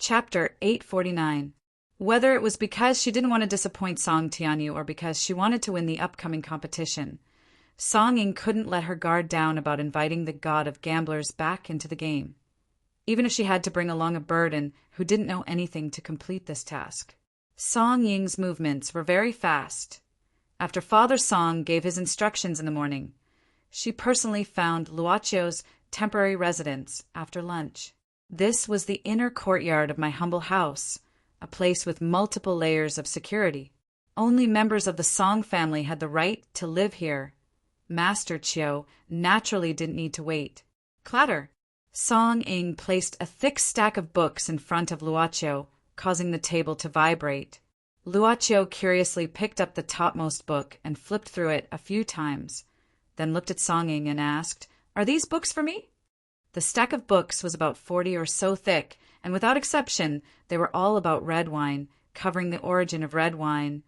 Chapter 849. Whether it was because she didn't want to disappoint Song Tianyu or because she wanted to win the upcoming competition, Song Ying couldn't let her guard down about inviting the god of gamblers back into the game, even if she had to bring along a burden who didn't know anything to complete this task. Song Ying's movements were very fast. After Father Song gave his instructions in the morning, she personally found Luochio's temporary residence after lunch. This was the inner courtyard of my humble house, a place with multiple layers of security. Only members of the Song family had the right to live here. Master Chiu naturally didn't need to wait. Clatter! Song Ying placed a thick stack of books in front of Luochio, causing the table to vibrate. Luochio curiously picked up the topmost book and flipped through it a few times, then looked at Song Ying and asked, "Are these books for me?" The stack of books was about 40 or so thick, and without exception, they were all about red wine, covering the origin of red wine,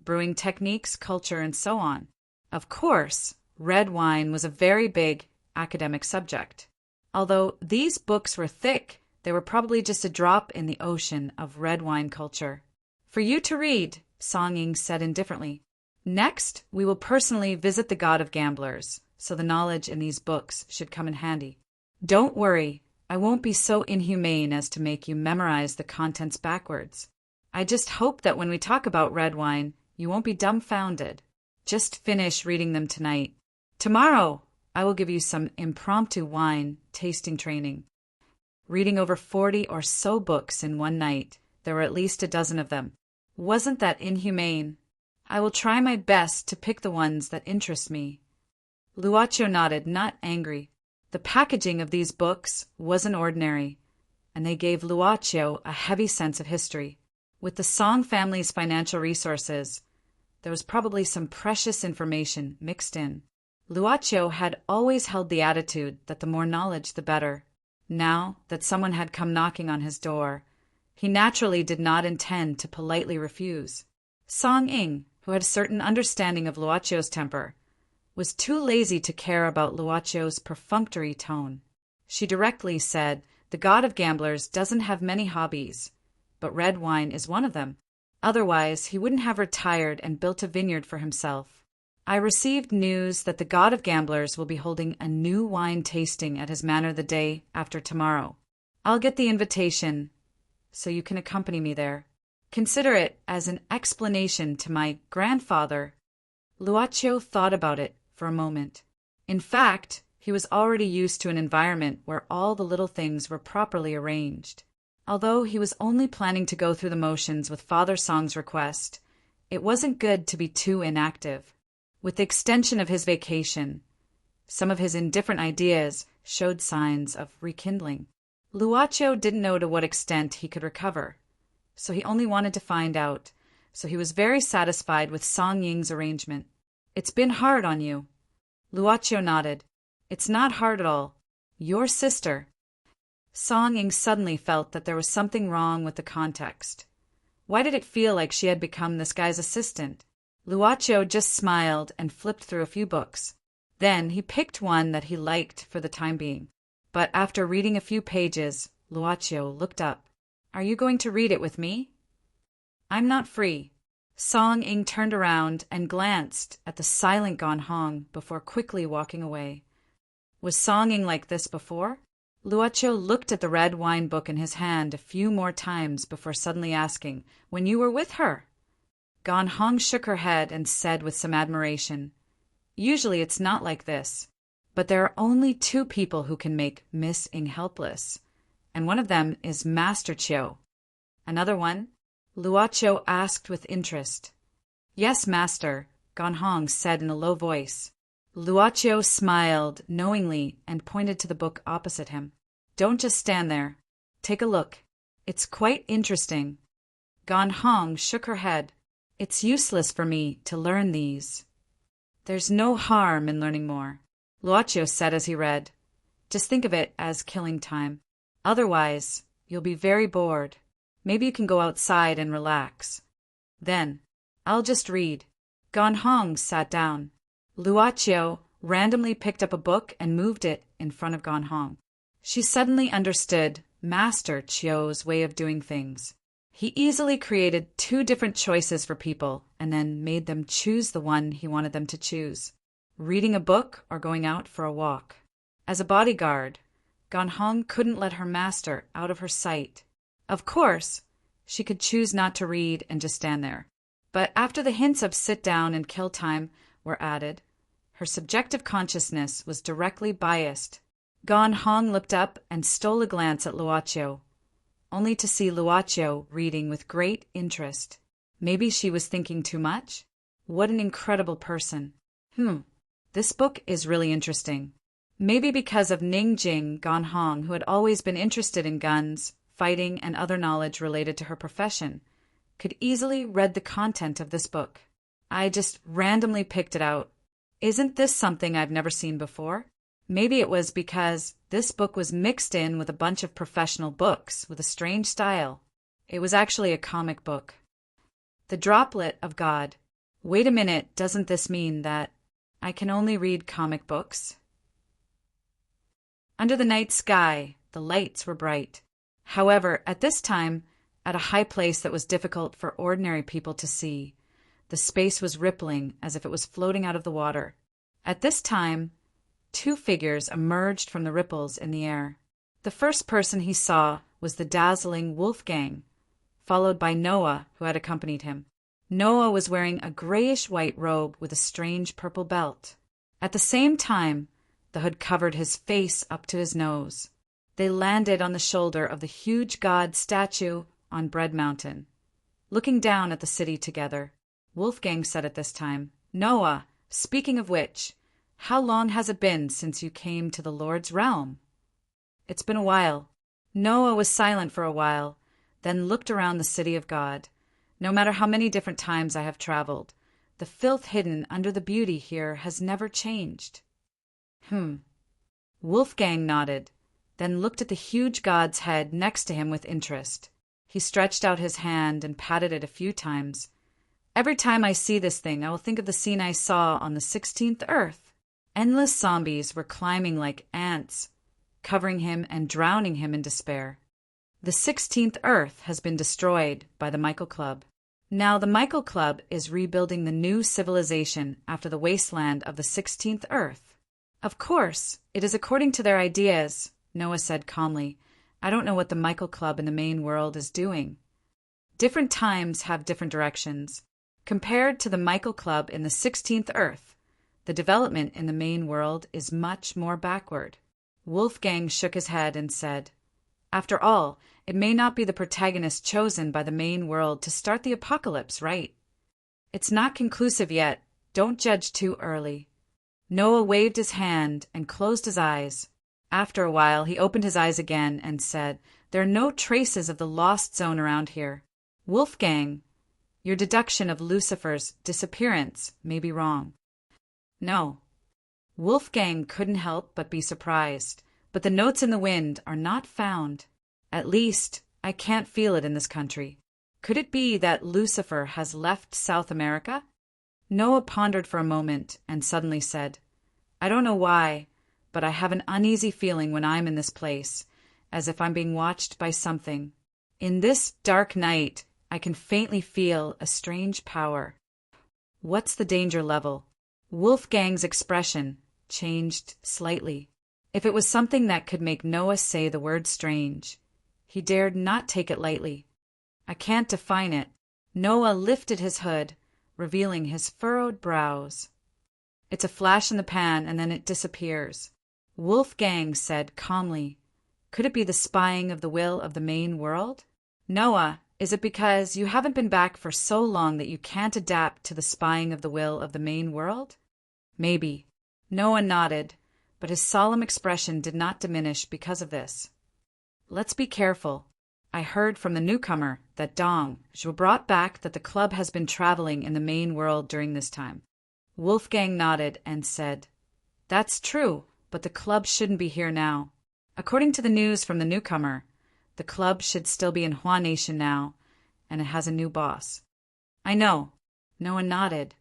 brewing techniques, culture, and so on. Of course, red wine was a very big academic subject. Although these books were thick, they were probably just a drop in the ocean of red wine culture. "For you to read," Song Ying said indifferently. "Next, we will personally visit the god of gamblers, so the knowledge in these books should come in handy. Don't worry, I won't be so inhumane as to make you memorize the contents backwards. I just hope that when we talk about red wine, you won't be dumbfounded. Just finish reading them tonight. Tomorrow, I will give you some impromptu wine tasting training." Reading over 40 or so books in one night, there were at least a dozen of them. Wasn't that inhumane? I will try my best to pick the ones that interest me. Luochio nodded, not angry. The packaging of these books wasn't ordinary, and they gave Luochio a heavy sense of history. With the Song family's financial resources, there was probably some precious information mixed in. Luochio had always held the attitude that the more knowledge, the better. Now that someone had come knocking on his door, he naturally did not intend to politely refuse. Song Ying, who had a certain understanding of Luochio's temper, was too lazy to care about Luochio's perfunctory tone. She directly said, "The god of gamblers doesn't have many hobbies, but red wine is one of them. Otherwise, he wouldn't have retired and built a vineyard for himself. I received news that the god of gamblers will be holding a new wine tasting at his manor the day after tomorrow. I'll get the invitation, so you can accompany me there. Consider it as an explanation to my grandfather." Luochio thought about it for a moment. In fact, he was already used to an environment where all the little things were properly arranged. Although he was only planning to go through the motions with Father Song's request, it wasn't good to be too inactive. With the extension of his vacation, some of his indifferent ideas showed signs of rekindling. Luochio didn't know to what extent he could recover, so he only wanted to find out, so he was very satisfied with Song Ying's arrangement. "It's been hard on you." Luochio nodded. "It's not hard at all. Your sister." Song Ying suddenly felt that there was something wrong with the context. Why did it feel like she had become this guy's assistant? Luochio just smiled and flipped through a few books. Then he picked one that he liked for the time being. But after reading a few pages, Luochio looked up. "Are you going to read it with me?" "I'm not free." Song Ying turned around and glanced at the silent Gan Hong before quickly walking away. Was Song Ying like this before? Luochio looked at the red wine book in his hand a few more times before suddenly asking, "When you were with her?" Gan Hong shook her head and said with some admiration, "Usually it's not like this, but there are only two people who can make Miss Ying helpless, and one of them is Master Chiu." "Another one?" Luochio asked with interest. "Yes, Master," Gan Hong said in a low voice. Luochio smiled knowingly and pointed to the book opposite him. "Don't just stand there. Take a look. It's quite interesting." Gan Hong shook her head. "It's useless for me to learn these." "There's no harm in learning more," Luochio said as he read. "Just think of it as killing time. Otherwise, you'll be very bored. Maybe you can go outside and relax. Then, I'll just read." Gan Hong sat down. Luochio randomly picked up a book and moved it in front of Gan Hong. She suddenly understood Master Chio's way of doing things. He easily created two different choices for people and then made them choose the one he wanted them to choose: reading a book or going out for a walk. As a bodyguard, Ganhong couldn't let her master out of her sight. Of course, she could choose not to read and just stand there. But after the hints of sit down and kill time were added, her subjective consciousness was directly biased. Ganhong looked up and stole a glance at Luoqiu, only to see Luoqiu reading with great interest. Maybe she was thinking too much? What an incredible person. This book is really interesting. Maybe because of Ningjing Ganhong, who had always been interested in guns, fighting, and other knowledge related to her profession, could easily read the content of this book. I just randomly picked it out. Isn't this something I've never seen before? Maybe it was because this book was mixed in with a bunch of professional books with a strange style. It was actually a comic book. The Droplet of God. Wait a minute, doesn't this mean that I can only read comic books? Under the night sky, the lights were bright. However, at this time, at a high place that was difficult for ordinary people to see, the space was rippling as if it was floating out of the water. At this time, two figures emerged from the ripples in the air. The first person he saw was the dazzling Wolfgang, followed by Noah, who had accompanied him. Noah was wearing a grayish-white robe with a strange purple belt. At the same time, the hood covered his face up to his nose. They landed on the shoulder of the huge god statue on Bread Mountain. Looking down at the city together, Wolfgang said at this time, "Noah, speaking of which, how long has it been since you came to the Lord's realm?" "It's been a while." Noah was silent for a while, then looked around the city of God. "No matter how many different times I have traveled, the filth hidden under the beauty here has never changed." Wolfgang nodded, then looked at the huge god's head next to him with interest. He stretched out his hand and patted it a few times. "Every time I see this thing, I will think of the scene I saw on the 16th Earth. Endless zombies were climbing like ants, covering him and drowning him in despair. The 16th Earth has been destroyed by the Michael Club. Now the Michael Club is rebuilding the new civilization after the wasteland of the 16th Earth. Of course, it is according to their ideas," Noah said calmly. "I don't know what the Michael Club in the main world is doing. Different times have different directions. Compared to the Michael Club in the 16th Earth, the development in the main world is much more backward." Wolfgang shook his head and said, "After all, it may not be the protagonist chosen by the main world to start the apocalypse, right? It's not conclusive yet. Don't judge too early." Noah waved his hand and closed his eyes. After a while, he opened his eyes again and said, "There are no traces of the lost zone around here. Wolfgang, your deduction of Lucifer's disappearance may be wrong." "No." Wolfgang couldn't help but be surprised. "But the notes in the wind are not found. At least, I can't feel it in this country. Could it be that Lucifer has left South America?" Noah pondered for a moment and suddenly said, "I don't know why, but I have an uneasy feeling when I'm in this place, as if I'm being watched by something. In this dark night, I can faintly feel a strange power." "What's the danger level?" Wolfgang's expression changed slightly. If it was something that could make Noah say the word strange, he dared not take it lightly. "I can't define it." Noah lifted his hood, revealing his furrowed brows. "It's a flash in the pan and then it disappears." Wolfgang said calmly, "Could it be the spying of the will of the main world?" "Noah, is it because you haven't been back for so long that you can't adapt to the spying of the will of the main world?" "Maybe." Noah nodded, but his solemn expression did not diminish because of this. "Let's be careful. I heard from the newcomer that Dong Zhuo brought back that the club has been traveling in the main world during this time." Wolfgang nodded and said, "That's true, but the club shouldn't be here now. According to the news from the newcomer, the club should still be in Hua Nation now, and it has a new boss." "I know." Noah nodded.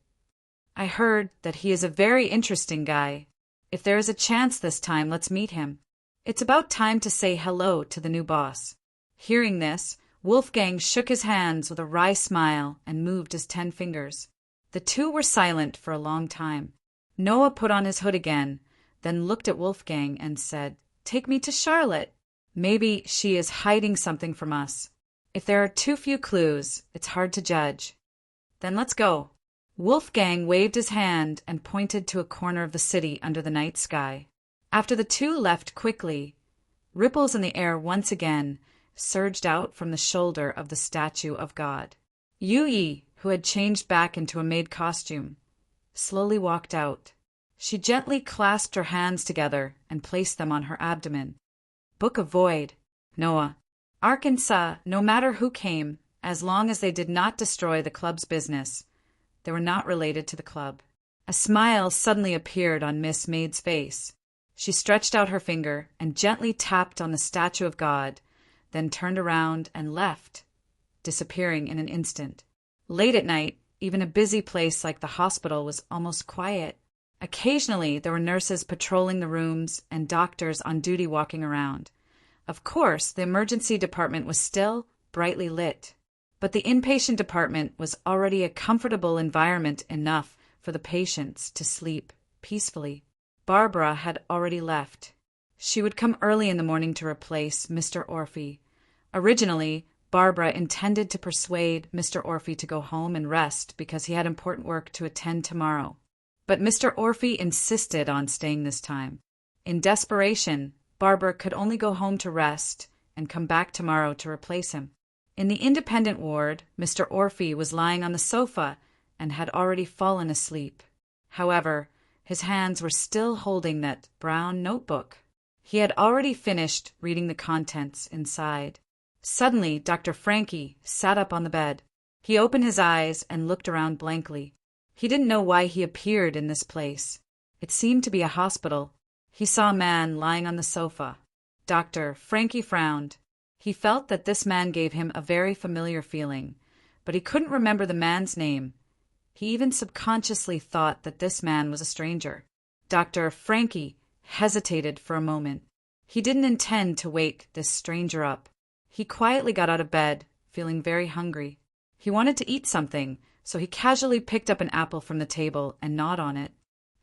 "I heard that he is a very interesting guy. If there is a chance this time, let's meet him. It's about time to say hello to the new boss. Hearing this, Wolfgang shook his hands with a wry smile and moved his 10 fingers. The two were silent for a long time. Noah put on his hood again, then looked at Wolfgang and said, "Take me to Charlotte. Maybe she is hiding something from us. If there are too few clues, it's hard to judge." "Then let's go." Wolfgang waved his hand and pointed to a corner of the city under the night sky. After the two left quickly, ripples in the air once again surged out from the shoulder of the statue of God. Yu-Yi, who had changed back into a maid costume, slowly walked out. She gently clasped her hands together and placed them on her abdomen. Book of Void. Noah. Arkansas, no matter who came, as long as they did not destroy the club's business, they were not related to the club. A smile suddenly appeared on Miss Maid's face. She stretched out her finger and gently tapped on the statue of God, then turned around and left, disappearing in an instant. Late at night, even a busy place like the hospital was almost quiet. Occasionally, there were nurses patrolling the rooms and doctors on duty walking around. Of course, the emergency department was still brightly lit, but the inpatient department was already a comfortable environment enough for the patients to sleep peacefully. Barbara had already left. She would come early in the morning to replace Mr. Orphy. Originally, Barbara intended to persuade Mr. Orphy to go home and rest because he had important work to attend tomorrow. But Mr. Orphy insisted on staying this time. In desperation, Barbara could only go home to rest and come back tomorrow to replace him. In the independent ward, Mr. Orphy was lying on the sofa and had already fallen asleep. However, his hands were still holding that brown notebook. He had already finished reading the contents inside. Suddenly, Dr. Frankie sat up on the bed. He opened his eyes and looked around blankly. He didn't know why he appeared in this place. It seemed to be a hospital. He saw a man lying on the sofa. Dr. Frankie frowned. He felt that this man gave him a very familiar feeling, but he couldn't remember the man's name. He even subconsciously thought that this man was a stranger. Dr. Frankie hesitated for a moment. He didn't intend to wake this stranger up. He quietly got out of bed, feeling very hungry. He wanted to eat something, so he casually picked up an apple from the table and gnawed on it.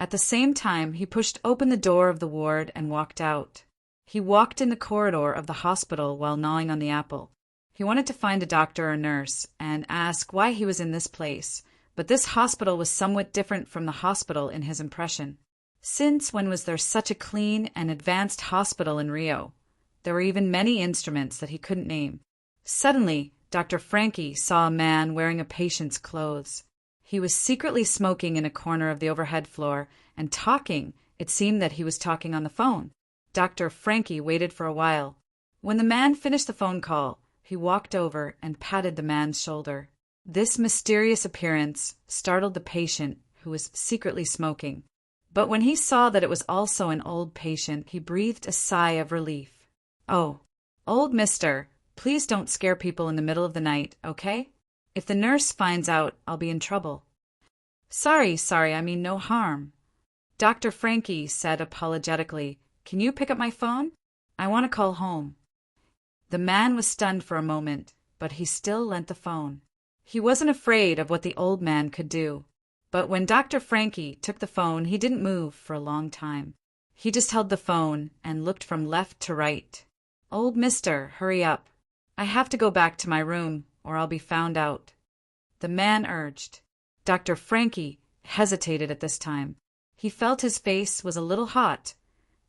At the same time, he pushed open the door of the ward and walked out. He walked in the corridor of the hospital while gnawing on the apple. He wanted to find a doctor or nurse and ask why he was in this place, but this hospital was somewhat different from the hospital in his impression. Since when was there such a clean and advanced hospital in Rio? There were even many instruments that he couldn't name. Suddenly, Dr. Frankie saw a man wearing a patient's clothes. He was secretly smoking in a corner of the overhead floor and talking. It seemed that he was talking on the phone. Dr. Frankie waited for a while. When the man finished the phone call, he walked over and patted the man's shoulder. This mysterious appearance startled the patient, who was secretly smoking. But when he saw that it was also an old patient, he breathed a sigh of relief. "Oh, old mister, please don't scare people in the middle of the night, okay? If the nurse finds out, I'll be in trouble." Sorry, I mean no harm." Dr. Frankie said apologetically, "Can you pick up my phone? I want to call home." The man was stunned for a moment, but he still lent the phone. He wasn't afraid of what the old man could do. But when Dr. Frankie took the phone, he didn't move for a long time. He just held the phone and looked from left to right. "Old mister, hurry up. I have to go back to my room, or I'll be found out," the man urged. Dr. Frankie hesitated at this time. He felt his face was a little hot.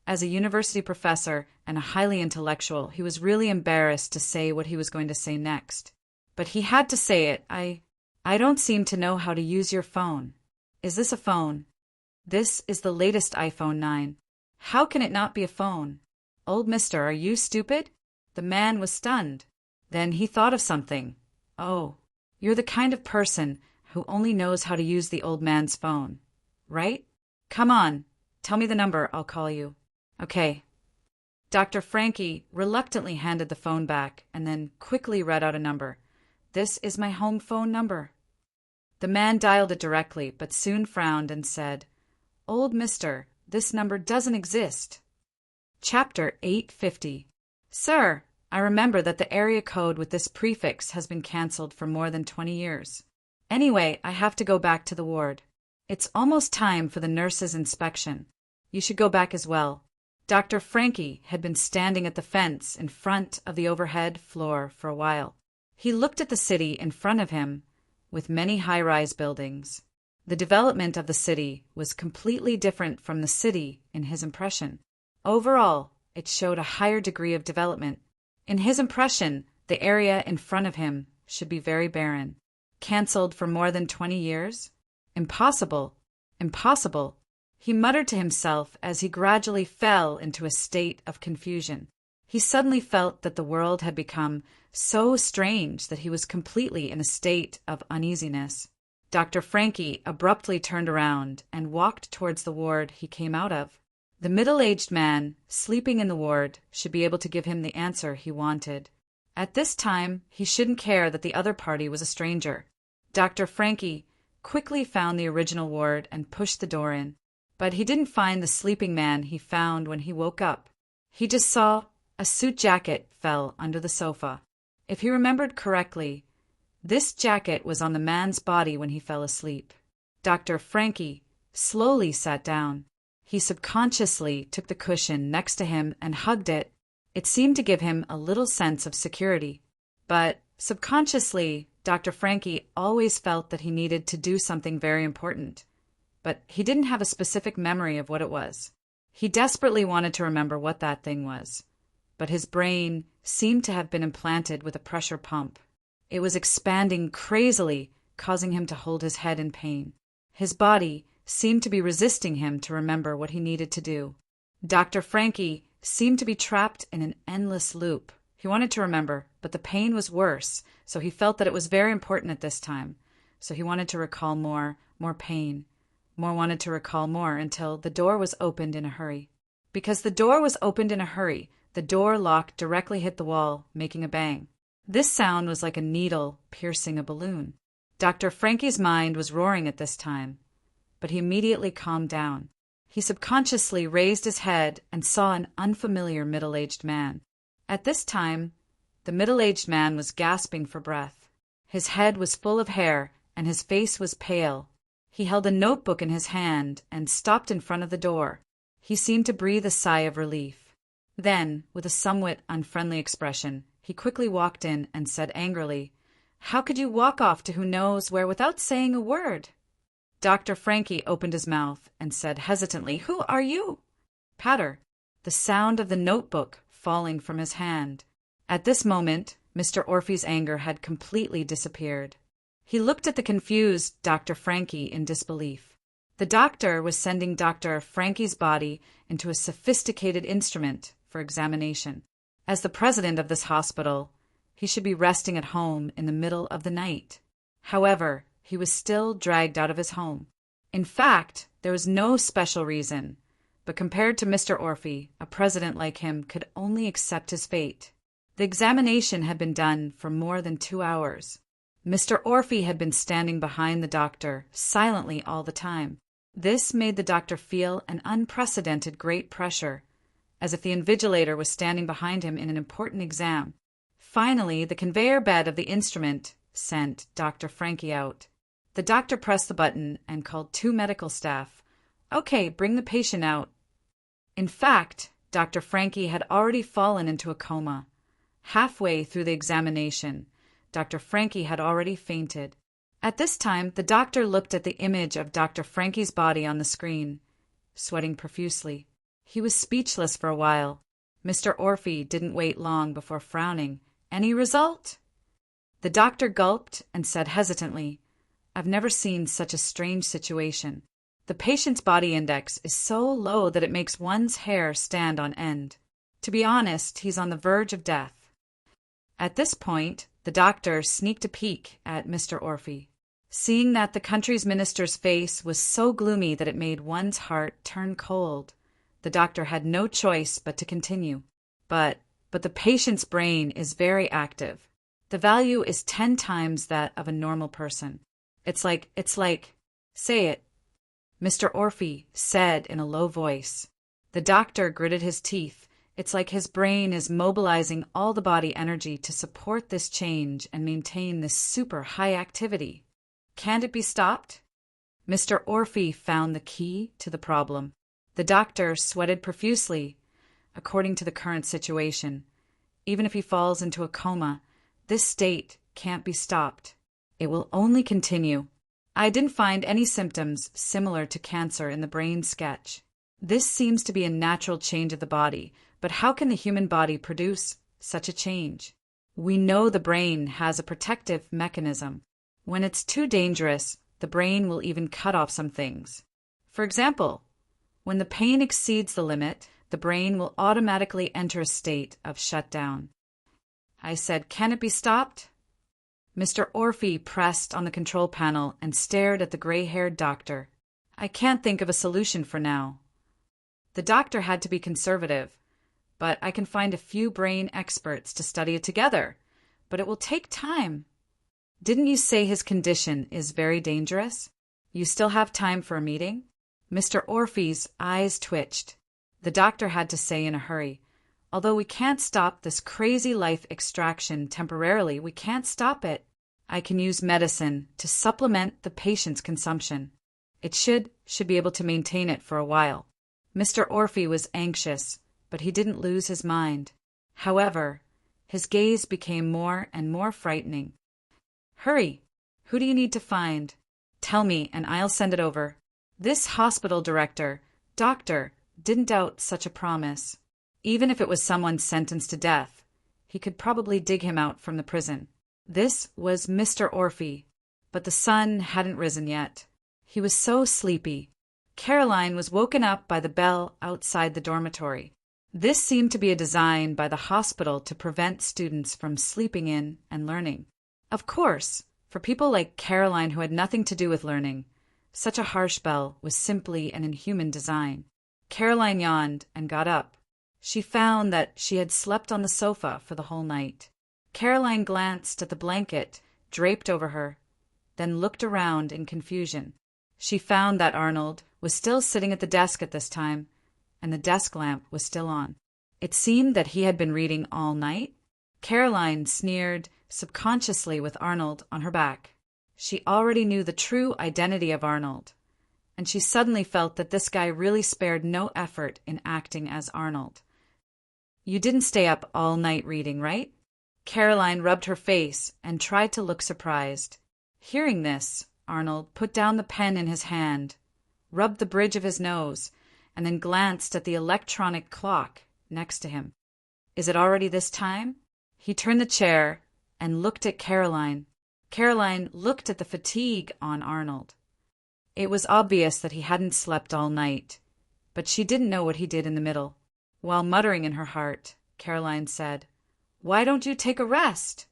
As a university professor and a highly intellectual, he was really embarrassed to say what he was going to say next. But he had to say it. I don't seem to know how to use your phone. Is this a phone? This is the latest iPhone 9. How can it not be a phone? Old mister, are you stupid?" The man was stunned. Then he thought of something. "Oh, you're the kind of person who only knows how to use the old man's phone, right? Come on, tell me the number, I'll call you." "Okay." Dr. Frankie reluctantly handed the phone back and then quickly read out a number. "This is my home phone number." The man dialed it directly, but soon frowned and said, "Old mister, this number doesn't exist." Chapter 850. Sir, I remember that the area code with this prefix has been cancelled for more than 20 years. Anyway, I have to go back to the ward. It's almost time for the nurse's inspection. You should go back as well. Dr. Frankie had been standing at the fence in front of the overhead floor for a while. He looked at the city in front of him, with many high-rise buildings. The development of the city was completely different from the city in his impression. Overall, it showed a higher degree of development. In his impression, the area in front of him should be very barren. Cancelled for more than 20 years? Impossible. Impossible. He muttered to himself as he gradually fell into a state of confusion. He suddenly felt that the world had become so strange that he was completely in a state of uneasiness. Dr. Frankie abruptly turned around and walked towards the ward he came out of. The middle-aged man sleeping in the ward should be able to give him the answer he wanted. At this time, he shouldn't care that the other party was a stranger. Dr. Frankie quickly found the original ward and pushed the door in. But he didn't find the sleeping man he found when he woke up. He just saw a suit jacket fell under the sofa. If he remembered correctly, this jacket was on the man's body when he fell asleep. Dr. Frankie slowly sat down. He subconsciously took the cushion next to him and hugged it. It seemed to give him a little sense of security. But subconsciously, Dr. Frankie always felt that he needed to do something very important. But he didn't have a specific memory of what it was. He desperately wanted to remember what that thing was. But his brain seemed to have been implanted with a pressure pump. It was expanding crazily, causing him to hold his head in pain. His body seemed to be resisting him to remember what he needed to do. Dr. Frankie seemed to be trapped in an endless loop. He wanted to remember, but the pain was worse, so he felt that it was very important at this time. So he wanted to recall more pain. More wanted to recall more until the door was opened in a hurry. Because the door was opened in a hurry, the door lock directly hit the wall, making a bang. This sound was like a needle piercing a balloon. Dr. Frankie's mind was roaring at this time, but he immediately calmed down. He subconsciously raised his head and saw an unfamiliar middle-aged man. At this time, the middle-aged man was gasping for breath. His head was full of hair, and his face was pale. He held a notebook in his hand and stopped in front of the door. He seemed to breathe a sigh of relief. Then, with a somewhat unfriendly expression, he quickly walked in and said angrily, "How could you walk off to who knows where without saying a word?" Dr. Frankie opened his mouth and said hesitantly, "Who are you?" Patter, the sound of the notebook falling from his hand. At this moment, Mr. Orphe's anger had completely disappeared. He looked at the confused Dr. Frankie in disbelief. The doctor was sending Dr. Frankie's body into a sophisticated instrument for examination. As the president of this hospital, he should be resting at home in the middle of the night. However, he was still dragged out of his home. In fact, there was no special reason, but compared to Mr. Orphe, a president like him could only accept his fate. The examination had been done for more than 2 hours. Mr. Orphe had been standing behind the doctor silently all the time. This made the doctor feel an unprecedented great pressure, as if the invigilator was standing behind him in an important exam. Finally, the conveyor bed of the instrument sent Dr. Frankie out. The doctor pressed the button and called 2 medical staff. "Okay, bring the patient out." In fact, Dr. Frankie had already fallen into a coma. Halfway through the examination, Dr. Frankie had already fainted. At this time, the doctor looked at the image of Dr. Frankie's body on the screen, sweating profusely. He was speechless for a while. Mr. Orphe didn't wait long before frowning. "Any result?" The doctor gulped and said hesitantly, "I've never seen such a strange situation. The patient's body index is so low that it makes one's hair stand on end. To be honest, he's on the verge of death." At this point, the doctor sneaked a peek at Mr. Orphe. Seeing that the country's minister's face was so gloomy that it made one's heart turn cold, the doctor had no choice but to continue. But the patient's brain is very active. The value is 10 times that of a normal person. It's like, say it, Mr. Orphe said in a low voice. The doctor gritted his teeth It's like his brain is mobilizing all the body energy to support this change and maintain this super high activity. Can't it be stopped? Mr. Orphy found the key to the problem. The doctor sweated profusely, according to the current situation. Even if he falls into a coma, this state can't be stopped. It will only continue. I didn't find any symptoms similar to cancer in the brain sketch. This seems to be a natural change of the body, but how can the human body produce such a change? We know the brain has a protective mechanism. When it's too dangerous, the brain will even cut off some things. For example, when the pain exceeds the limit, the brain will automatically enter a state of shutdown. I said, "Can it be stopped?" Mr. Orphy pressed on the control panel and stared at the gray-haired doctor. "I can't think of a solution for now." The doctor had to be conservative, but I can find a few brain experts to study it together, but it will take time. Didn't you say his condition is very dangerous? You still have time for a meeting? Mr. Orphy's eyes twitched. The doctor had to say in a hurry, "Although we can't stop this crazy life extraction temporarily, we can't stop it. I can use medicine to supplement the patient's consumption. It should be able to maintain it for a while." Mr. Orphy was anxious, but he didn't lose his mind. However, his gaze became more and more frightening. "Hurry! Who do you need to find? Tell me, and I'll send it over." This hospital doctor, didn't doubt such a promise. Even if it was someone sentenced to death, he could probably dig him out from the prison. This was Mr. Orphy, but the sun hadn't risen yet. He was so sleepy. Caroline was woken up by the bell outside the dormitory. This seemed to be a design by the hospital to prevent students from sleeping in and learning. Of course, for people like Caroline who had nothing to do with learning, such a harsh bell was simply an inhuman design. Caroline yawned and got up. She found that she had slept on the sofa for the whole night. Caroline glanced at the blanket draped over her, then looked around in confusion. She found that Arnold was still sitting at the desk at this time, and the desk lamp was still on. It seemed that he had been reading all night. Caroline sneered subconsciously with Arnold on her back. She already knew the true identity of Arnold, and she suddenly felt that this guy really spared no effort in acting as Arnold. "You didn't stay up all night reading, right?" Caroline rubbed her face and tried to look surprised. Hearing this, Arnold put down the pen in his hand, rubbed the bridge of his nose, and then glanced at the electronic clock next to him. "Is it already this time?" He turned the chair and looked at Caroline. Caroline looked at the fatigue on Arnold. It was obvious that he hadn't slept all night, but she didn't know what he did in the middle. While muttering in her heart, Caroline said, "Why don't you take a rest?"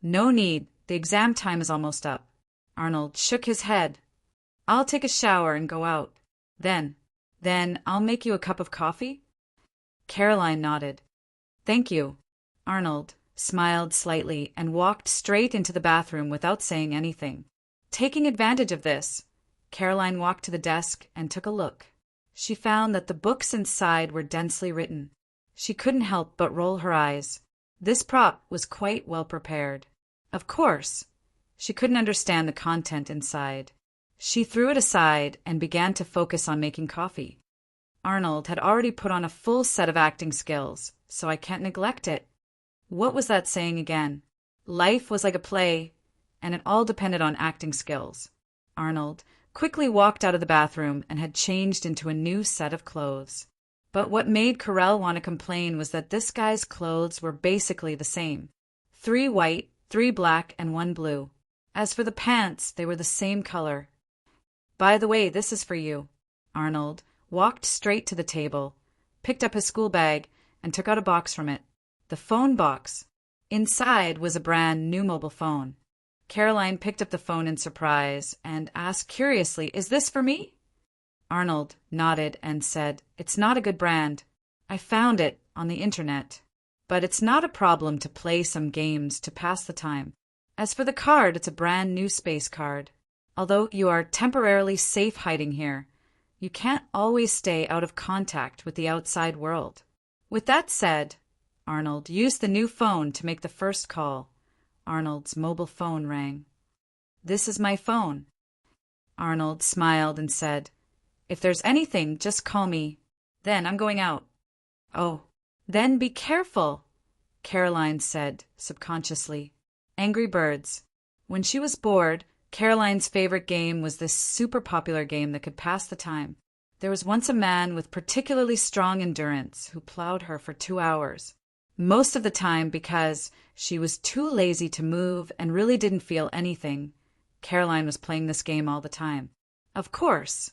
"No need. The exam time is almost up." Arnold shook his head. "I'll take a shower and go out. Then I'll make you a cup of coffee?" Caroline nodded. "Thank you." Arnold smiled slightly and walked straight into the bathroom without saying anything. Taking advantage of this, Caroline walked to the desk and took a look. She found that the books inside were densely written. She couldn't help but roll her eyes. This prop was quite well prepared. Of course, she couldn't understand the content inside. She threw it aside and began to focus on making coffee. Arnold had already put on a full set of acting skills, so I can't neglect it. What was that saying again? Life was like a play, and it all depended on acting skills. Arnold quickly walked out of the bathroom and had changed into a new set of clothes. But what made Carell want to complain was that this guy's clothes were basically the same. 3 white, 3 black, and 1 blue. As for the pants, they were the same color. "By the way, this is for you." Arnold walked straight to the table, picked up his school bag, and took out a box from it. The phone box. Inside was a brand new mobile phone. Caroline picked up the phone in surprise and asked curiously, "Is this for me?" Arnold nodded and said, "It's not a good brand. I found it on the internet. But it's not a problem to play some games to pass the time. As for the card, it's a brand new space card. Although you are temporarily safe hiding here, you can't always stay out of contact with the outside world. With that said, Arnold used the new phone to make the first call. Arnold's mobile phone rang. "This is my phone." Arnold smiled and said, "If there's anything, just call me. Then I'm going out." "Oh, then be careful," Caroline said subconsciously. Angry Birds. When she was bored, Caroline's favorite game was this super popular game that could pass the time. There was once a man with particularly strong endurance who plowed her for 2 hours. Most of the time because she was too lazy to move and really didn't feel anything. Caroline was playing this game all the time. Of course,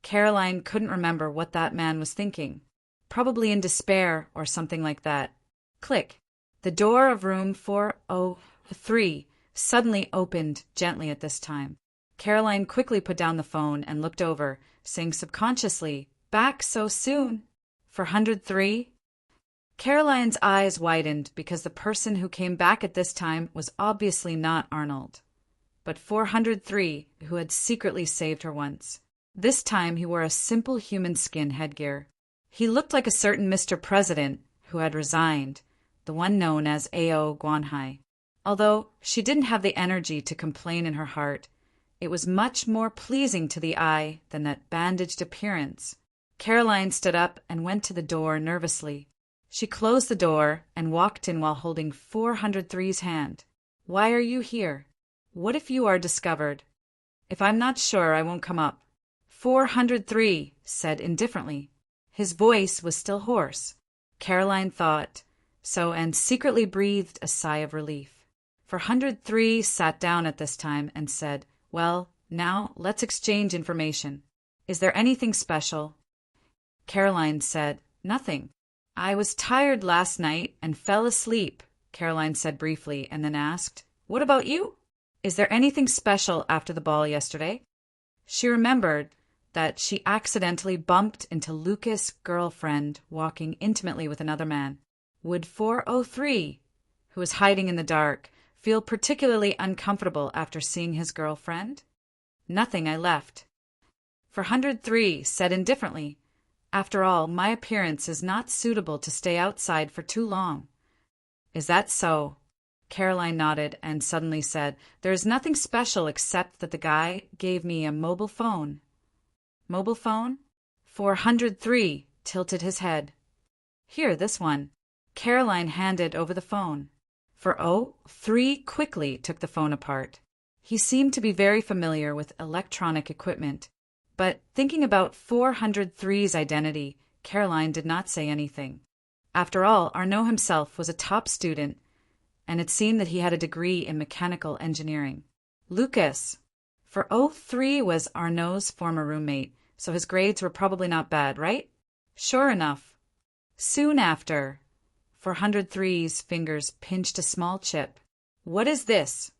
Caroline couldn't remember what that man was thinking. Probably in despair or something like that. Click. The door of room 403 suddenly opened gently at this time. Caroline quickly put down the phone and looked over, saying subconsciously, "Back so soon? 403?" Caroline's eyes widened because the person who came back at this time was obviously not Arnold, but 403, who had secretly saved her once. This time he wore a simple human skin headgear. He looked like a certain Mr. President who had resigned, the one known as A.O. Guanhai. Although she didn't have the energy to complain in her heart, it was much more pleasing to the eye than that bandaged appearance. Caroline stood up and went to the door nervously. She closed the door and walked in while holding 403's hand. "Why are you here? What if you are discovered?" "If I'm not sure, I won't come up," 403 said indifferently. His voice was still hoarse. Caroline thought so and secretly breathed a sigh of relief. 403 sat down at this time and said, "Well, now let's exchange information. Is there anything special?" Caroline said, "Nothing. I was tired last night and fell asleep," Caroline said briefly, and then asked, "What about you? Is there anything special after the ball yesterday?" She remembered that she accidentally bumped into Lucas' girlfriend walking intimately with another man. Would 403, who was hiding in the dark, feel particularly uncomfortable after seeing his girlfriend? "Nothing, I left." 403 said indifferently, "After all, my appearance is not suitable to stay outside for too long." "Is that so?" Caroline nodded and suddenly said, "There is nothing special except that the guy gave me a mobile phone." "Mobile phone?" 403 tilted his head. "Here, this one." Caroline handed over the phone. 403 quickly took the phone apart. He seemed to be very familiar with electronic equipment, but thinking about 403's identity, Caroline did not say anything. After all, Arnaud himself was a top student, and it seemed that he had a degree in mechanical engineering. Lucas. 403 was Arnaud's former roommate, so his grades were probably not bad, right? Sure enough. Soon after, 403's fingers pinched a small chip. "What is this?"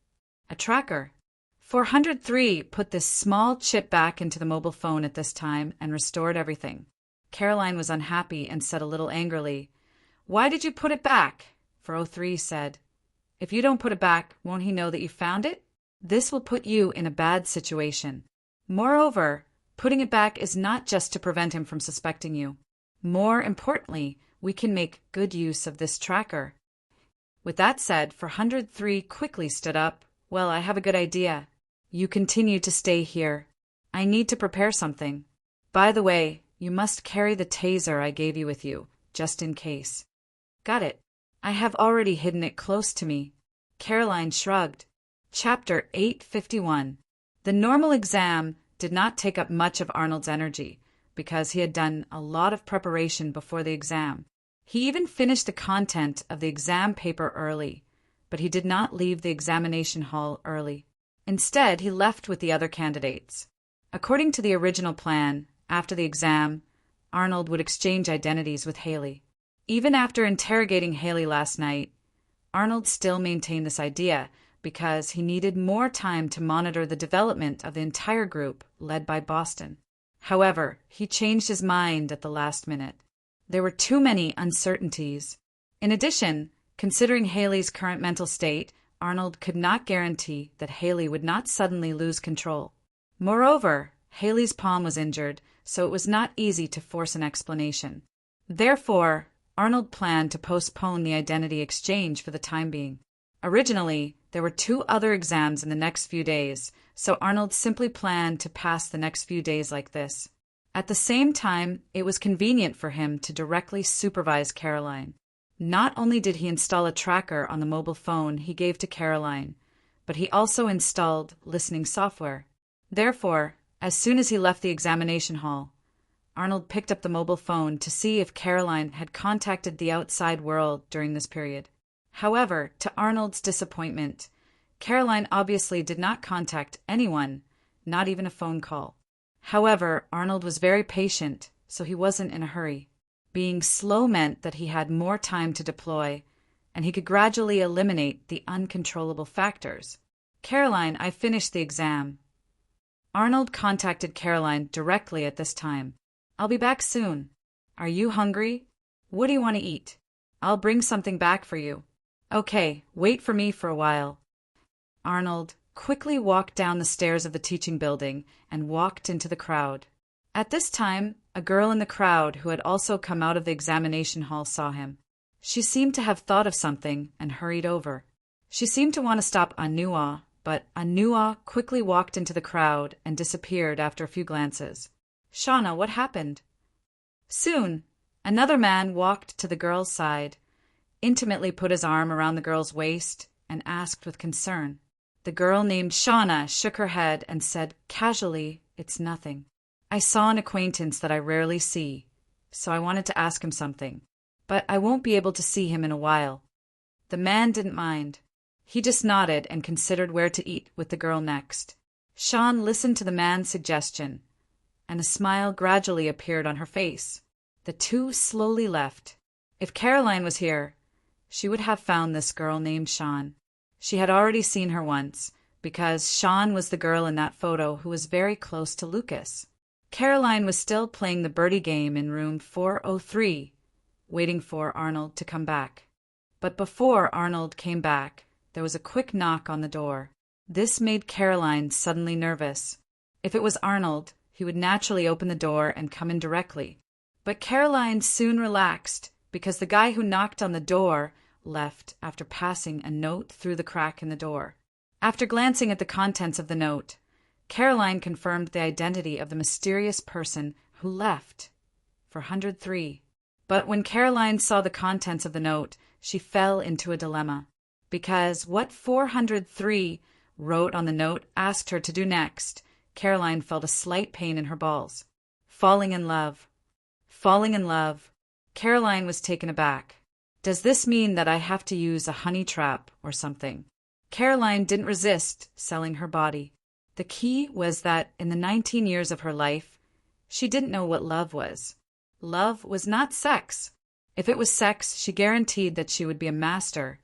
"A tracker." 403 put this small chip back into the mobile phone at this time and restored everything. Caroline was unhappy and said a little angrily, "Why did you put it back?" 403 said, "If you don't put it back, won't he know that you found it? This will put you in a bad situation. Moreover, putting it back is not just to prevent him from suspecting you. More importantly, we can make good use of this tracker." With that said, 403 quickly stood up. "Well, I have a good idea. You continue to stay here. I need to prepare something. By the way, you must carry the taser I gave you with you, just in case." "Got it. I have already hidden it close to me." Caroline shrugged. Chapter 851. The normal exam did not take up much of Arnold's energy, because he had done a lot of preparation before the exam. He even finished the content of the exam paper early, but he did not leave the examination hall early. Instead, he left with the other candidates. According to the original plan, after the exam, Arnold would exchange identities with Haley. Even after interrogating Haley last night, Arnold still maintained this idea because he needed more time to monitor the development of the entire group led by Boston. However, he changed his mind at the last minute. There were too many uncertainties. In addition, considering Haley's current mental state, Arnold could not guarantee that Haley would not suddenly lose control. Moreover, Haley's palm was injured, so it was not easy to force an explanation. Therefore, Arnold planned to postpone the identity exchange for the time being. Originally, there were 2 other exams in the next few days, so Arnold simply planned to pass the next few days like this. At the same time, it was convenient for him to directly supervise Caroline. Not only did he install a tracker on the mobile phone he gave to Caroline, but he also installed listening software. Therefore, as soon as he left the examination hall, Arnold picked up the mobile phone to see if Caroline had contacted the outside world during this period. However, to Arnold's disappointment, Caroline obviously did not contact anyone, not even a phone call. However, Arnold was very patient, so he wasn't in a hurry. Being slow meant that he had more time to deploy, and he could gradually eliminate the uncontrollable factors. Caroline, I finished the exam. Arnold contacted Caroline directly at this time. I'll be back soon. Are you hungry? What do you want to eat? I'll bring something back for you. Okay, wait for me for a while. Arnold quickly walked down the stairs of the teaching building and walked into the crowd. At this time, a girl in the crowd who had also come out of the examination hall saw him. She seemed to have thought of something and hurried over. She seemed to want to stop Anua, but Anua quickly walked into the crowd and disappeared after a few glances. Shauna, what happened? Soon, another man walked to the girl's side, intimately put his arm around the girl's waist, and asked with concern. The girl named Shauna shook her head and said casually, "It's nothing. I saw an acquaintance that I rarely see, so I wanted to ask him something, but I won't be able to see him in a while." The man didn't mind. He just nodded and considered where to eat with the girl next. Sean listened to the man's suggestion, and a smile gradually appeared on her face. The two slowly left. If Caroline was here, she would have found this girl named Sean. She had already seen her once, because Sean was the girl in that photo who was very close to Lucas. Caroline was still playing the birdie game in room 403, waiting for Arnold to come back. But before Arnold came back, there was a quick knock on the door. This made Caroline suddenly nervous. If it was Arnold, he would naturally open the door and come in directly. But Caroline soon relaxed, because the guy who knocked on the door left after passing a note through the crack in the door. After glancing at the contents of the note, Caroline confirmed the identity of the mysterious person who left for 103. But when Caroline saw the contents of the note, she fell into a dilemma, because what 403 wrote on the note asked her to do next. Caroline felt a slight pain in her balls. Falling in love. Falling in love. Caroline was taken aback. Does this mean that I have to use a honey trap or something? Caroline didn't resist selling her body. The key was that in the 19 years of her life, she didn't know what love was. Love was not sex. If it was sex, she guaranteed that she would be a master.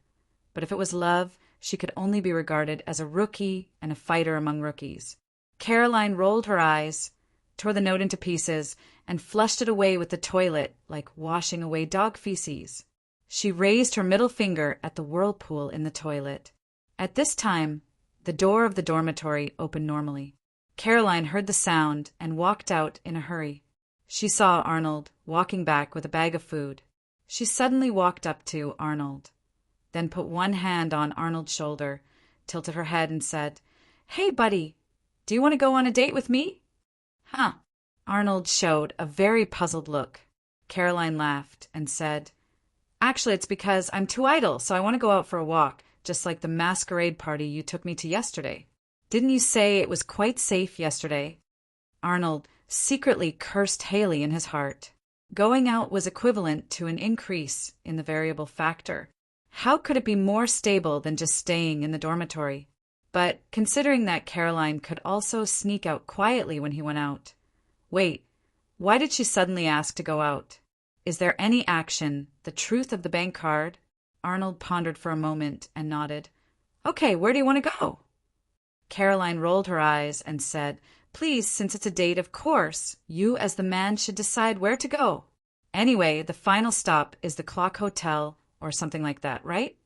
But if it was love, she could only be regarded as a rookie and a fighter among rookies. Caroline rolled her eyes, tore the note into pieces, and flushed it away with the toilet like washing away dog feces. She raised her middle finger at the whirlpool in the toilet. At this time, the door of the dormitory opened normally. Caroline heard the sound and walked out in a hurry. She saw Arnold walking back with a bag of food. She suddenly walked up to Arnold, then put one hand on Arnold's shoulder, tilted her head and said, "Hey, buddy, do you want to go on a date with me?" "Huh." Arnold showed a very puzzled look. Caroline laughed and said, "Actually, it's because I'm too idle, so I want to go out for a walk, just like the masquerade party you took me to yesterday. Didn't you say it was quite safe yesterday?" Arnold secretly cursed Haley in his heart. Going out was equivalent to an increase in the variable factor. How could it be more stable than just staying in the dormitory? But considering that Caroline could also sneak out quietly when he went out. Wait, why did she suddenly ask to go out? Is there any action, the truth of the bank card? Arnold pondered for a moment and nodded. "Okay, where do you want to go?" Caroline rolled her eyes and said, "Please, since it's a date, of course, you as the man should decide where to go. Anyway, the final stop is the Clock Hotel or something like that, right?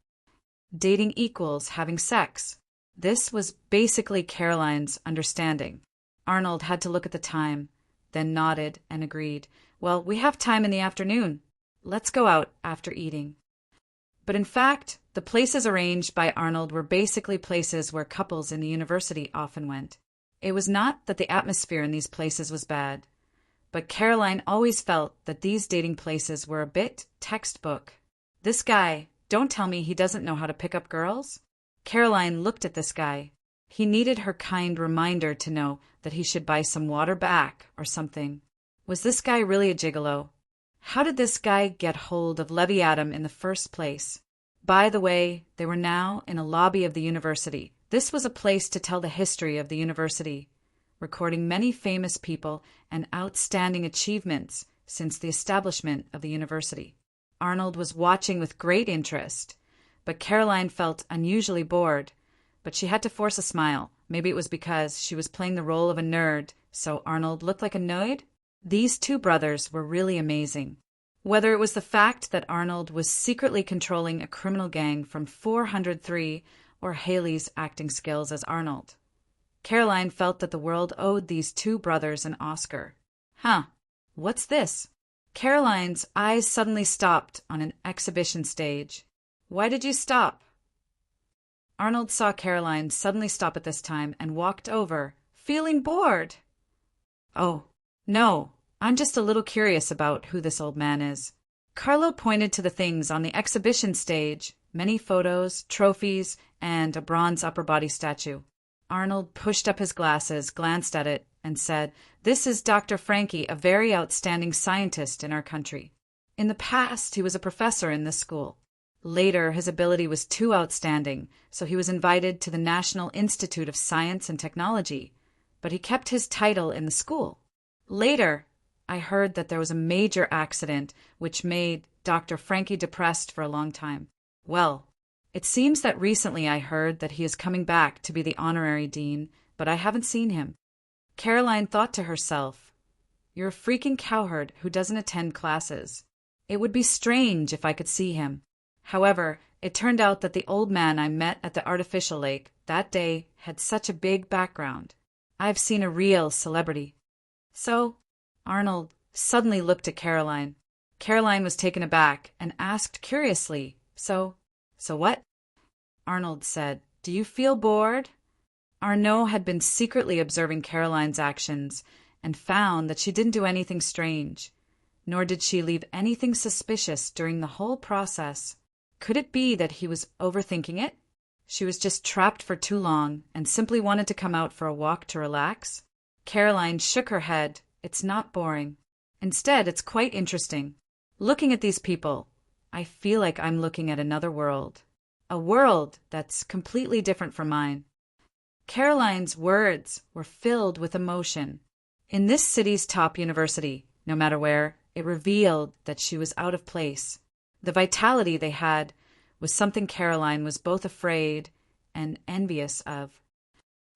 Dating equals having sex." This was basically Caroline's understanding. Arnold had to look at the time, then nodded and agreed. "Well, we have time in the afternoon. let's go out after eating. But in fact, the places arranged by Arnold were basically places where couples in the university often went. It was not that the atmosphere in these places was bad, but Caroline always felt that these dating places were a bit textbook. This guy, don't tell me he doesn't know how to pick up girls? Caroline looked at this guy. He needed her kind reminder to know that he should buy some water back or something. Was this guy really a gigolo? How did this guy get hold of Leviathan in the first place? By the way, they were now in a lobby of the university. This was a place to tell the history of the university, recording many famous people and outstanding achievements since the establishment of the university. Arnold was watching with great interest, but Caroline felt unusually bored. But she had to force a smile. Maybe it was because she was playing the role of a nerd, so Arnold looked like a nerd? These two brothers were really amazing. Whether it was the fact that Arnold was secretly controlling a criminal gang from 403 or Haley's acting skills as Arnold, Caroline felt that the world owed these two brothers an Oscar. What's this? Caroline's eyes suddenly stopped on an exhibition stage. Why did you stop? Arnold saw Caroline suddenly stop at this time and walked over, feeling bored. Oh, no, I'm just a little curious about who this old man is. Carlo pointed to the things on the exhibition stage, many photos, trophies, and a bronze upper body statue. Arnold pushed up his glasses, glanced at it, and said, "This is Dr. Frankie, a very outstanding scientist in our country. In the past, he was a professor in this school. Later, his ability was too outstanding, so he was invited to the National Institute of Science and Technology, but he kept his title in the school. Later, I heard that there was a major accident which made Dr. Frankie depressed for a long time. Well, it seems that recently I heard that he is coming back to be the honorary dean, but I haven't seen him." Caroline thought to herself, "You're a freaking cowherd who doesn't attend classes. It would be strange if I could see him." However, it turned out that the old man I met at the artificial lake that day had such a big background. I've seen a real celebrity. So, Arnold suddenly looked at Caroline. Caroline was taken aback and asked curiously, So what? Arnold said, "Do you feel bored?" Arnaud had been secretly observing Caroline's actions and found that she didn't do anything strange, nor did she leave anything suspicious during the whole process. Could it be that he was overthinking it? She was just trapped for too long and simply wanted to come out for a walk to relax? Caroline shook her head. It's not boring. Instead, it's quite interesting. Looking at these people, I feel like I'm looking at another world. A world that's completely different from mine. Caroline's words were filled with emotion. In this city's top university, no matter where, it revealed that she was out of place. The vitality they had was something Caroline was both afraid and envious of.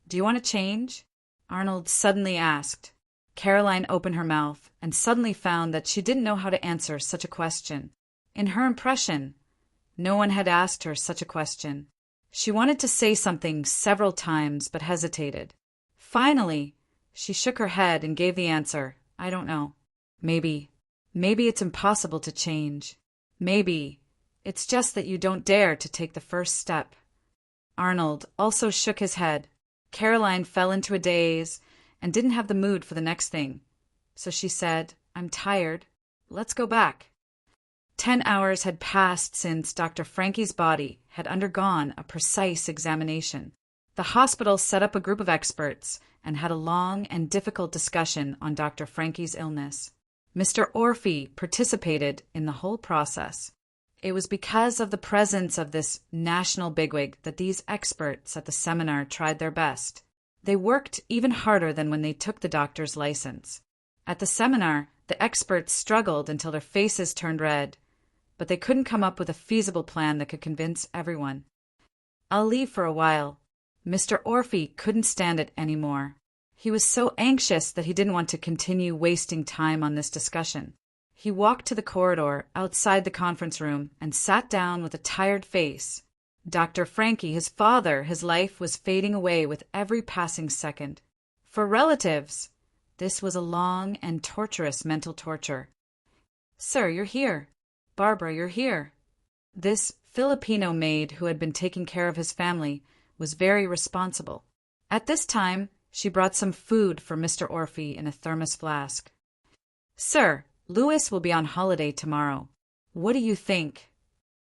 "Do you want to change?" Arnold suddenly asked. Caroline opened her mouth and suddenly found that she didn't know how to answer such a question. In her impression, no one had asked her such a question. She wanted to say something several times but hesitated. Finally, she shook her head and gave the answer, "I don't know. Maybe it's impossible to change. Maybe it's just that you don't dare to take the first step." Arnold also shook his head. Caroline fell into a daze and didn't have the mood for the next thing. So she said, "I'm tired. Let's go back." 10 hours had passed since Dr. Frankie's body had undergone a precise examination. The hospital set up a group of experts and had a long and difficult discussion on Dr. Frankie's illness. Mr. Orphy participated in the whole process. It was because of the presence of this national bigwig that these experts at the seminar tried their best. They worked even harder than when they took the doctor's license. At the seminar, the experts struggled until their faces turned red, but they couldn't come up with a feasible plan that could convince everyone. "I'll leave for a while." Mr. Orphy couldn't stand it anymore. He was so anxious that he didn't want to continue wasting time on this discussion. He walked to the corridor outside the conference room and sat down with a tired face. Dr. Frankie, his father, his life was fading away with every passing second. For relatives, this was a long and torturous mental torture. "Sir, you're here." Barbara, you're here." This Filipino maid who had been taking care of his family was very responsible. At this time, she brought some food for Mr. Orphy in a thermos flask. "Sir, Louis will be on holiday tomorrow. What do you think?"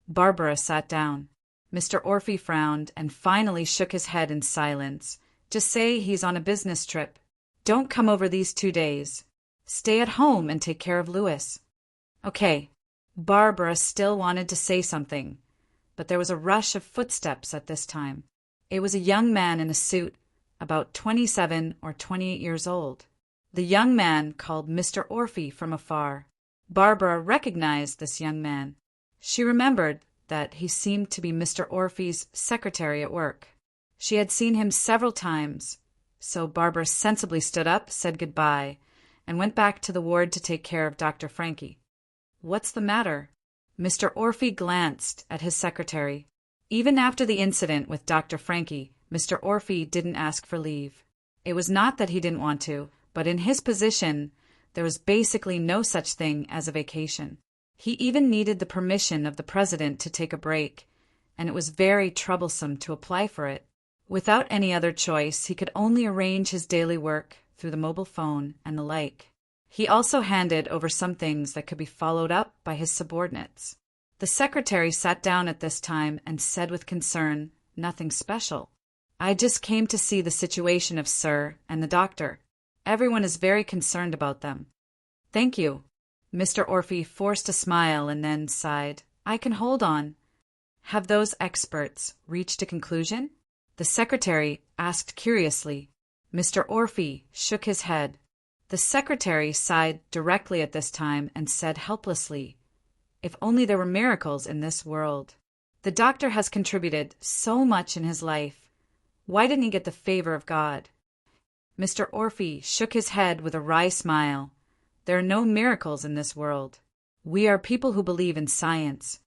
Barbara sat down. Mr. Orphy frowned and finally shook his head in silence. "Just say he's on a business trip. Don't come over these 2 days. Stay at home and take care of Louis." "Okay." Barbara still wanted to say something, but there was a rush of footsteps at this time. It was a young man in a suit, about 27 or 28 years old. The young man called Mr. Orphy from afar. Barbara recognized this young man. She remembered that he seemed to be Mr. Orphy's secretary at work. She had seen him several times, so Barbara sensibly stood up, said goodbye, and went back to the ward to take care of Dr. Frankie. "What's the matter?" Mr. Orphy glanced at his secretary. Even after the incident with Dr. Frankie, Mr. Orphy didn't ask for leave. It was not that he didn't want to, but in his position, there was basically no such thing as a vacation. He even needed the permission of the president to take a break, and it was very troublesome to apply for it. Without any other choice, he could only arrange his daily work through the mobile phone and the like. He also handed over some things that could be followed up by his subordinates. The secretary sat down at this time and said with concern, "Nothing special. I just came to see the situation of Sir and the doctor. Everyone is very concerned about them." "Thank you." Mr. Orphy forced a smile and then sighed. "I can hold on." "Have those experts reached a conclusion?" the secretary asked curiously. Mr. Orphy shook his head. The secretary sighed directly at this time and said helplessly, "If only there were miracles in this world. The doctor has contributed so much in his life. Why didn't he get the favor of God?" Mr. Orphy shook his head with a wry smile. "There are no miracles in this world. We are people who believe in science."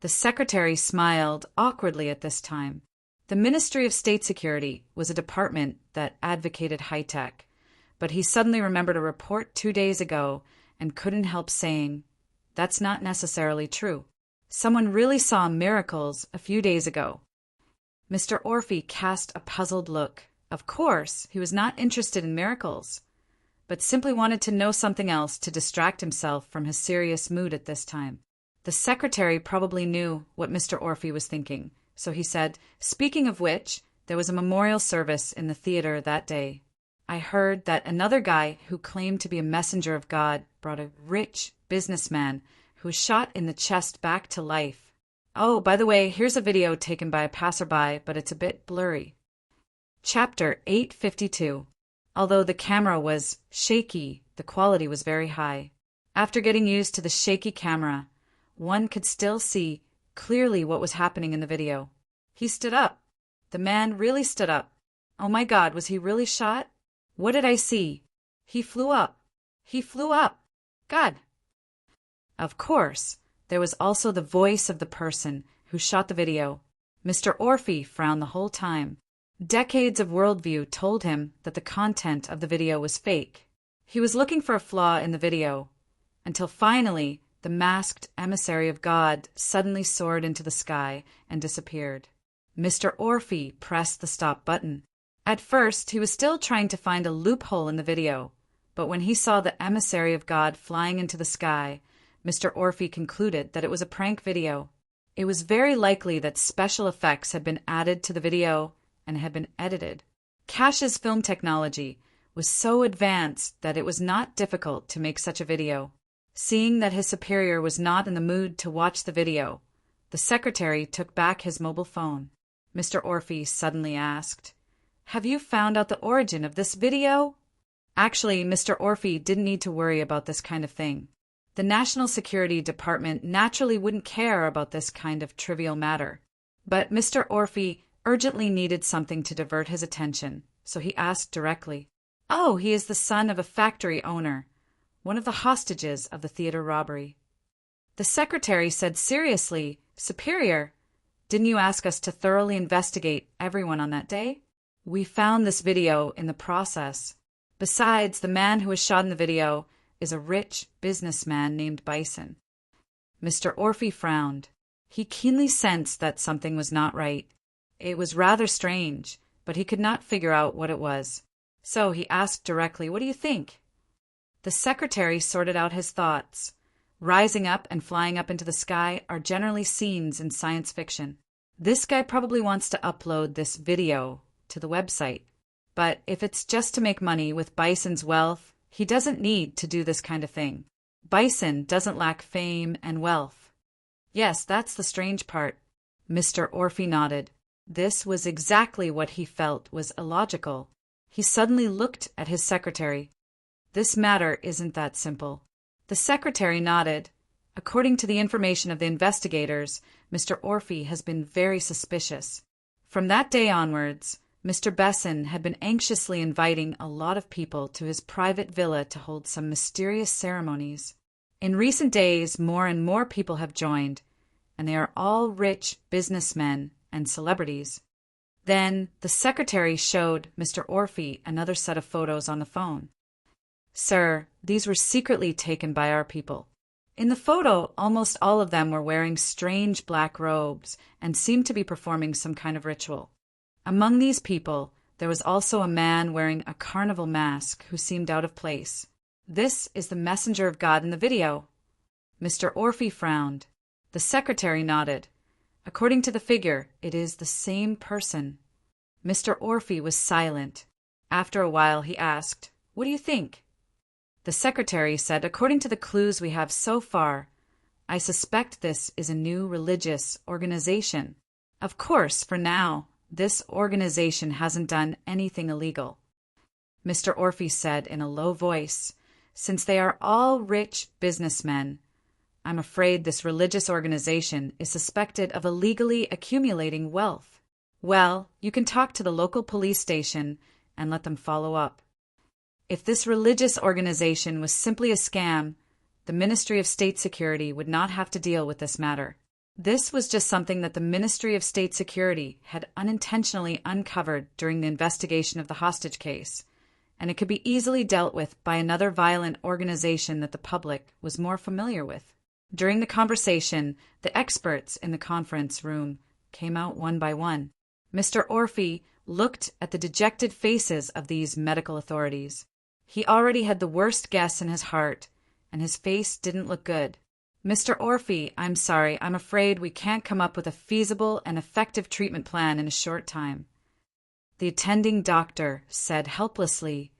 The secretary smiled awkwardly at this time. The Ministry of State Security was a department that advocated high-tech, but he suddenly remembered a report 2 days ago and couldn't help saying, "That's not necessarily true. Someone really saw miracles a few days ago." Mr. Orphy cast a puzzled look. Of course, he was not interested in miracles, but simply wanted to know something else to distract himself from his serious mood at this time. The secretary probably knew what Mr. Orphy was thinking, so he said, "Speaking of which, there was a memorial service in the theater that day. I heard that another guy who claimed to be a messenger of God brought a rich businessman who was shot in the chest back to life. Oh, by the way, here's a video taken by a passerby, but it's a bit blurry." Chapter 852. Although the camera was shaky, the quality was very high. After getting used to the shaky camera, one could still see clearly what was happening in the video. He stood up. The man really stood up. Oh my God, was he really shot? What did I see? He flew up. He flew up. God! Of course, there was also the voice of the person who shot the video. Mr. Orphy frowned the whole time. Decades of worldview told him that the content of the video was fake. He was looking for a flaw in the video, until finally the masked emissary of God suddenly soared into the sky and disappeared. Mr. Orphy pressed the stop button. At first, he was still trying to find a loophole in the video, but when he saw the emissary of God flying into the sky, Mr. Orphy concluded that it was a prank video. It was very likely that special effects had been added to the video and had been edited. Cash's film technology was so advanced that it was not difficult to make such a video. Seeing that his superior was not in the mood to watch the video, the secretary took back his mobile phone. Mr. Orphy suddenly asked, "Have you found out the origin of this video?" Actually, Mr. Orphy didn't need to worry about this kind of thing. The National Security Department naturally wouldn't care about this kind of trivial matter. But Mr. Orphy urgently needed something to divert his attention, so he asked directly, "Oh, he is the son of a factory owner, one of the hostages of the theater robbery." The secretary said seriously, "Superior, didn't you ask us to thoroughly investigate everyone on that day? We found this video in the process. Besides, the man who was shot in the video is a rich businessman named Bison." Mr. Orphy frowned. He keenly sensed that something was not right. It was rather strange, but he could not figure out what it was. So he asked directly, "What do you think?" The secretary sorted out his thoughts. Rising up and flying up into the sky are generally scenes in science fiction. This guy probably wants to upload this video to the website. But if it's just to make money with Bison's wealth, he doesn't need to do this kind of thing. Bison doesn't lack fame and wealth. Yes, that's the strange part. Mr. Orphy nodded. This was exactly what he felt was illogical. He suddenly looked at his secretary. This matter isn't that simple. The secretary nodded. According to the information of the investigators, Mr. Orphy has been very suspicious. From that day onwards, Mr. Besson had been anxiously inviting a lot of people to his private villa to hold some mysterious ceremonies. In recent days, more and more people have joined, and they are all rich businessmen and celebrities. Then the secretary showed Mr. Orphy another set of photos on the phone. "Sir, these were secretly taken by our people. In the photo, almost all of them were wearing strange black robes and seemed to be performing some kind of ritual. Among these people, there was also a man wearing a carnival mask who seemed out of place. This is the messenger of God in the video." Mr. Orphy frowned. The secretary nodded. According to the figure, it is the same person. Mr. Orphy was silent. After a while, he asked, "What do you think?" The secretary said, "According to the clues we have so far, I suspect this is a new religious organization. Of course, for now, this organization hasn't done anything illegal." Mr. Orphy said in a low voice, "Since they are all rich businessmen, I'm afraid this religious organization is suspected of illegally accumulating wealth. Well, you can talk to the local police station and let them follow up. If this religious organization was simply a scam, the Ministry of State Security would not have to deal with this matter. This was just something that the Ministry of State Security had unintentionally uncovered during the investigation of the hostage case, and it could be easily dealt with by another violent organization that the public was more familiar with." During the conversation, the experts in the conference room came out one by one. Mr. Orphy looked at the dejected faces of these medical authorities. He already had the worst guess in his heart, and his face didn't look good. "Mr. Orphy, I'm sorry, I'm afraid we can't come up with a feasible and effective treatment plan in a short time." The attending doctor said helplessly,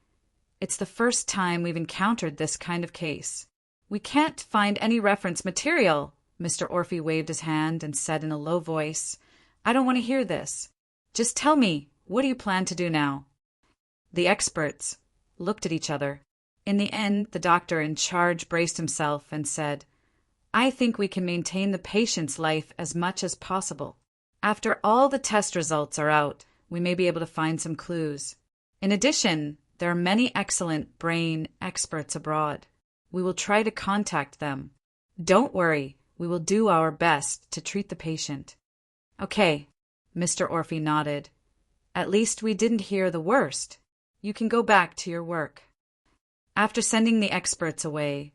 "It's the first time we've encountered this kind of case. We can't find any reference material." Mr. Orphy waved his hand and said in a low voice, "I don't want to hear this. Just tell me, what do you plan to do now?" The experts looked at each other. In the end, the doctor in charge braced himself and said, "I think we can maintain the patient's life as much as possible. After all the test results are out, we may be able to find some clues. In addition, there are many excellent brain experts abroad. We will try to contact them. Don't worry, we will do our best to treat the patient." "Okay," Mr. Orphy nodded. "At least we didn't hear the worst. You can go back to your work." After sending the experts away,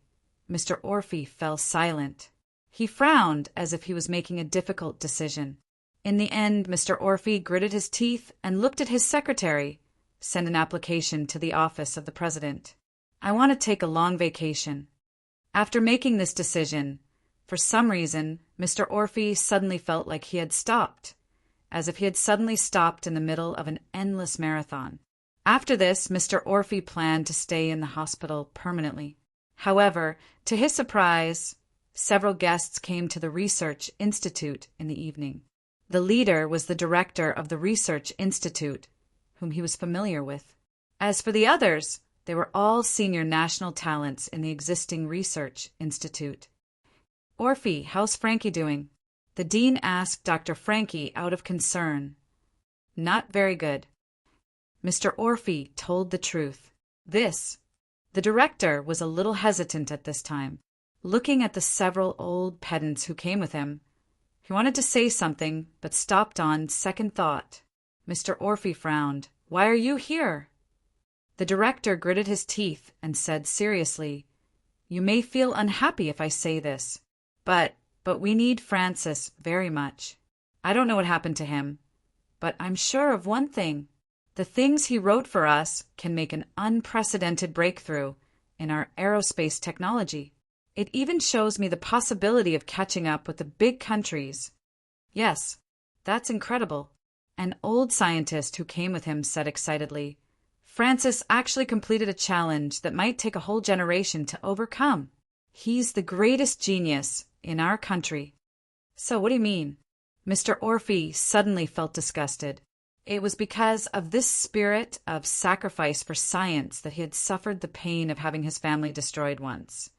Mr. Orphy fell silent. He frowned as if he was making a difficult decision. In the end, Mr. Orphy gritted his teeth and looked at his secretary, sent an application to the office of the president. "I want to take a long vacation." After making this decision, for some reason, Mr. Orphy suddenly felt like he had stopped, as if he had suddenly stopped in the middle of an endless marathon. After this, Mr. Orphy planned to stay in the hospital permanently. However, to his surprise, several guests came to the Research Institute in the evening. The leader was the director of the Research Institute, whom he was familiar with. As for the others, they were all senior national talents in the existing Research Institute. "Orphy, how's Frankie doing?" The dean asked Dr. Frankie out of concern. "Not very good." Mr. Orphy told the truth. The director was a little hesitant at this time. Looking at the several old pedants who came with him, he wanted to say something, but stopped on second thought. Mr. Orphy frowned. "Why are you here?" The director gritted his teeth and said seriously, "You may feel unhappy if I say this, but But we need Francis very much. I don't know what happened to him, but I'm sure of one thing. The things he wrote for us can make an unprecedented breakthrough in our aerospace technology. It even shows me the possibility of catching up with the big countries. Yes, that's incredible. An old scientist who came with him said excitedly, Francis actually completed a challenge that might take a whole generation to overcome. He's the greatest genius in our country. So what do you mean? Mr. Orphy suddenly felt disgusted. It was because of this spirit of sacrifice for science that he had suffered the pain of having his family destroyed once.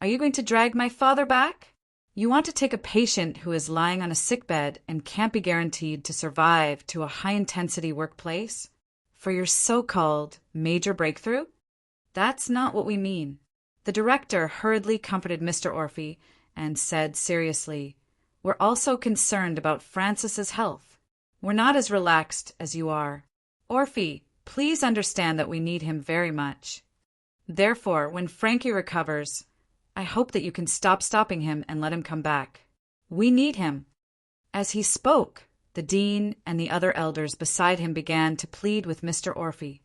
Are you going to drag my father back? You want to take a patient who is lying on a sickbed and can't be guaranteed to survive to a high-intensity workplace for your so-called major breakthrough? That's not what we mean. The director hurriedly comforted Mr. Orphy and said seriously, We're also concerned about Francis's health. We're not as relaxed as you are. Orphy, please understand that we need him very much. Therefore, when Frankie recovers, I hope that you can stop stopping him and let him come back. We need him. As he spoke, the dean and the other elders beside him began to plead with Mr. Orphy.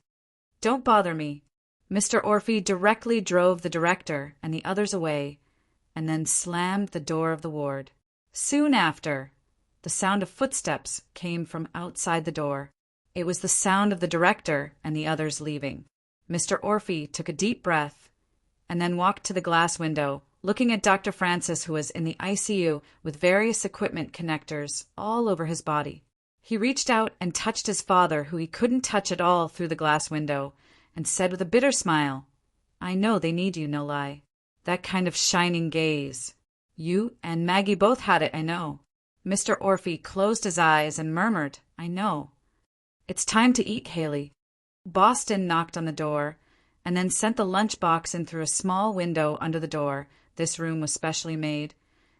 Don't bother me. Mr. Orphy directly drove the director and the others away, and then slammed the door of the ward. Soon after, the sound of footsteps came from outside the door. It was the sound of the director and the others leaving. Mr. Orphy took a deep breath and then walked to the glass window, looking at Dr. Francis, who was in the ICU with various equipment connectors all over his body. He reached out and touched his father, who he couldn't touch at all through the glass window, and said with a bitter smile, I know they need you, no lie. That kind of shining gaze. You and Maggie both had it, I know. Mr. Orphy closed his eyes and murmured, I know. It's time to eat, Haley. Boston knocked on the door and then sent the lunchbox in through a small window under the door. This room was specially made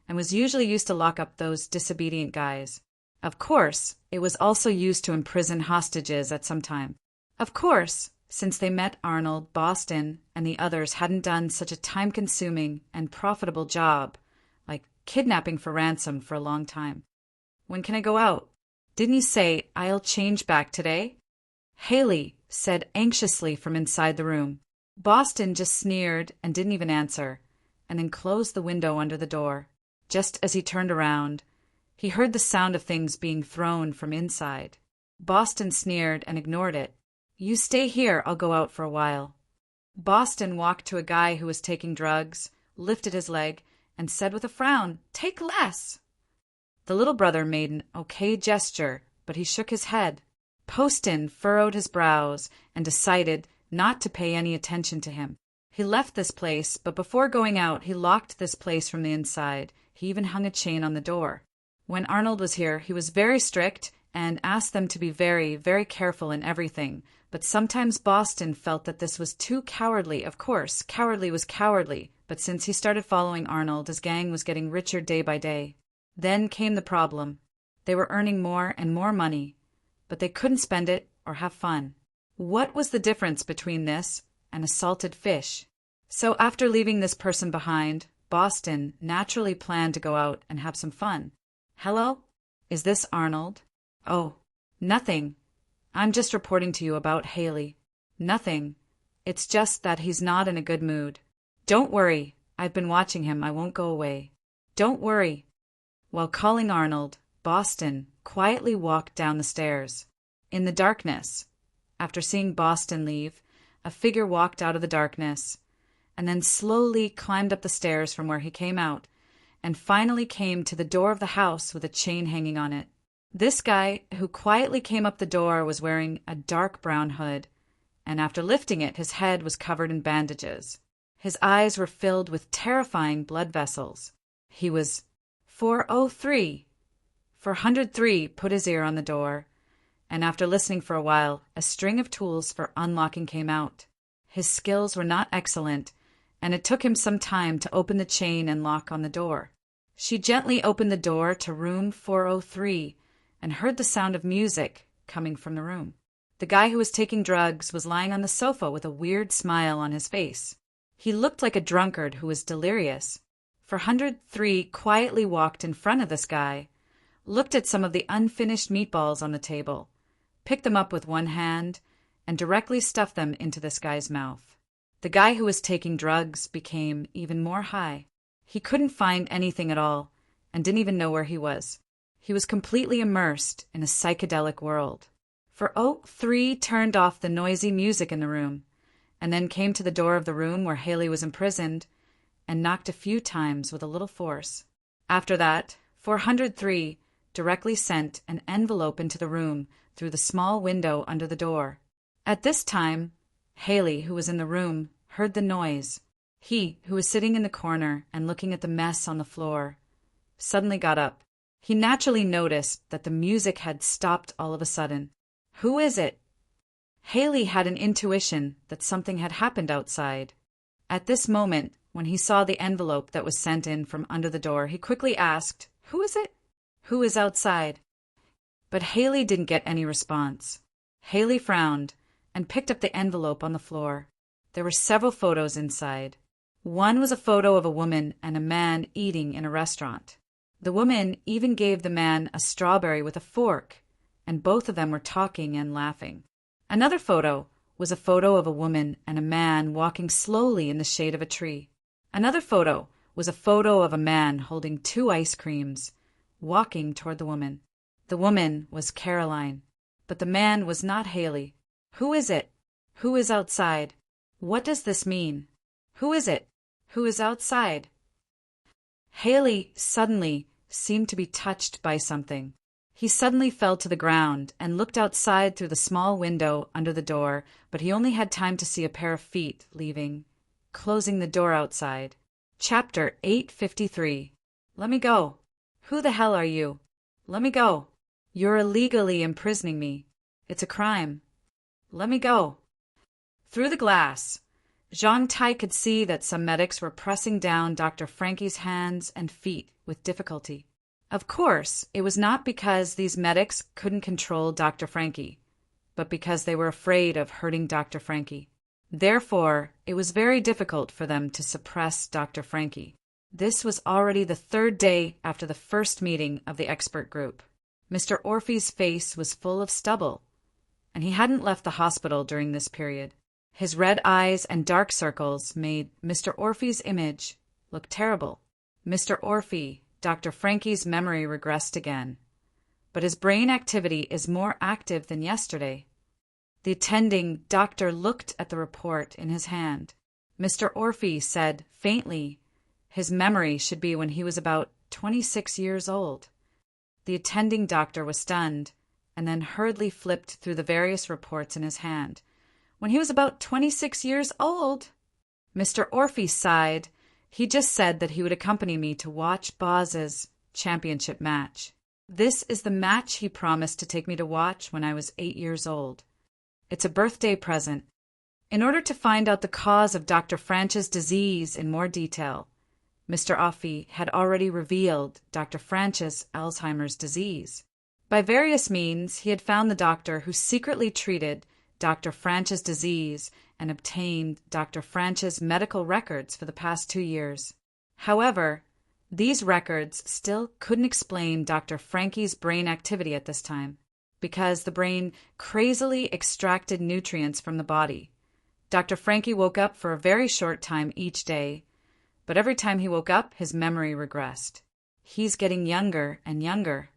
and was usually used to lock up those disobedient guys. Of course, it was also used to imprison hostages at some time. Of course, since they met Arnold, Boston, and the others hadn't done such a time-consuming and profitable job like kidnapping for ransom for a long time. When can I go out? Didn't you say I'll change back today? Haley said anxiously from inside the room. Boston just sneered and didn't even answer, and then closed the window under the door. Just as he turned around, he heard the sound of things being thrown from inside. Boston sneered and ignored it. You stay here, I'll go out for a while. Boston walked to a guy who was taking drugs, lifted his leg, and said with a frown, Take less! The little brother made an okay gesture, but he shook his head. Poston furrowed his brows and decided not to pay any attention to him. He left this place, but before going out, he locked this place from the inside. He even hung a chain on the door. When Arnold was here, he was very strict and asked them to be very, very careful in everything. But sometimes Boston felt that this was too cowardly. Of course, cowardly was cowardly, but since he started following Arnold, his gang was getting richer day by day. Then came the problem. They were earning more and more money, but they couldn't spend it or have fun. What was the difference between this and a salted fish? So after leaving this person behind, Boston naturally planned to go out and have some fun. Hello? Is this Arnold? Oh, nothing. I'm just reporting to you about Haley. Nothing. It's just that he's not in a good mood. Don't worry. I've been watching him. I won't go away. Don't worry. While calling Arnold, Boston quietly walked down the stairs. In the darkness, after seeing Boston leave, a figure walked out of the darkness and then slowly climbed up the stairs from where he came out and finally came to the door of the house with a chain hanging on it. This guy who quietly came up the door was wearing a dark brown hood, and after lifting it, his head was covered in bandages. His eyes were filled with terrifying blood vessels. He was 403. 403 put his ear on the door, and after listening for a while, a string of tools for unlocking came out. His skills were not excellent, and it took him some time to open the chain and lock on the door. She gently opened the door to room 403 and heard the sound of music coming from the room. The guy who was taking drugs was lying on the sofa with a weird smile on his face. He looked like a drunkard who was delirious. 403 quietly walked in front of this guy, looked at some of the unfinished meatballs on the table, picked them up with one hand, and directly stuffed them into this guy's mouth. The guy who was taking drugs became even more high. He couldn't find anything at all and didn't even know where he was. He was completely immersed in a psychedelic world. 403 turned off the noisy music in the room and then came to the door of the room where Haley was imprisoned and knocked a few times with a little force. After that, 403 directly sent an envelope into the room through the small window under the door. At this time, Haley, who was in the room, heard the noise. He, who was sitting in the corner and looking at the mess on the floor, suddenly got up. He naturally noticed that the music had stopped all of a sudden. Who is it? Haley had an intuition that something had happened outside. At this moment, when he saw the envelope that was sent in from under the door, he quickly asked, "Who is it? Who is outside?" But Haley didn't get any response. Haley frowned and picked up the envelope on the floor. There were several photos inside. One was a photo of a woman and a man eating in a restaurant. The woman even gave the man a strawberry with a fork, and both of them were talking and laughing. Another photo was a photo of a woman and a man walking slowly in the shade of a tree. Another photo was a photo of a man holding 2 ice creams, walking toward the woman. The woman was Caroline, but the man was not Haley. Who is it? Who is outside? What does this mean? Who is it? Who is outside? Haley suddenly seemed to be touched by something. He suddenly fell to the ground and looked outside through the small window under the door, but he only had time to see a pair of feet leaving, closing the door outside. Chapter 853. Let me go. Who the hell are you? Let me go. You're illegally imprisoning me. It's a crime. Let me go. Through the glass, Zhang Tai could see that some medics were pressing down Dr. Frankie's hands and feet with difficulty. Of course, it was not because these medics couldn't control Dr. Frankie, but because they were afraid of hurting Dr. Frankie. Therefore, it was very difficult for them to suppress Dr. Frankie. This was already the 3rd day after the first meeting of the expert group. Mr. Orphy's face was full of stubble, and he hadn't left the hospital during this period. His red eyes and dark circles made Mr. Orphy's image look terrible. Mr. Orphy, Dr. Frankie's memory regressed again, but his brain activity is more active than yesterday. The attending doctor looked at the report in his hand. Mr. Orphy said faintly his memory should be when he was about 26 years old. The attending doctor was stunned and then hurriedly flipped through the various reports in his hand. When he was about 26 years old? Mr. Orphy sighed. He just said that he would accompany me to watch Boz's championship match. This is the match he promised to take me to watch when I was 8 years old. It's a birthday present. In order to find out the cause of Dr. Franch's disease in more detail, Mr. Orphy had already revealed Dr. Franch's Alzheimer's disease. By various means, he had found the doctor who secretly treated Dr. Franch's disease and obtained Dr. Franch's medical records for the past 2 years. However, these records still couldn't explain Dr. Frankie's brain activity at this time, because the brain crazily extracted nutrients from the body. Dr. Frankie woke up for a very short time each day, but every time he woke up, his memory regressed. He's getting younger and younger.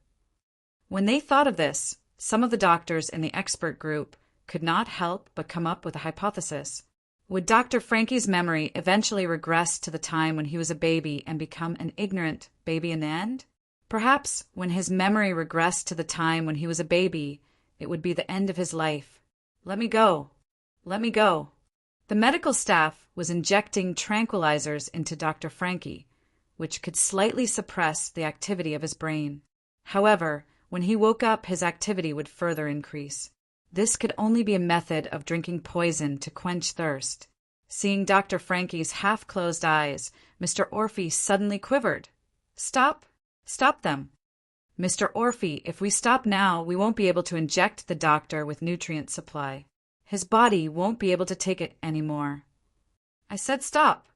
When they thought of this, some of the doctors in the expert group could not help but come up with a hypothesis. Would Dr. Frankie's memory eventually regress to the time when he was a baby and become an ignorant baby in the end? Perhaps when his memory regressed to the time when he was a baby, it would be the end of his life. Let me go. Let me go. The medical staff was injecting tranquilizers into Dr. Frankie, which could slightly suppress the activity of his brain. However, when he woke up, his activity would further increase. This could only be a method of drinking poison to quench thirst. Seeing Dr. Frankie's half-closed eyes, Mr. Orphy suddenly quivered. Stop! Stop them! Mr. Orphy, if we stop now, we won't be able to inject the doctor with nutrient supply. His body won't be able to take it anymore. I said stop.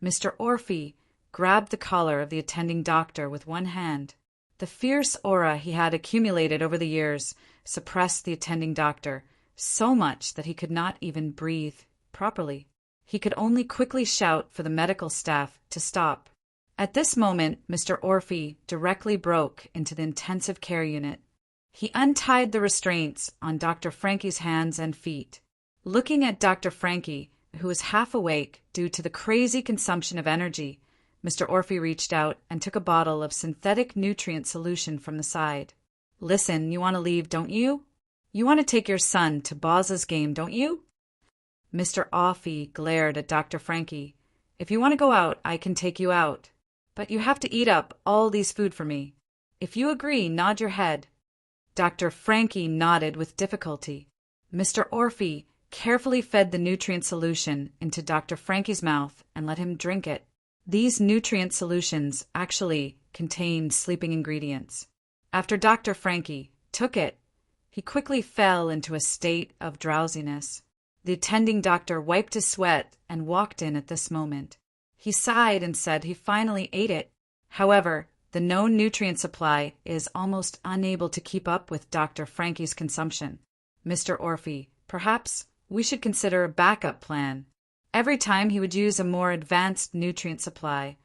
Mr. Orphy, grabbed the collar of the attending doctor with one hand. The fierce aura he had accumulated over the years suppressed the attending doctor so much that he could not even breathe properly. He could only quickly shout for the medical staff to stop. At this moment, Mr. Orphy directly broke into the intensive care unit. He untied the restraints on Dr. Frankie's hands and feet. Looking at Dr. Frankie, who was half awake due to the crazy consumption of energy, Mr. Orphy reached out and took a bottle of synthetic nutrient solution from the side. "Listen, you want to leave, don't you? You want to take your son to Boz's game, don't you?" Mr. Orphy glared at Dr. Frankie. "If you want to go out, I can take you out. But you have to eat up all these food for me. If you agree, nod your head." Dr. Frankie nodded with difficulty. Mr. Orphy carefully fed the nutrient solution into Dr. Frankie's mouth and let him drink it. These nutrient solutions actually contain sleeping ingredients. After Dr. Frankie took it, he quickly fell into a state of drowsiness. The attending doctor wiped his sweat and walked in at this moment. He sighed and said he finally ate it. However, the known nutrient supply is almost unable to keep up with Dr. Frankie's consumption. "Mr. Orphy, perhaps we should consider a backup plan." Every time he would use a more advanced nutrient supply,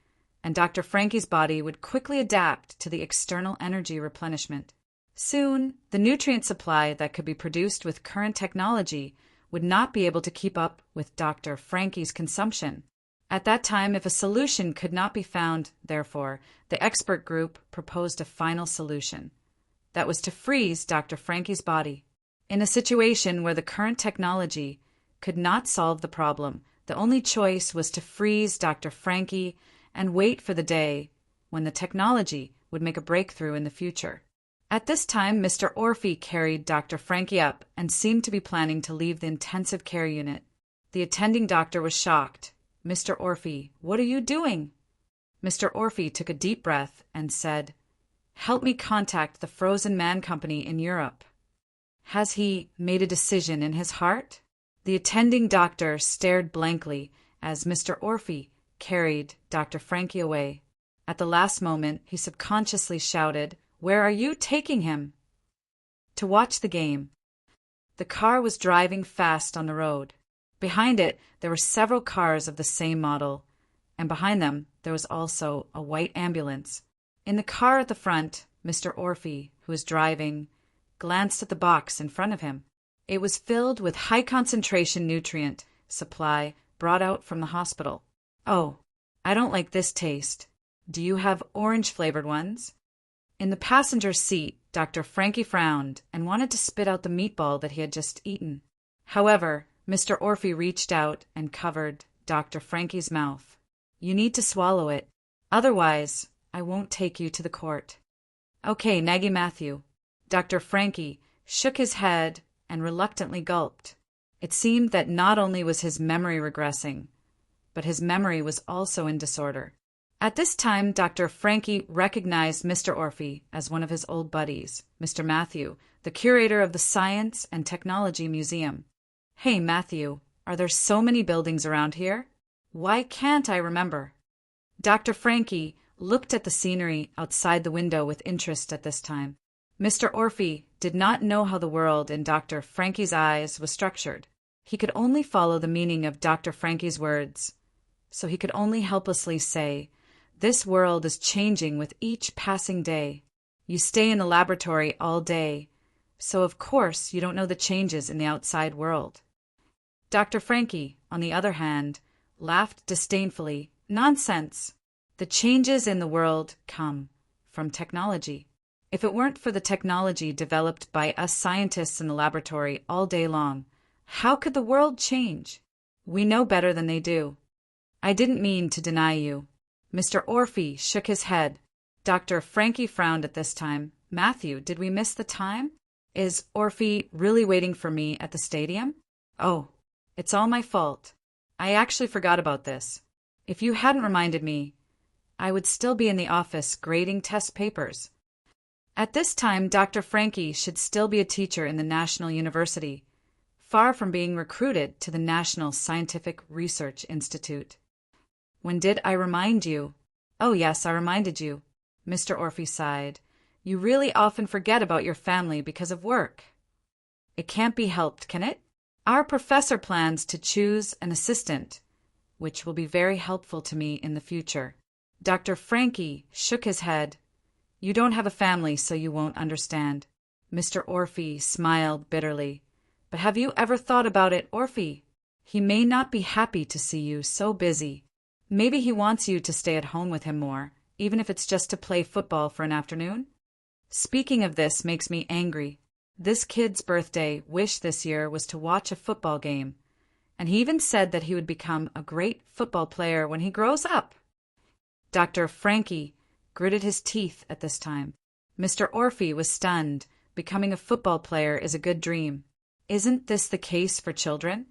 and Dr. Frankie's body would quickly adapt to the external energy replenishment. Soon, the nutrient supply that could be produced with current technology would not be able to keep up with Dr. Frankie's consumption. At that time, if a solution could not be found, therefore, the expert group proposed a final solution. That was to freeze Dr. Frankie's body. In a situation where the current technology could not solve the problem, the only choice was to freeze Dr. Frankie and wait for the day when the technology would make a breakthrough in the future. At this time, Mr. Orphy carried Dr. Frankie up and seemed to be planning to leave the intensive care unit. The attending doctor was shocked. "Mr. Orphy, what are you doing?" Mr. Orphy took a deep breath and said, "Help me contact the Frozen Man Company in Europe." "Has he made a decision in his heart?" The attending doctor stared blankly as Mr. Orphy carried Dr. Frankie away. At the last moment, he subconsciously shouted, "Where are you taking him?" "To watch the game." The car was driving fast on the road. Behind it, there were several cars of the same model, and behind them there was also a white ambulance. In the car at the front, Mr. Orphy, who was driving, glanced at the box in front of him. It was filled with high-concentration nutrient supply brought out from the hospital. "Oh, I don't like this taste. Do you have orange-flavored ones?" In the passenger seat, Dr. Frankie frowned and wanted to spit out the meatball that he had just eaten. However, Mr. Orphy reached out and covered Dr. Frankie's mouth. "You need to swallow it. Otherwise, I won't take you to the court." "Okay, Nagy Matthew." Dr. Frankie shook his head and reluctantly gulped. It seemed that not only was his memory regressing, but his memory was also in disorder. At this time, Dr. Frankie recognized Mr. Orphy as one of his old buddies, Mr. Matthew, the curator of the Science and Technology Museum. "Hey, Matthew, are there so many buildings around here? Why can't I remember?" Dr. Frankie looked at the scenery outside the window with interest at this time. Mr. Orphy did not know how the world in Dr. Frankie's eyes was structured. He could only follow the meaning of Dr. Frankie's words, so he could only helplessly say, "This world is changing with each passing day. You stay in the laboratory all day, so of course you don't know the changes in the outside world." Dr. Frankie, on the other hand, laughed disdainfully. "Nonsense! The changes in the world come from technology. If it weren't for the technology developed by us scientists in the laboratory all day long, how could the world change? We know better than they do. I didn't mean to deny you." Mr. Orphy shook his head. Dr. Frankie frowned at this time. "Matthew, did we miss the time? Is Orphy really waiting for me at the stadium? Oh, it's all my fault. I actually forgot about this. If you hadn't reminded me, I would still be in the office grading test papers." At this time, Dr. Frankie should still be a teacher in the National University, far from being recruited to the National Scientific Research Institute. "When did I remind you?" Oh yes, I reminded you. Mr. Orphy sighed. You really often forget about your family because of work. It can't be helped, can it? Our professor plans to choose an assistant, which will be very helpful to me in the future. Dr. Frankie shook his head. You don't have a family, so you won't understand. Mr. Orphy smiled bitterly. But have you ever thought about it, Orphy? He may not be happy to see you so busy. Maybe he wants you to stay at home with him more, even if it's just to play football for an afternoon. Speaking of this makes me angry. This kid's birthday wish this year was to watch a football game, and he even said that he would become a great football player when he grows up. Dr. Frankie gritted his teeth at this time. Mr. Orphy was stunned. Becoming a football player is a good dream. Isn't this the case for children?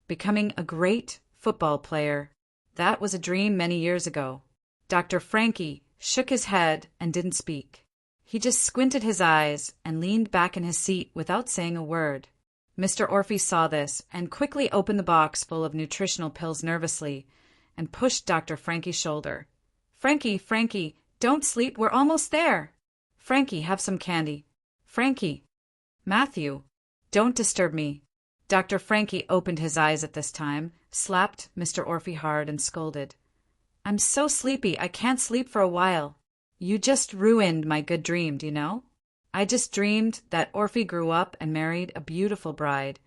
Becoming a great football player. That was a dream many years ago. Dr. Frankie shook his head and didn't speak. He just squinted his eyes and leaned back in his seat without saying a word. Mr. Orphy saw this and quickly opened the box full of nutritional pills nervously and pushed Dr. Frankie's shoulder. Frankie, don't sleep, we're almost there. Frankie, have some candy. Frankie. Matthew, don't disturb me. Dr. Frankie opened his eyes at this time, slapped Mr. Orphy hard and scolded. I'm so sleepy, I can't sleep for a while. You just ruined my good dream, do you know? I just dreamed that Orphy grew up and married a beautiful bride,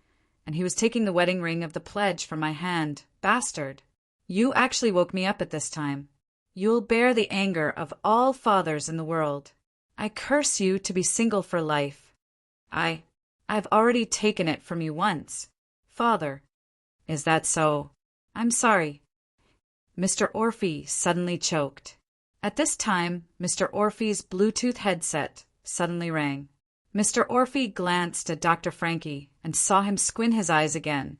and he was taking the wedding ring of the pledge from my hand. Bastard. You actually woke me up at this time. You'll bear the anger of all fathers in the world. I curse you to be single for life. I've already taken it from you once. Father. Is that so? I'm sorry. Mr. Orphy suddenly choked. At this time, Mr. Orphy's Bluetooth headset suddenly rang. Mr. Orphy glanced at Dr. Frankie and saw him squint his eyes again,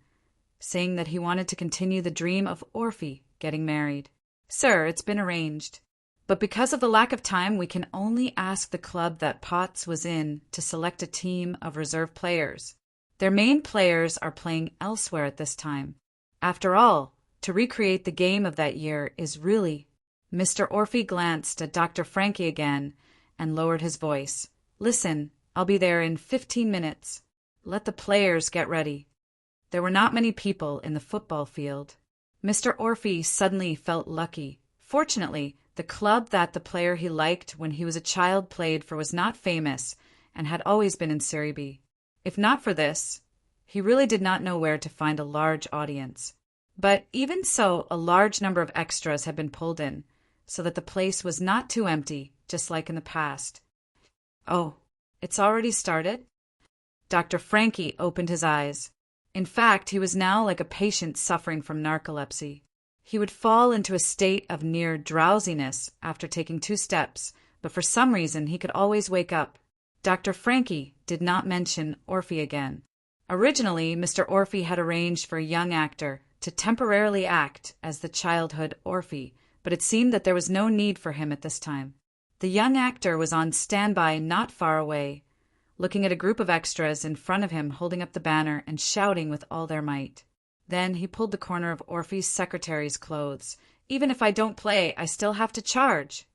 saying that he wanted to continue the dream of Orphy getting married. Sir, it's been arranged. But because of the lack of time, we can only ask the club that Potts was in to select a team of reserve players. Their main players are playing elsewhere at this time. After all, to recreate the game of that year is really... Mr. Orphy glanced at Dr. Frankie again and lowered his voice. Listen, I'll be there in 15 minutes. Let the players get ready. There were not many people in the football field. Mr. Orphy suddenly felt lucky. Fortunately, the club that the player he liked when he was a child played for was not famous and had always been in Serie B. If not for this, he really did not know where to find a large audience. But even so, a large number of extras had been pulled in, so that the place was not too empty, just like in the past. Oh, it's already started? Dr. Frankie opened his eyes. In fact, he was now like a patient suffering from narcolepsy. He would fall into a state of near drowsiness after taking 2 steps, but for some reason he could always wake up. Dr. Frankie did not mention Orphy again. Originally, Mr. Orphy had arranged for a young actor to temporarily act as the childhood Orphy, but it seemed that there was no need for him at this time. The young actor was on standby not far away, looking at a group of extras in front of him holding up the banner and shouting with all their might. Then he pulled the corner of Orphy's secretary's clothes. Even if I don't play, I still have to charge.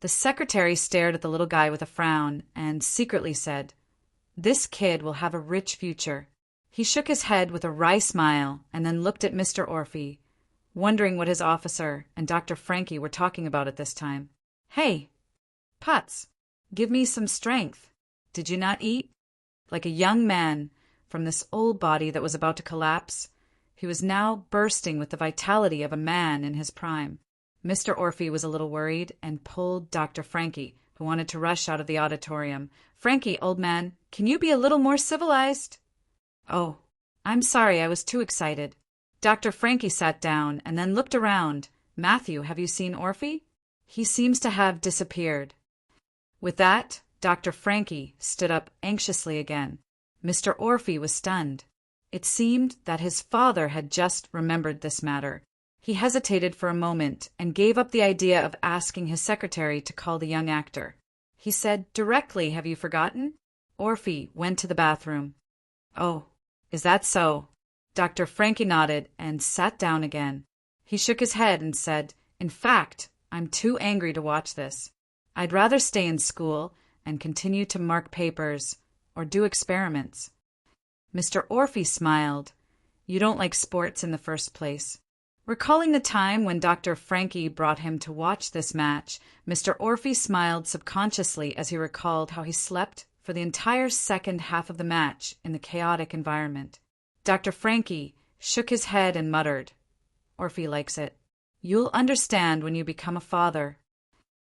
The secretary stared at the little guy with a frown and secretly said, This kid will have a rich future. He shook his head with a wry smile and then looked at Mr. Orphy, wondering what his officer and Dr. Frankie were talking about at this time. Hey, Potts, give me some strength. Did you not eat? Like a young man from this old body that was about to collapse, he was now bursting with the vitality of a man in his prime. Mr. Orphy was a little worried and pulled Dr. Frankie, who wanted to rush out of the auditorium. Frankie, old man, can you be a little more civilized? Oh, I'm sorry, I was too excited. Dr. Frankie sat down and then looked around. Matthew, have you seen Orphy? He seems to have disappeared. With that, Dr. Frankie stood up anxiously again. Mr. Orphy was stunned. It seemed that his father had just remembered this matter. He hesitated for a moment and gave up the idea of asking his secretary to call the young actor. He said directly, Have you forgotten? Orphy went to the bathroom. Oh, is that so? Dr. Frankie nodded and sat down again. He shook his head and said, In fact, I'm too angry to watch this. I'd rather stay in school and continue to mark papers or do experiments." Mr. Orphy smiled. "You don't like sports in the first place." Recalling the time when Dr. Frankie brought him to watch this match, Mr. Orphy smiled subconsciously as he recalled how he slept for the entire second half of the match in the chaotic environment. Dr. Frankie shook his head and muttered, "Orphy likes it. You'll understand when you become a father."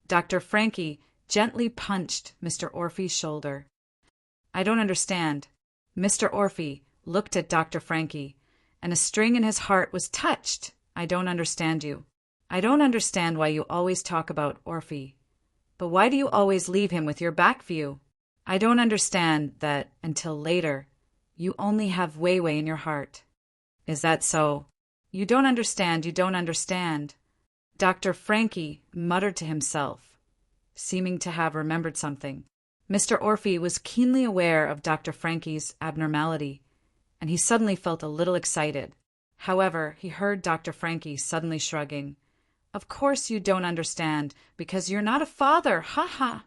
Dr. Frankie gently punched Mr. Orphy's shoulder. "I don't understand." Mr. Orphy looked at Dr. Frankie, and a string in his heart was touched. "I don't understand you. I don't understand why you always talk about Orphy. But why do you always leave him with your back view? I don't understand that, until later, you only have Weiwei in your heart. Is that so? You don't understand, you don't understand." Dr. Frankie muttered to himself, seeming to have remembered something. Mr. Orphy was keenly aware of Dr. Frankie's abnormality, and he suddenly felt a little excited. However, he heard Dr. Frankie suddenly shrugging. "Of course you don't understand, because you're not a father, ha."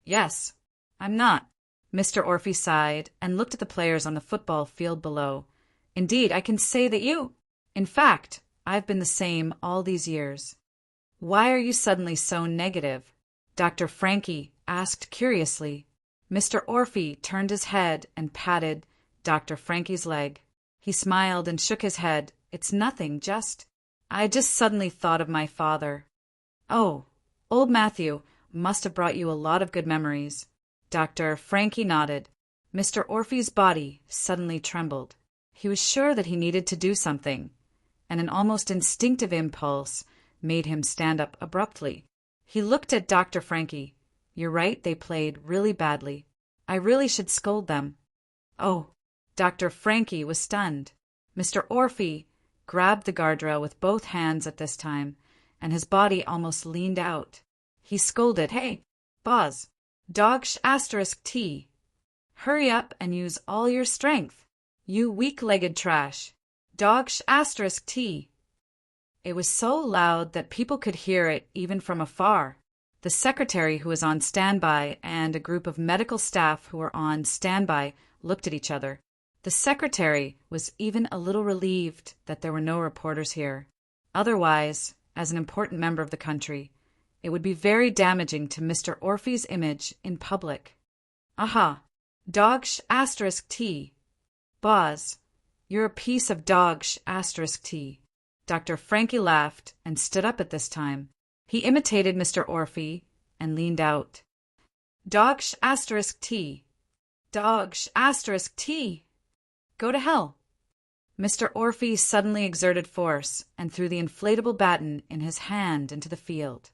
"Yes, I'm not." Mr. Orphy sighed and looked at the players on the football field below. "Indeed, I can say that you... In fact, I've been the same all these years." "Why are you suddenly so negative?" Dr. Frankie asked curiously. Mr. Orphy turned his head and patted Dr. Frankie's leg. He smiled and shook his head. "It's nothing, I just suddenly thought of my father." "Oh, old Matthew must have brought you a lot of good memories." Dr. Frankie nodded. Mr. Orphy's body suddenly trembled. He was sure that he needed to do something, and an almost instinctive impulse made him stand up abruptly. He looked at Dr. Frankie. "You're right, they played really badly. I really should scold them." "Oh." Dr. Frankie was stunned. Mr. Orphy grabbed the guardrail with both hands at this time, and his body almost leaned out. He scolded, "Hey, Boz, T. Hurry up and use all your strength. You weak-legged trash. T." It was so loud that people could hear it even from afar. The secretary who was on standby and a group of medical staff who were on standby looked at each other. The secretary was even a little relieved that there were no reporters here. Otherwise, as an important member of the country, it would be very damaging to Mr. Orphy's image in public. "Aha! T. Boz, you're a piece of T." Dr. Frankie laughed and stood up at this time. He imitated Mr. Orphy and leaned out. T. T. Go to hell." Mr. Orphy suddenly exerted force and threw the inflatable baton in his hand into the field.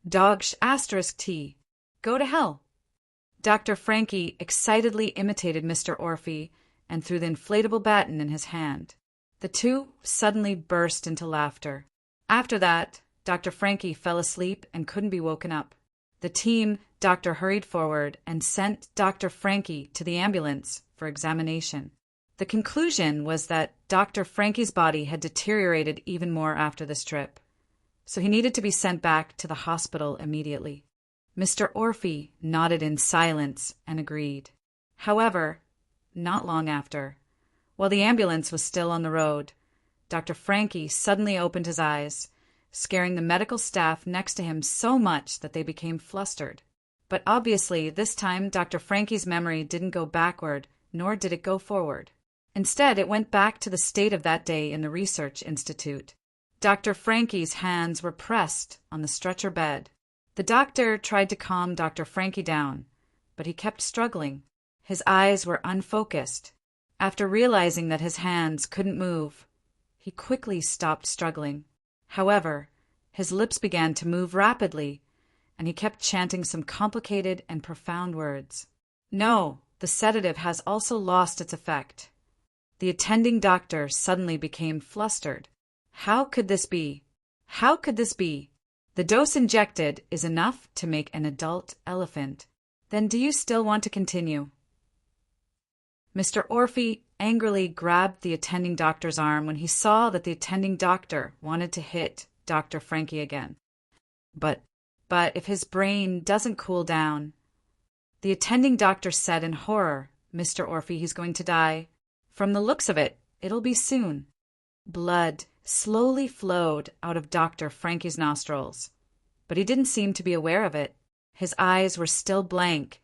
T. Go to hell." Dr. Frankie excitedly imitated Mr. Orphy and threw the inflatable baton in his hand. The two suddenly burst into laughter. After that, Dr. Frankie fell asleep and couldn't be woken up. The team doctor hurried forward and sent Dr. Frankie to the ambulance for examination. The conclusion was that Dr. Frankie's body had deteriorated even more after this trip, so he needed to be sent back to the hospital immediately. Mr. Orphy nodded in silence and agreed. However, not long after, while the ambulance was still on the road, Dr. Frankie suddenly opened his eyes, scaring the medical staff next to him so much that they became flustered. But obviously, this time Dr. Frankie's memory didn't go backward, nor did it go forward. Instead, it went back to the state of that day in the research institute. Dr. Frankie's hands were pressed on the stretcher bed. The doctor tried to calm Dr. Frankie down, but he kept struggling. His eyes were unfocused. After realizing that his hands couldn't move, he quickly stopped struggling. However, his lips began to move rapidly, and he kept chanting some complicated and profound words. "No, the sedative has also lost its effect." The attending doctor suddenly became flustered. How could this be? How could this be? The dose injected is enough to make an adult elephant. Then do you still want to continue? Mr. Orphy angrily grabbed the attending doctor's arm when he saw that the attending doctor wanted to hit Dr. Frankie again. But if his brain doesn't cool down, the attending doctor said in horror, Mr. Orphy, he's going to die. From the looks of it, it'll be soon. Blood slowly flowed out of Dr. Frankie's nostrils, but he didn't seem to be aware of it. His eyes were still blank,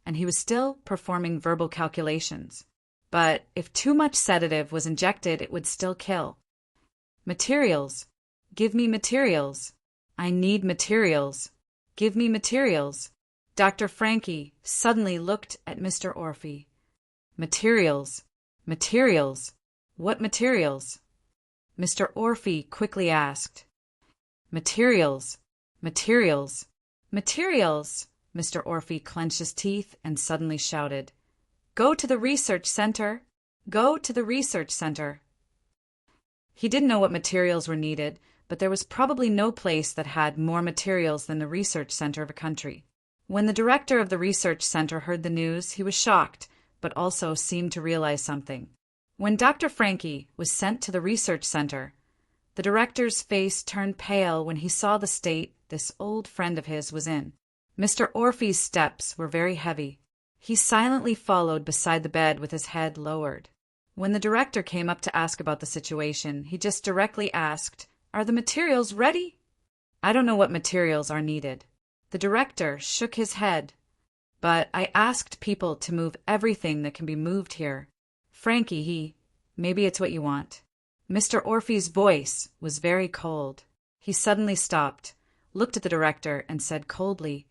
and he was still performing verbal calculations. But if too much sedative was injected, it would still kill. Materials. Give me materials. I need materials. Give me materials. Dr. Frankie suddenly looked at Mr. Orphy. Materials. Materials. What materials? Mr. Orphy quickly asked. Materials. Materials. Materials. Mr. Orphy clenched his teeth and suddenly shouted. Go to the research center. Go to the research center. He didn't know what materials were needed, but there was probably no place that had more materials than the research center of a country. When the director of the research center heard the news, he was shocked, but also seemed to realize something. When Dr. Frankie was sent to the research center, the director's face turned pale when he saw the state this old friend of his was in. Mr. Orphy's steps were very heavy. He silently followed beside the bed with his head lowered. When the director came up to ask about the situation, he just directly asked, Are the materials ready? I don't know what materials are needed. The director shook his head. But I asked people to move everything that can be moved here. Frankie, maybe it's what you want. Mr. Orphy's voice was very cold. He suddenly stopped, looked at the director, and said coldly,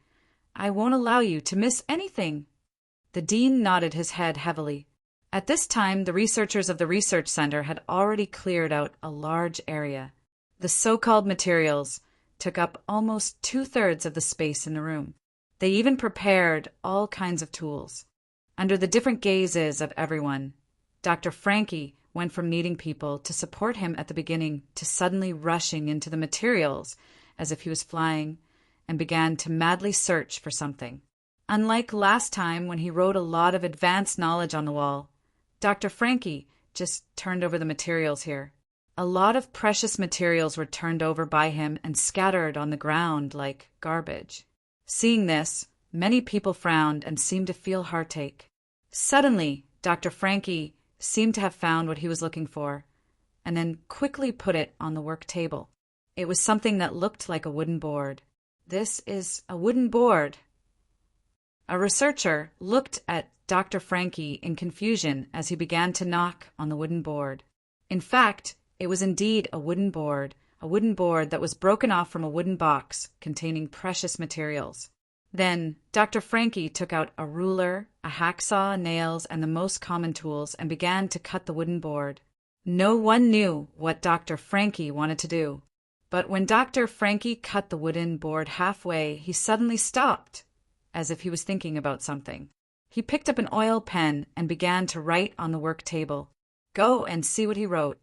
I won't allow you to miss anything. The dean nodded his head heavily. At this time, the researchers of the research center had already cleared out a large area. The so-called materials took up almost 2/3 of the space in the room. They even prepared all kinds of tools. Under the different gazes of everyone, Dr. Frankie went from needing people to support him at the beginning to suddenly rushing into the materials as if he was flying, and began to madly search for something. Unlike last time when he wrote a lot of advanced knowledge on the wall, Dr. Frankie just turned over the materials here. A lot of precious materials were turned over by him and scattered on the ground like garbage. Seeing this, many people frowned and seemed to feel heartache. Suddenly, Dr. Frankie seemed to have found what he was looking for, and then quickly put it on the work table. It was something that looked like a wooden board. This is a wooden board. A researcher looked at Dr. Frankie in confusion as he began to knock on the wooden board. In fact, it was indeed a wooden board that was broken off from a wooden box containing precious materials. Then Dr. Frankie took out a ruler, a hacksaw, nails, and the most common tools and began to cut the wooden board. No one knew what Dr. Frankie wanted to do. But when Dr. Frankie cut the wooden board halfway, he suddenly stopped, as if he was thinking about something. He picked up an oil pen and began to write on the work table. Go and see what he wrote.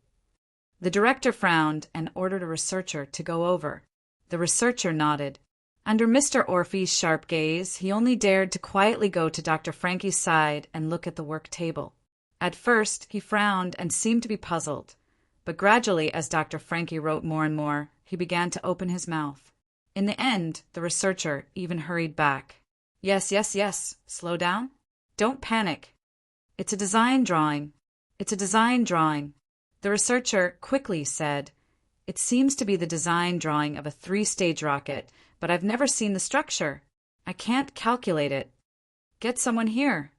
The director frowned and ordered a researcher to go over. The researcher nodded. Under Mr. Orphy's sharp gaze, he only dared to quietly go to Dr. Frankie's side and look at the work table. At first, he frowned and seemed to be puzzled, but gradually, as Dr. Frankie wrote more and more, he began to open his mouth. In the end, the researcher even hurried back. Yes, slow down. Don't panic. It's a design drawing. It's a design drawing. The researcher quickly said, It seems to be the design drawing of a 3-stage rocket, but I've never seen the structure. I can't calculate it. Get someone here.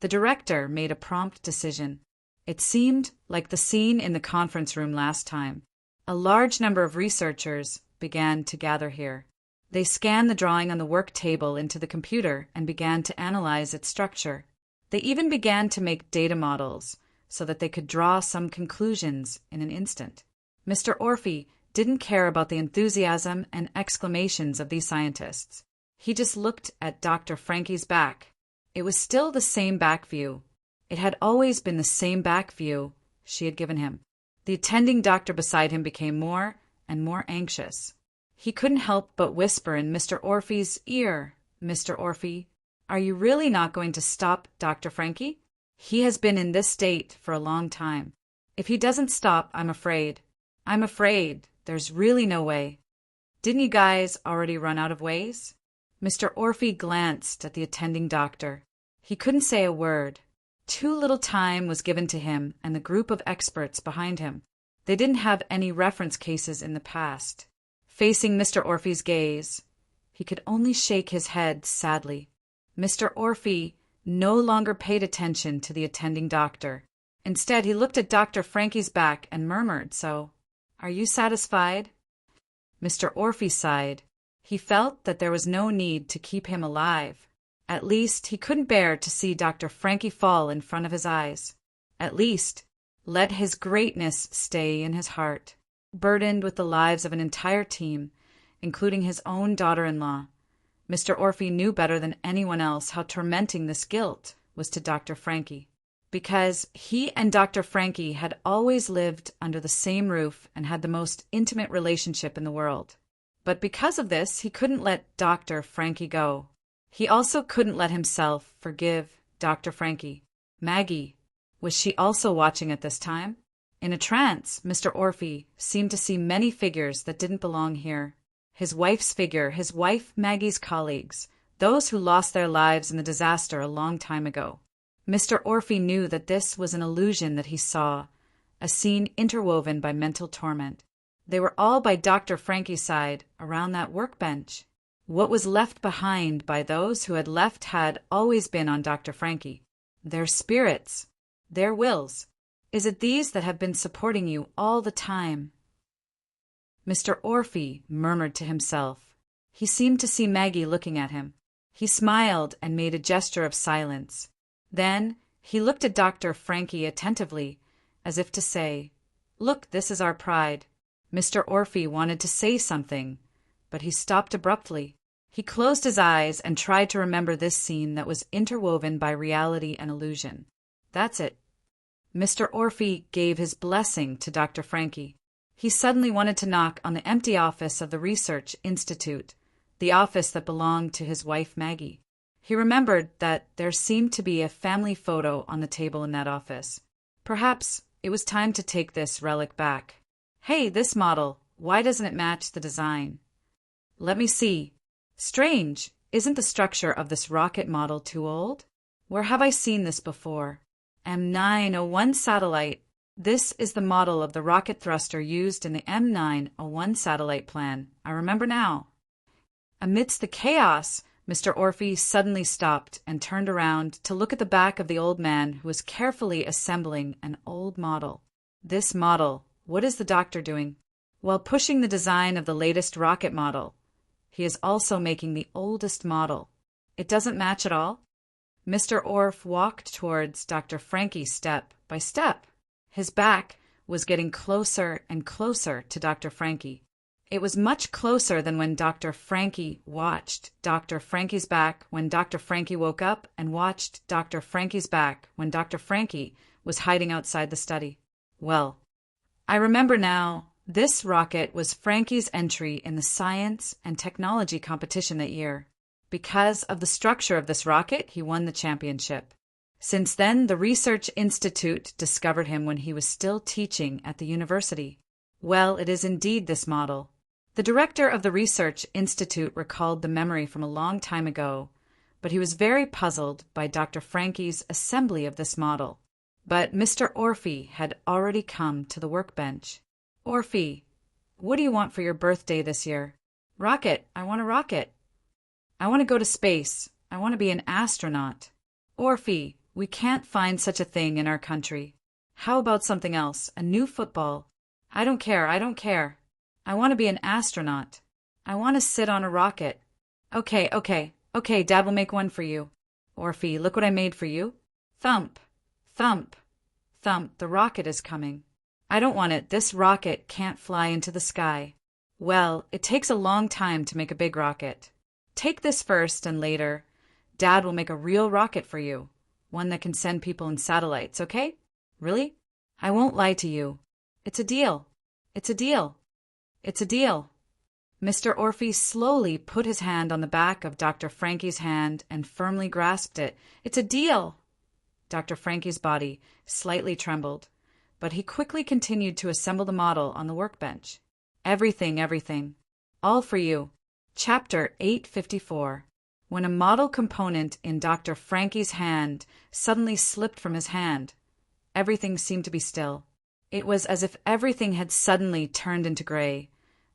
The director made a prompt decision. It seemed like the scene in the conference room last time. A large number of researchers began to gather here. They scanned the drawing on the work table into the computer and began to analyze its structure. They even began to make data models so that they could draw some conclusions in an instant. Mr. Orphy didn't care about the enthusiasm and exclamations of these scientists. He just looked at Dr. Frankie's back. It was still the same back view. It had always been the same back view she had given him. The attending doctor beside him became more and more anxious. He couldn't help but whisper in Mr. Orphy's ear, Mr. Orphy, are you really not going to stop Dr. Frankie? He has been in this state for a long time. If he doesn't stop, I'm afraid there's really no way. Didn't you guys already run out of ways? Mr. Orphy glanced at the attending doctor. He couldn't say a word. Too little time was given to him and the group of experts behind him. They didn't have any reference cases in the past. Facing Mr. Orphy's gaze, he could only shake his head sadly. Mr. Orphy no longer paid attention to the attending doctor. Instead, he looked at Dr. Frankie's back and murmured, "Are you satisfied?" Mr. Orphy sighed. He felt that there was no need to keep him alive. At least, he couldn't bear to see Dr. Frankie fall in front of his eyes. At least, let his greatness stay in his heart. Burdened with the lives of an entire team, including his own daughter-in-law, Mr. Orphy knew better than anyone else how tormenting this guilt was to Dr. Frankie. Because he and Dr. Frankie had always lived under the same roof and had the most intimate relationship in the world. But because of this, he couldn't let Dr. Frankie go. He also couldn't let himself forgive Dr. Frankie. Maggie, was she also watching at this time? In a trance, Mr. Orphy seemed to see many figures that didn't belong here. His wife's figure, his wife Maggie's colleagues, those who lost their lives in the disaster a long time ago. Mr. Orphy knew that this was an illusion that he saw, a scene interwoven by mental torment. They were all by Dr. Frankie's side, around that workbench. What was left behind by those who had left had always been on Dr. Frankie. Their spirits, their wills. Is it these that have been supporting you all the time? Mr. Orphy murmured to himself. He seemed to see Maggie looking at him. He smiled and made a gesture of silence. Then he looked at Dr. Frankie attentively, as if to say, "Look, this is our pride." Mr. Orphy wanted to say something, but he stopped abruptly. He closed his eyes and tried to remember this scene that was interwoven by reality and illusion. That's it. Mr. Orphy gave his blessing to Dr. Frankie. He suddenly wanted to knock on the empty office of the Research Institute, the office that belonged to his wife Maggie. He remembered that there seemed to be a family photo on the table in that office. Perhaps it was time to take this relic back. Hey, this model, why doesn't it match the design? Let me see. Strange, isn't the structure of this rocket model too old? Where have I seen this before? M901 satellite. This is the model of the rocket thruster used in the M901 satellite plan. I remember now. Amidst the chaos, Mr. Orphy suddenly stopped and turned around to look at the back of the old man who was carefully assembling an old model. This model, what is the doctor doing? While pushing the design of the latest rocket model, he is also making the oldest model. It doesn't match at all? Mr. Orph walked towards Dr. Frankie step by step. His back was getting closer and closer to Dr. Frankie. It was much closer than when Dr. Frankie watched Dr. Frankie's back when Dr. Frankie woke up and watched Dr. Frankie's back when Dr. Frankie was hiding outside the study. Well, I remember now, this rocket was Frankie's entry in the science and technology competition that year. Because of the structure of this rocket, he won the championship. Since then, the Research Institute discovered him when he was still teaching at the university. Well, it is indeed this model. The director of the Research Institute recalled the memory from a long time ago, but he was very puzzled by Dr. Frankie's assembly of this model. But Mr. Orphy had already come to the workbench. "Orphy, what do you want for your birthday this year?" "Rocket. I want a rocket." "I want to go to space. I want to be an astronaut." "Orphy, we can't find such a thing in our country. How about something else? A new football?" "I don't care. I don't care. I want to be an astronaut. I want to sit on a rocket." Okay, Dad will make one for you." "Orphy, look what I made for you." Thump, thump, thump, the rocket is coming. "I don't want it. This rocket can't fly into the sky." "Well, it takes a long time to make a big rocket. Take this first and later, Dad will make a real rocket for you. One that can send people in satellites, okay? Really? I won't lie to you. It's a deal. It's a deal. It's a deal." Mr. Orphy slowly put his hand on the back of Dr. Frankie's hand and firmly grasped it. "It's a deal." Dr. Frankie's body slightly trembled, but he quickly continued to assemble the model on the workbench. Everything. All for you. Chapter 854. When a model component in Dr. Frankie's hand suddenly slipped from his hand, everything seemed to be still. It was as if everything had suddenly turned into gray,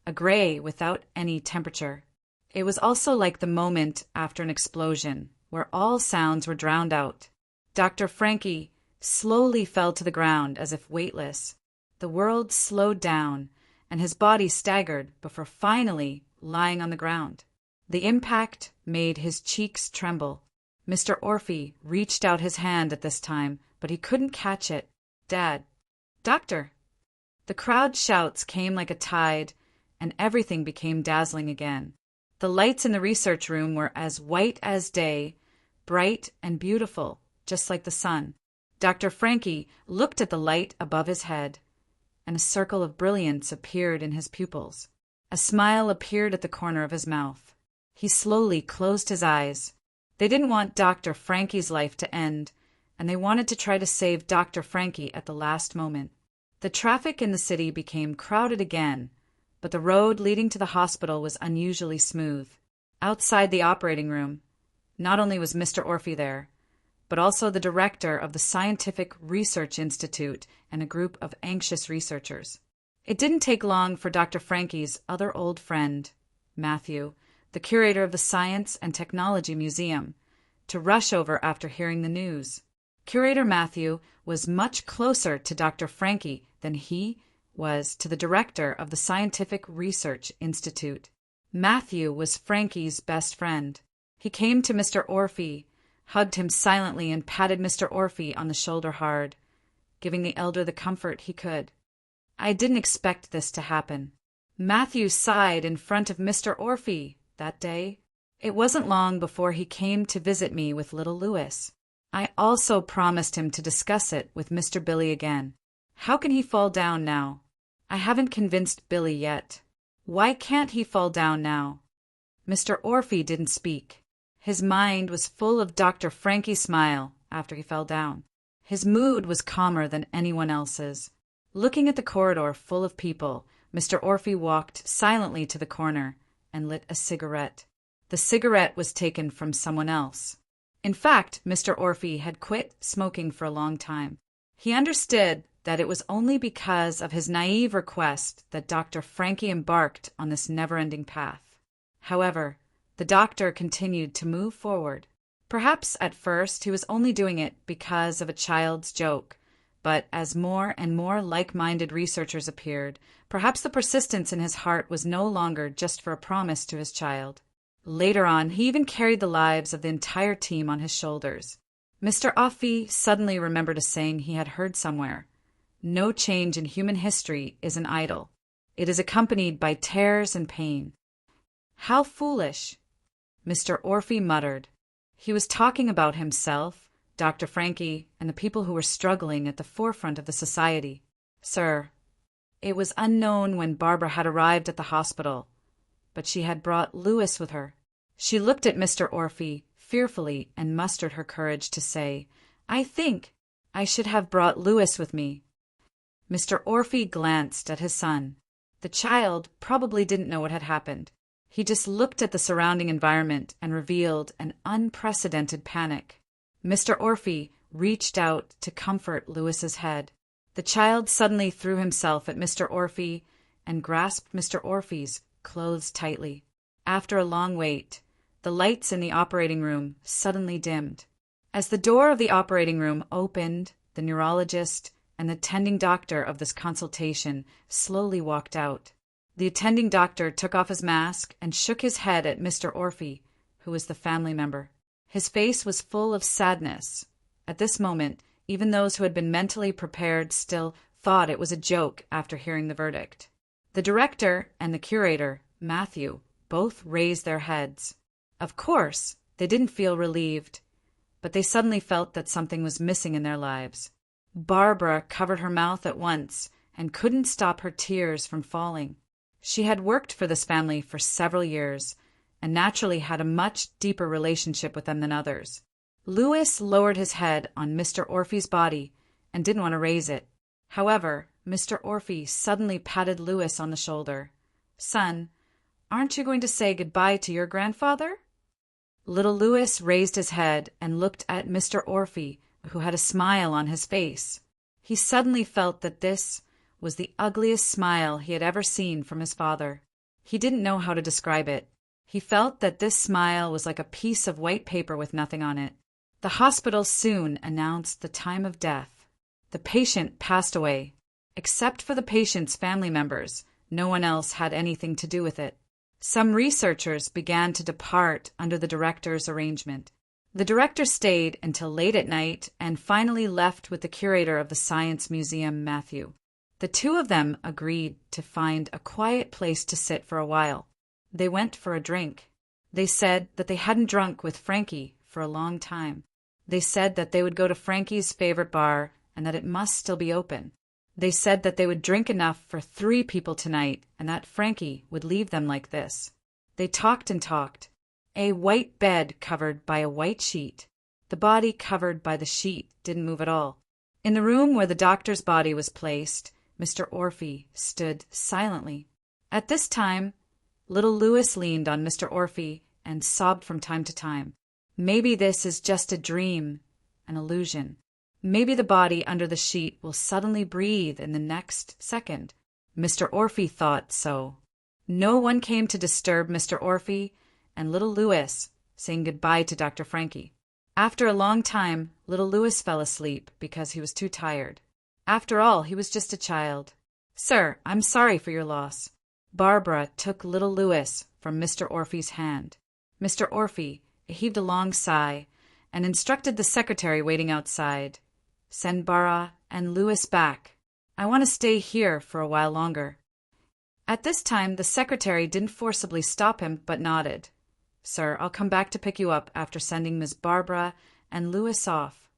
a gray without any temperature. It was also like the moment after an explosion, where all sounds were drowned out. Dr. Frankie slowly fell to the ground as if weightless. The world slowed down, and his body staggered before finally lying on the ground. The impact made his cheeks tremble. Mr. Orphy reached out his hand at this time, but he couldn't catch it. Dad. Doctor. The crowd's shouts came like a tide, and everything became dazzling again. The lights in the research room were as white as day, bright and beautiful, just like the sun. Dr. Frankie looked at the light above his head, and a circle of brilliance appeared in his pupils. A smile appeared at the corner of his mouth. He slowly closed his eyes. They didn't want Dr. Frankie's life to end, and they wanted to try to save Dr. Frankie at the last moment. The traffic in the city became crowded again, but the road leading to the hospital was unusually smooth. Outside the operating room, not only was Mr. Orphy there, but also the director of the Scientific Research Institute and a group of anxious researchers. It didn't take long for Dr. Frankie's other old friend, Matthew, the curator of the Science and Technology Museum, to rush over after hearing the news. Curator Matthew was much closer to Dr. Frankie than he was to the director of the Scientific Research Institute. Matthew was Frankie's best friend. He came to Mr. Orphy, hugged him silently, and patted Mr. Orphy on the shoulder hard, giving the elder the comfort he could. I didn't expect this to happen. Matthew sighed in front of Mr. Orphy that day. It wasn't long before he came to visit me with little Louis. I also promised him to discuss it with Mr. Billy again. How can he fall down now? I haven't convinced Billy yet. Why can't he fall down now? Mr. Orphy didn't speak. His mind was full of Dr. Frankie's smile after he fell down. His mood was calmer than anyone else's. Looking at the corridor full of people, Mr. Orphy walked silently to the corner and lit a cigarette. The cigarette was taken from someone else. In fact, Mr. Orphy had quit smoking for a long time. He understood that it was only because of his naive request that Dr. Frankie embarked on this never-ending path. However, the doctor continued to move forward. Perhaps at first he was only doing it because of a child's joke, but as more and more like-minded researchers appeared, perhaps the persistence in his heart was no longer just for a promise to his child. Later on, he even carried the lives of the entire team on his shoulders. Mr. Orphy suddenly remembered a saying he had heard somewhere. No change in human history is an idol. It is accompanied by tears and pain. How foolish! Mr. Orphy muttered. He was talking about himself, Dr. Frankie, and the people who were struggling at the forefront of the society. Sir, it was unknown when Barbara had arrived at the hospital, but she had brought Louis with her. She looked at Mr. Orphy fearfully and mustered her courage to say, I think I should have brought Louis with me. Mr. Orphy glanced at his son. The child probably didn't know what had happened. He just looked at the surrounding environment and revealed an unprecedented panic. Mr. Orphy reached out to comfort Louis's head. The child suddenly threw himself at Mr. Orphy and grasped Mr. Orphy's clothes tightly. After a long wait, the lights in the operating room suddenly dimmed. As the door of the operating room opened, the neurologist and the attending doctor of this consultation slowly walked out. The attending doctor took off his mask and shook his head at Mr. Orphy, who was the family member. His face was full of sadness. At this moment, even those who had been mentally prepared still thought it was a joke after hearing the verdict. The director and the curator, Matthew, both raised their heads. Of course, they didn't feel relieved, but they suddenly felt that something was missing in their lives. Barbara covered her mouth at once and couldn't stop her tears from falling. She had worked for this family for several years and naturally had a much deeper relationship with them than others. Louis lowered his head on Mr. Orphy's body and didn't want to raise it. However, Mr. Orphy suddenly patted Louis on the shoulder. Son, Aren't you going to say goodbye to your grandfather? Little Louis raised his head and looked at Mr. Orphy, who had a smile on his face. He suddenly felt that this was the ugliest smile he had ever seen from his father. He didn't know how to describe it. He felt that this smile was like a piece of white paper with nothing on it. The hospital soon announced the time of death. The patient passed away. Except for the patient's family members, no one else had anything to do with it. Some researchers began to depart under the director's arrangement. The director stayed until late at night and finally left with the curator of the Science Museum, Matthew. The two of them agreed to find a quiet place to sit for a while. They went for a drink. They said that they hadn't drunk with Frankie for a long time. They said that they would go to Frankie's favorite bar and that it must still be open. They said that they would drink enough for 3 people tonight and that Frankie would leave them like this. They talked and talked. A white bed covered by a white sheet. The body covered by the sheet didn't move at all. In the room where the doctor's body was placed, Mr. Orphy stood silently. At this time, little Louis leaned on Mr. Orphy and sobbed from time to time. Maybe this is just a dream, an illusion. Maybe the body under the sheet will suddenly breathe in the next second. Mr. Orphy thought so. No one came to disturb Mr. Orphy and little Louis, saying goodbye to Dr. Frankie. After a long time, little Louis fell asleep because he was too tired. After all, he was just a child. Sir, I'm sorry for your loss. Barbara took little Louis from Mr. Orphy's hand. Mr. Orphy heaved a long sigh and instructed the secretary waiting outside, "Send Bara and Louis back. I want to stay here for a while longer." At this time, the secretary didn't forcibly stop him, but nodded. "Sir, I'll come back to pick you up after sending Miss Barbara and Louis off."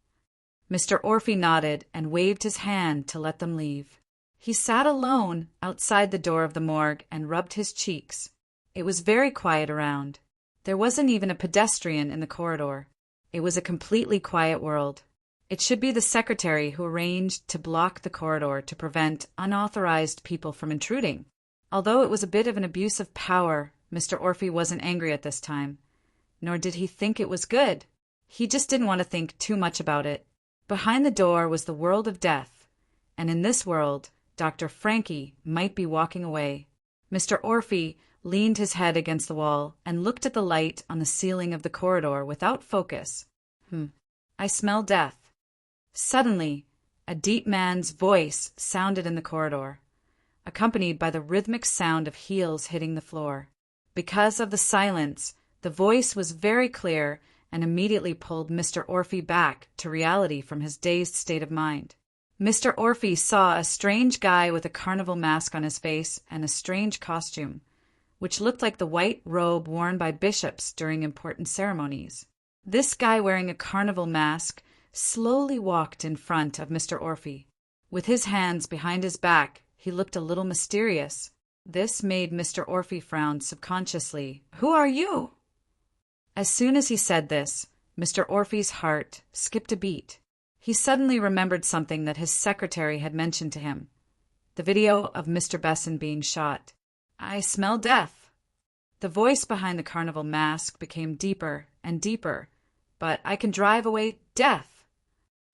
Mr. Orphy nodded and waved his hand to let them leave. He sat alone outside the door of the morgue and rubbed his cheeks. It was very quiet around. There wasn't even a pedestrian in the corridor. It was a completely quiet world. It should be the secretary who arranged to block the corridor to prevent unauthorized people from intruding. Although it was a bit of an abuse of power, Mr. Orphy wasn't angry at this time. Nor did he think it was good. He just didn't want to think too much about it. Behind the door was the world of death, and in this world, Dr. Frankie might be walking away. Mr. Orphy leaned his head against the wall and looked at the light on the ceiling of the corridor without focus. I smell death. Suddenly, a deep man's voice sounded in the corridor, accompanied by the rhythmic sound of heels hitting the floor. Because of the silence, the voice was very clear and immediately pulled Mr. Orphy back to reality from his dazed state of mind. Mr. Orphy saw a strange guy with a carnival mask on his face and a strange costume, which looked like the white robe worn by bishops during important ceremonies. This guy wearing a carnival mask slowly walked in front of Mr. Orphy. With his hands behind his back, he looked a little mysterious. This made Mr. Orphy frown subconsciously. "Who are you?" As soon as he said this, Mr. Orphy's heart skipped a beat. He suddenly remembered something that his secretary had mentioned to him. The video of Mr. Besson being shot. "I smell death." The voice behind the carnival mask became deeper and deeper. "But I can drive away death."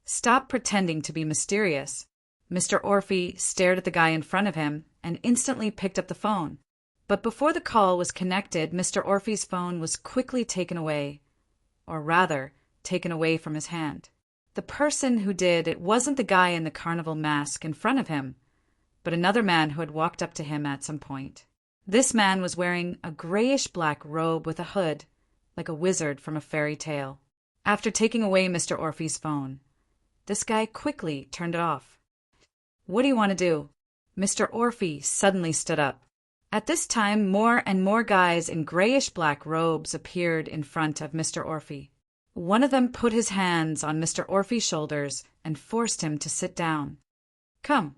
Stop pretending to be mysterious. Mr. Orphy stared at the guy in front of him and instantly picked up the phone. But before the call was connected, Mr. Orphy's phone was quickly taken away, or rather, taken away from his hand. The person who did it wasn't the guy in the carnival mask in front of him, but another man who had walked up to him at some point. This man was wearing a grayish-black robe with a hood, like a wizard from a fairy tale. After taking away Mr. Orphy's phone, this guy quickly turned it off. "What do you want to do?" Mr. Orphy suddenly stood up. At this time, more and more guys in grayish-black robes appeared in front of Mr. Orphy. One of them put his hands on Mr. Orphy's shoulders and forced him to sit down. "Come,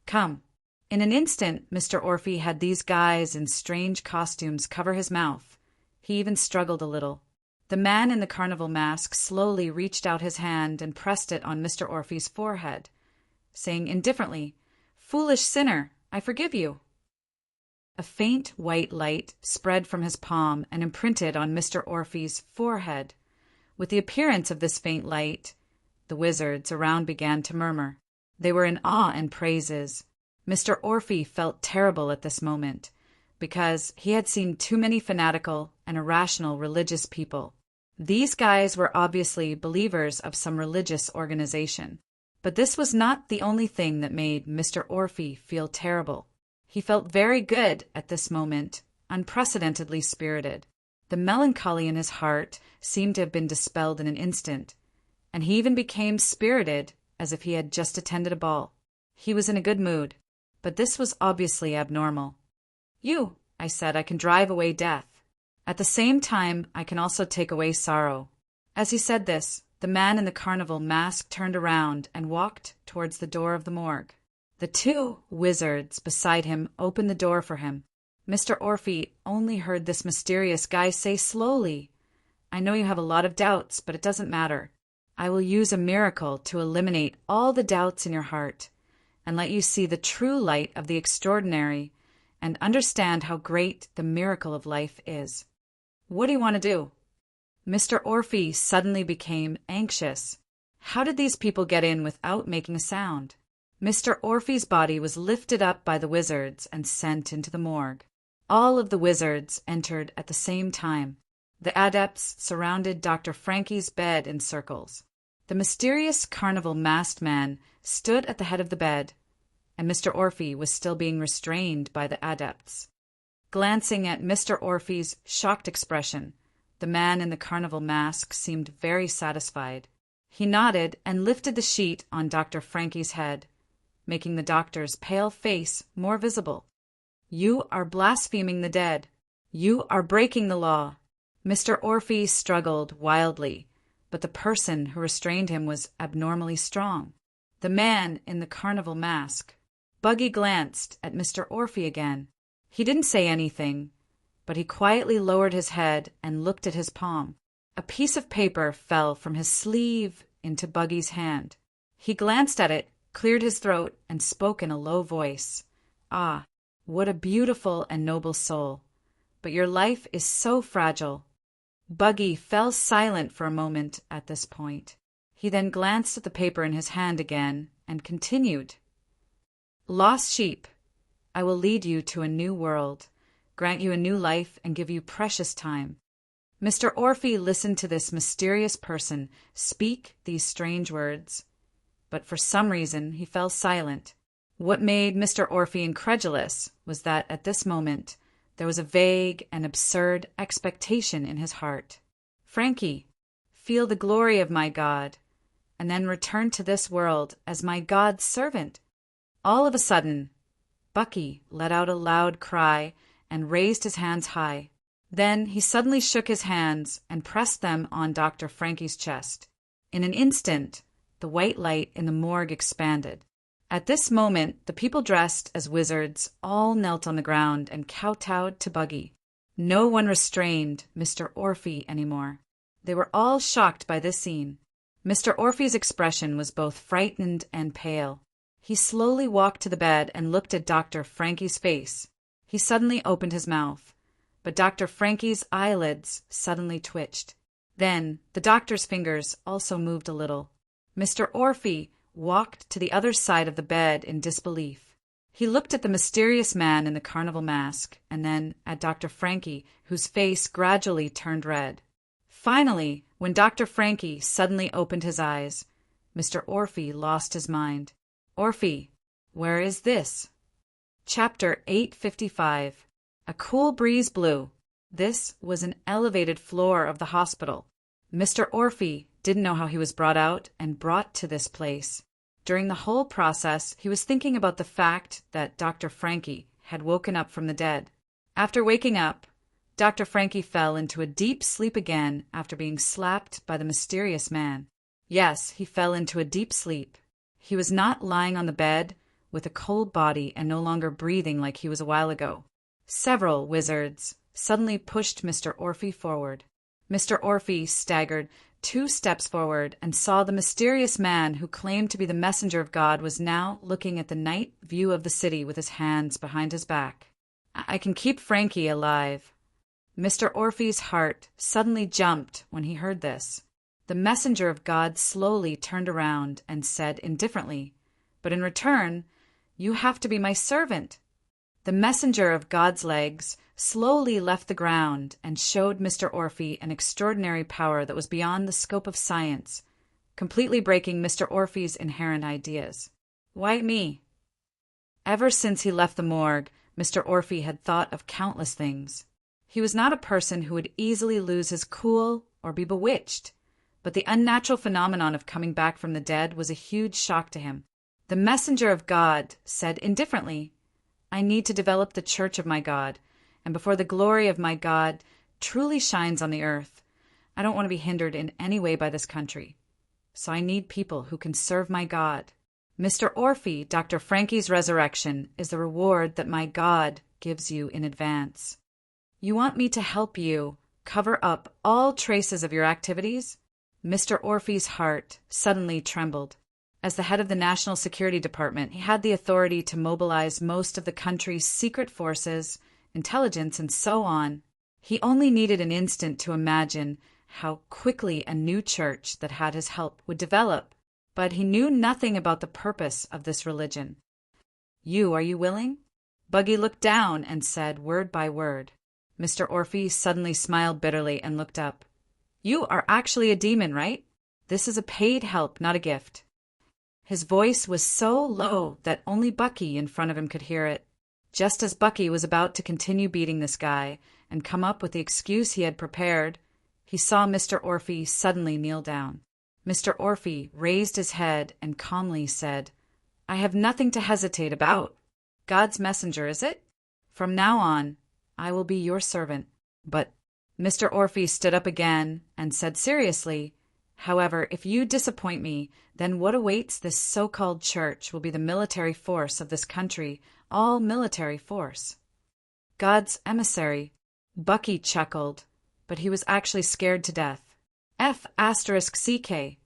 come." In an instant, Mr. Orphy had these guys in strange costumes cover his mouth. He even struggled a little. The man in the carnival mask slowly reached out his hand and pressed it on Mr. Orphy's forehead, saying indifferently, "Foolish sinner, I forgive you." A faint white light spread from his palm and imprinted on Mr. Orphe's forehead. With the appearance of this faint light, the wizards around began to murmur. They were in awe and praises. Mr. Orphe felt terrible at this moment, because he had seen too many fanatical and irrational religious people. These guys were obviously believers of some religious organization. But this was not the only thing that made Mr. Orphe feel terrible. He felt very good at this moment, unprecedentedly spirited. The melancholy in his heart seemed to have been dispelled in an instant, and he even became spirited as if he had just attended a ball. He was in a good mood, but this was obviously abnormal. "You," I said, "I can drive away death. At the same time, I can also take away sorrow." As he said this, the man in the carnival mask turned around and walked towards the door of the morgue. The two wizards beside him opened the door for him. Mr. Orphe only heard this mysterious guy say slowly, "I know you have a lot of doubts, but it doesn't matter. I will use a miracle to eliminate all the doubts in your heart and let you see the true light of the extraordinary and understand how great the miracle of life is. What do you want to do?" Mr. Orphe suddenly became anxious. How did these people get in without making a sound? Mr. Orphe's body was lifted up by the wizards and sent into the morgue. All of the wizards entered at the same time. The adepts surrounded Dr. Frankie's bed in circles. The mysterious carnival masked man stood at the head of the bed, and Mr. Orphe was still being restrained by the adepts. Glancing at Mr. Orphe's shocked expression, the man in the carnival mask seemed very satisfied. He nodded and lifted the sheet on Dr. Frankie's head, making the doctor's pale face more visible. "You are blaspheming the dead. You are breaking the law." Mr. Orphe struggled wildly, but the person who restrained him was abnormally strong. The man in the carnival mask. Buggy glanced at Mr. Orphe again. He didn't say anything, but he quietly lowered his head and looked at his palm. A piece of paper fell from his sleeve into Buggy's hand. He glanced at it, cleared his throat, and spoke in a low voice. "Ah, what a beautiful and noble soul! But your life is so fragile." Buggy fell silent for a moment at this point. He then glanced at the paper in his hand again and continued. "Lost sheep, I will lead you to a new world, grant you a new life, and give you precious time." Mr. Orphe listened to this mysterious person speak these strange words, but for some reason he fell silent. What made Mr. Orphe incredulous was that at this moment there was a vague and absurd expectation in his heart. "Frankie, feel the glory of my God, and then return to this world as my God's servant." All of a sudden, Bucky let out a loud cry and raised his hands high. Then he suddenly shook his hands and pressed them on Dr. Frankie's chest. In an instant, the white light in the morgue expanded. At this moment, the people dressed as wizards all knelt on the ground and kowtowed to Buggy. No one restrained Mr. Orphe anymore. They were all shocked by this scene. Mr. Orphe's expression was both frightened and pale. He slowly walked to the bed and looked at Dr. Frankie's face. He suddenly opened his mouth, but Dr. Frankie's eyelids suddenly twitched. Then the doctor's fingers also moved a little. Mr. Orphe walked to the other side of the bed in disbelief. He looked at the mysterious man in the carnival mask, and then at Dr. Frankie, whose face gradually turned red. Finally, when Dr. Frankie suddenly opened his eyes, Mr. Orphe lost his mind. "Orphe, where is this?" Chapter 855. A cool breeze blew. This was an elevated floor of the hospital. Mr. Orphe didn't know how he was brought out and brought to this place. During the whole process, he was thinking about the fact that Dr. Frankie had woken up from the dead. After waking up, Dr. Frankie fell into a deep sleep again after being slapped by the mysterious man. Yes, he fell into a deep sleep. He was not lying on the bed with a cold body and no longer breathing like he was a while ago. Several wizards suddenly pushed Mr. Orphe forward. Mr. Orphe staggered 2 steps forward and saw the mysterious man who claimed to be the messenger of God was now looking at the night view of the city with his hands behind his back. I can keep Frankie alive." Mr. Orphe's heart suddenly jumped when he heard this. The messenger of God slowly turned around and said indifferently, "But in return, you have to be my servant." The messenger of God's legs slowly left the ground and showed Mr. Orphe an extraordinary power that was beyond the scope of science, completely breaking Mr. Orphe's inherent ideas. Why me? Ever since he left the morgue, Mr. Orphe had thought of countless things. He was not a person who would easily lose his cool or be bewitched, but the unnatural phenomenon of coming back from the dead was a huge shock to him. The messenger of God said indifferently, "I need to develop the church of my God, and before the glory of my God truly shines on the earth, I don't want to be hindered in any way by this country. So I need people who can serve my God. Mr. Orphe, Dr. Frankie's resurrection is the reward that my God gives you in advance. You want me to help you cover up all traces of your activities?" Mr. Orphe's heart suddenly trembled. As the head of the National Security Department, he had the authority to mobilize most of the country's secret forces, intelligence, and so on. He only needed an instant to imagine how quickly a new church that had his help would develop, but he knew nothing about the purpose of this religion. Are you willing?" Buggy looked down and said word by word. Mr. Orphe suddenly smiled bitterly and looked up. "You are actually a demon, right? This is a paid help, not a gift." His voice was so low that only Bucky in front of him could hear it. Just as Bucky was about to continue beating this guy and come up with the excuse he had prepared, he saw Mr. Orphe suddenly kneel down. Mr. Orphe raised his head and calmly said, "I have nothing to hesitate about. God's messenger, is it? From now on, I will be your servant." But Mr. Orphe stood up again and said seriously, "However, if you disappoint me, then what awaits this so-called church will be the military force of this country, all military force." God's emissary. Bucky chuckled, but he was actually scared to death. F***CK.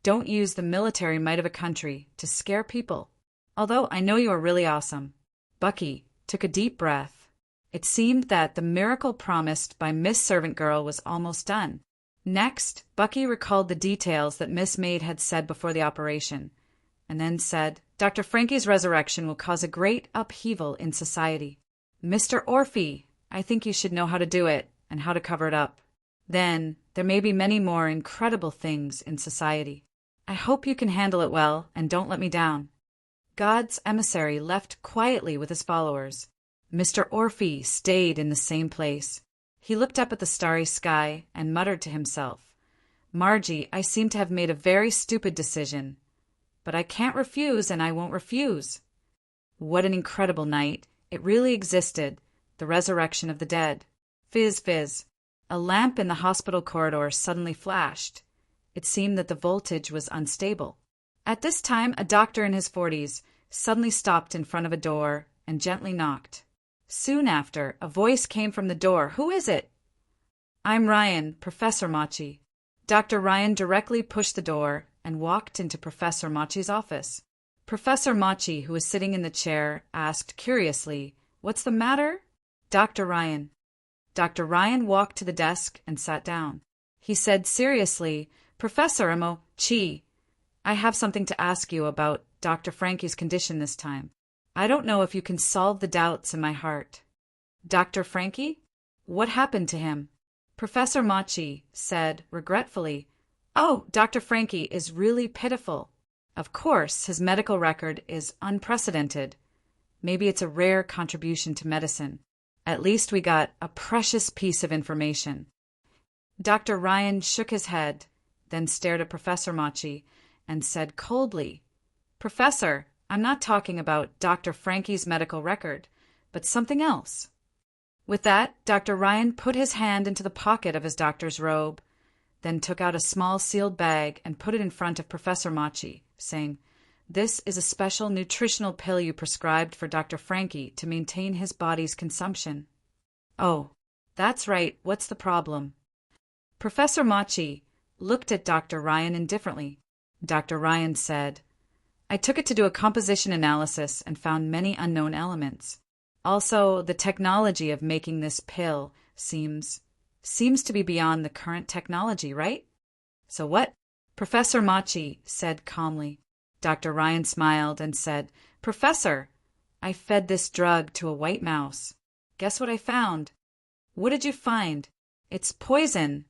Don't use the military might of a country to scare people. Although I know you are really awesome. Bucky took a deep breath. It seemed that the miracle promised by Miss Servant Girl was almost done. Next, Bucky recalled the details that Miss Maid had said before the operation, and then said, "Dr. Frankie's resurrection will cause a great upheaval in society. Mr. Orphe, I think you should know how to do it and how to cover it up. Then there may be many more incredible things in society. I hope you can handle it well and don't let me down." God's emissary left quietly with his followers. Mr. Orphe stayed in the same place. He looked up at the starry sky and muttered to himself, "Margie, I seem to have made a very stupid decision. But I can't refuse and I won't refuse." What an incredible night. It really existed, the resurrection of the dead. Fizz, fizz. A lamp in the hospital corridor suddenly flashed. It seemed that the voltage was unstable. At this time, a doctor in his 40s suddenly stopped in front of a door and gently knocked. Soon after, a voice came from the door. "Who is it?" "I'm Ryan, Professor Machi." Dr. Ryan directly pushed the door and walked into Professor Machi's office. Professor Machi, who was sitting in the chair, asked curiously, "What's the matter?" Dr. Ryan walked to the desk and sat down. He said seriously, "Professor Machi, I have something to ask you about Dr. Frankie's condition this time. I don't know if you can solve the doubts in my heart." "Dr. Frankie? What happened to him?" Professor Machi said regretfully, "Oh, Dr. Frankie is really pitiful. Of course, his medical record is unprecedented. Maybe it's a rare contribution to medicine. At least we got a precious piece of information." Dr. Ryan shook his head, then stared at Professor Machi and said coldly, "Professor, I'm not talking about Dr. Frankie's medical record, but something else." With that, Dr. Ryan put his hand into the pocket of his doctor's robe, then took out a small sealed bag and put it in front of Professor Machi, saying, "This is a special nutritional pill you prescribed for Dr. Frankie to maintain his body's consumption." "Oh, that's right. What's the problem?" Professor Machi looked at Dr. Ryan indifferently. Dr. Ryan said, "I took it to do a composition analysis and found many unknown elements. Also, the technology of making this pill seems to be beyond the current technology, right? So what? Professor Machi said calmly. Dr. Ryan smiled and said, Professor, I fed this drug to a white mouse. Guess what I found? What did you find? It's poison.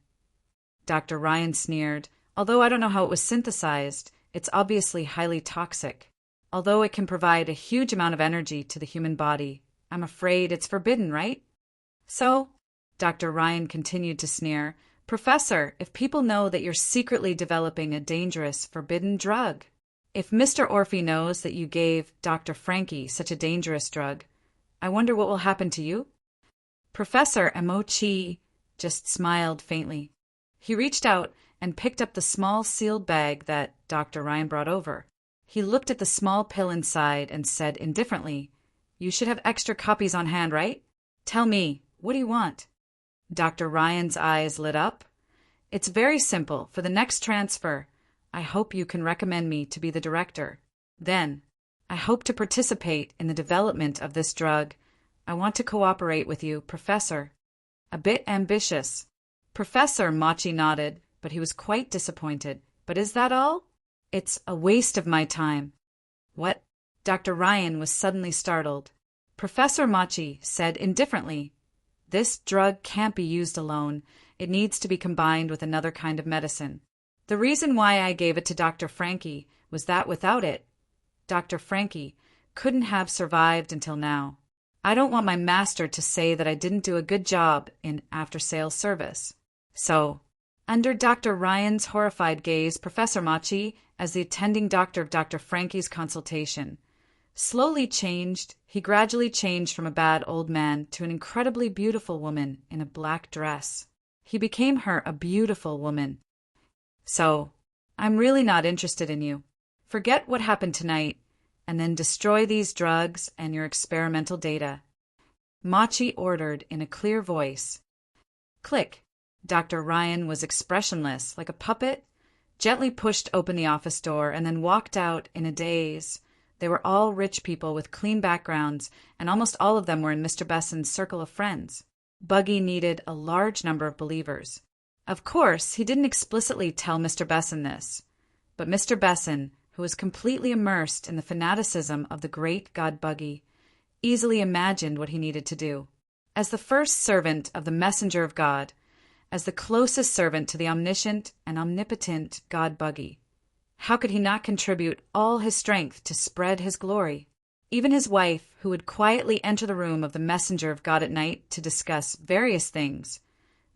Dr. Ryan sneered. Although I don't know how it was synthesized, it's obviously highly toxic. Although it can provide a huge amount of energy to the human body, I'm afraid it's forbidden, right? So, Dr. Ryan continued to sneer, Professor, if people know that you're secretly developing a dangerous, forbidden drug, if Mr. Orphy knows that you gave Dr. Frankie such a dangerous drug, I wonder what will happen to you? Professor Emochi just smiled faintly. He reached out and picked up the small sealed bag that Dr. Ryan brought over. He looked at the small pill inside and said indifferently, You should have extra copies on hand, right? Tell me, what do you want? Dr. Ryan's eyes lit up. It's very simple. For the next transfer, I hope you can recommend me to be the director. Then, I hope to participate in the development of this drug. I want to cooperate with you, Professor. A bit ambitious. Professor Machi nodded, but he was quite disappointed. But is that all? It's a waste of my time. What? Dr. Ryan was suddenly startled. Professor Machi said indifferently, This drug can't be used alone. It needs to be combined with another kind of medicine. The reason why I gave it to Dr. Frankie was that without it, Dr. Frankie couldn't have survived until now. I don't want my master to say that I didn't do a good job in after-sales service. So, under Dr. Ryan's horrified gaze, Professor Machi, as the attending doctor of Dr. Frankie's consultation, he gradually changed from a bad old man to an incredibly beautiful woman in a black dress. He became her a beautiful woman. So, I'm really not interested in you. Forget what happened tonight, and then destroy these drugs and your experimental data. Machi ordered in a clear voice. Click. Dr. Ryan was expressionless, like a puppet, gently pushed open the office door and then walked out in a daze. They were all rich people with clean backgrounds, and almost all of them were in Mr. Besson's circle of friends. Buggy needed a large number of believers. Of course, he didn't explicitly tell Mr. Besson this, but Mr. Besson, who was completely immersed in the fanaticism of the great god Buggy, easily imagined what he needed to do. As the first servant of the messenger of God, as the closest servant to the omniscient and omnipotent god Buggy, how could he not contribute all his strength to spread his glory? Even his wife, who would quietly enter the room of the messenger of God at night to discuss various things,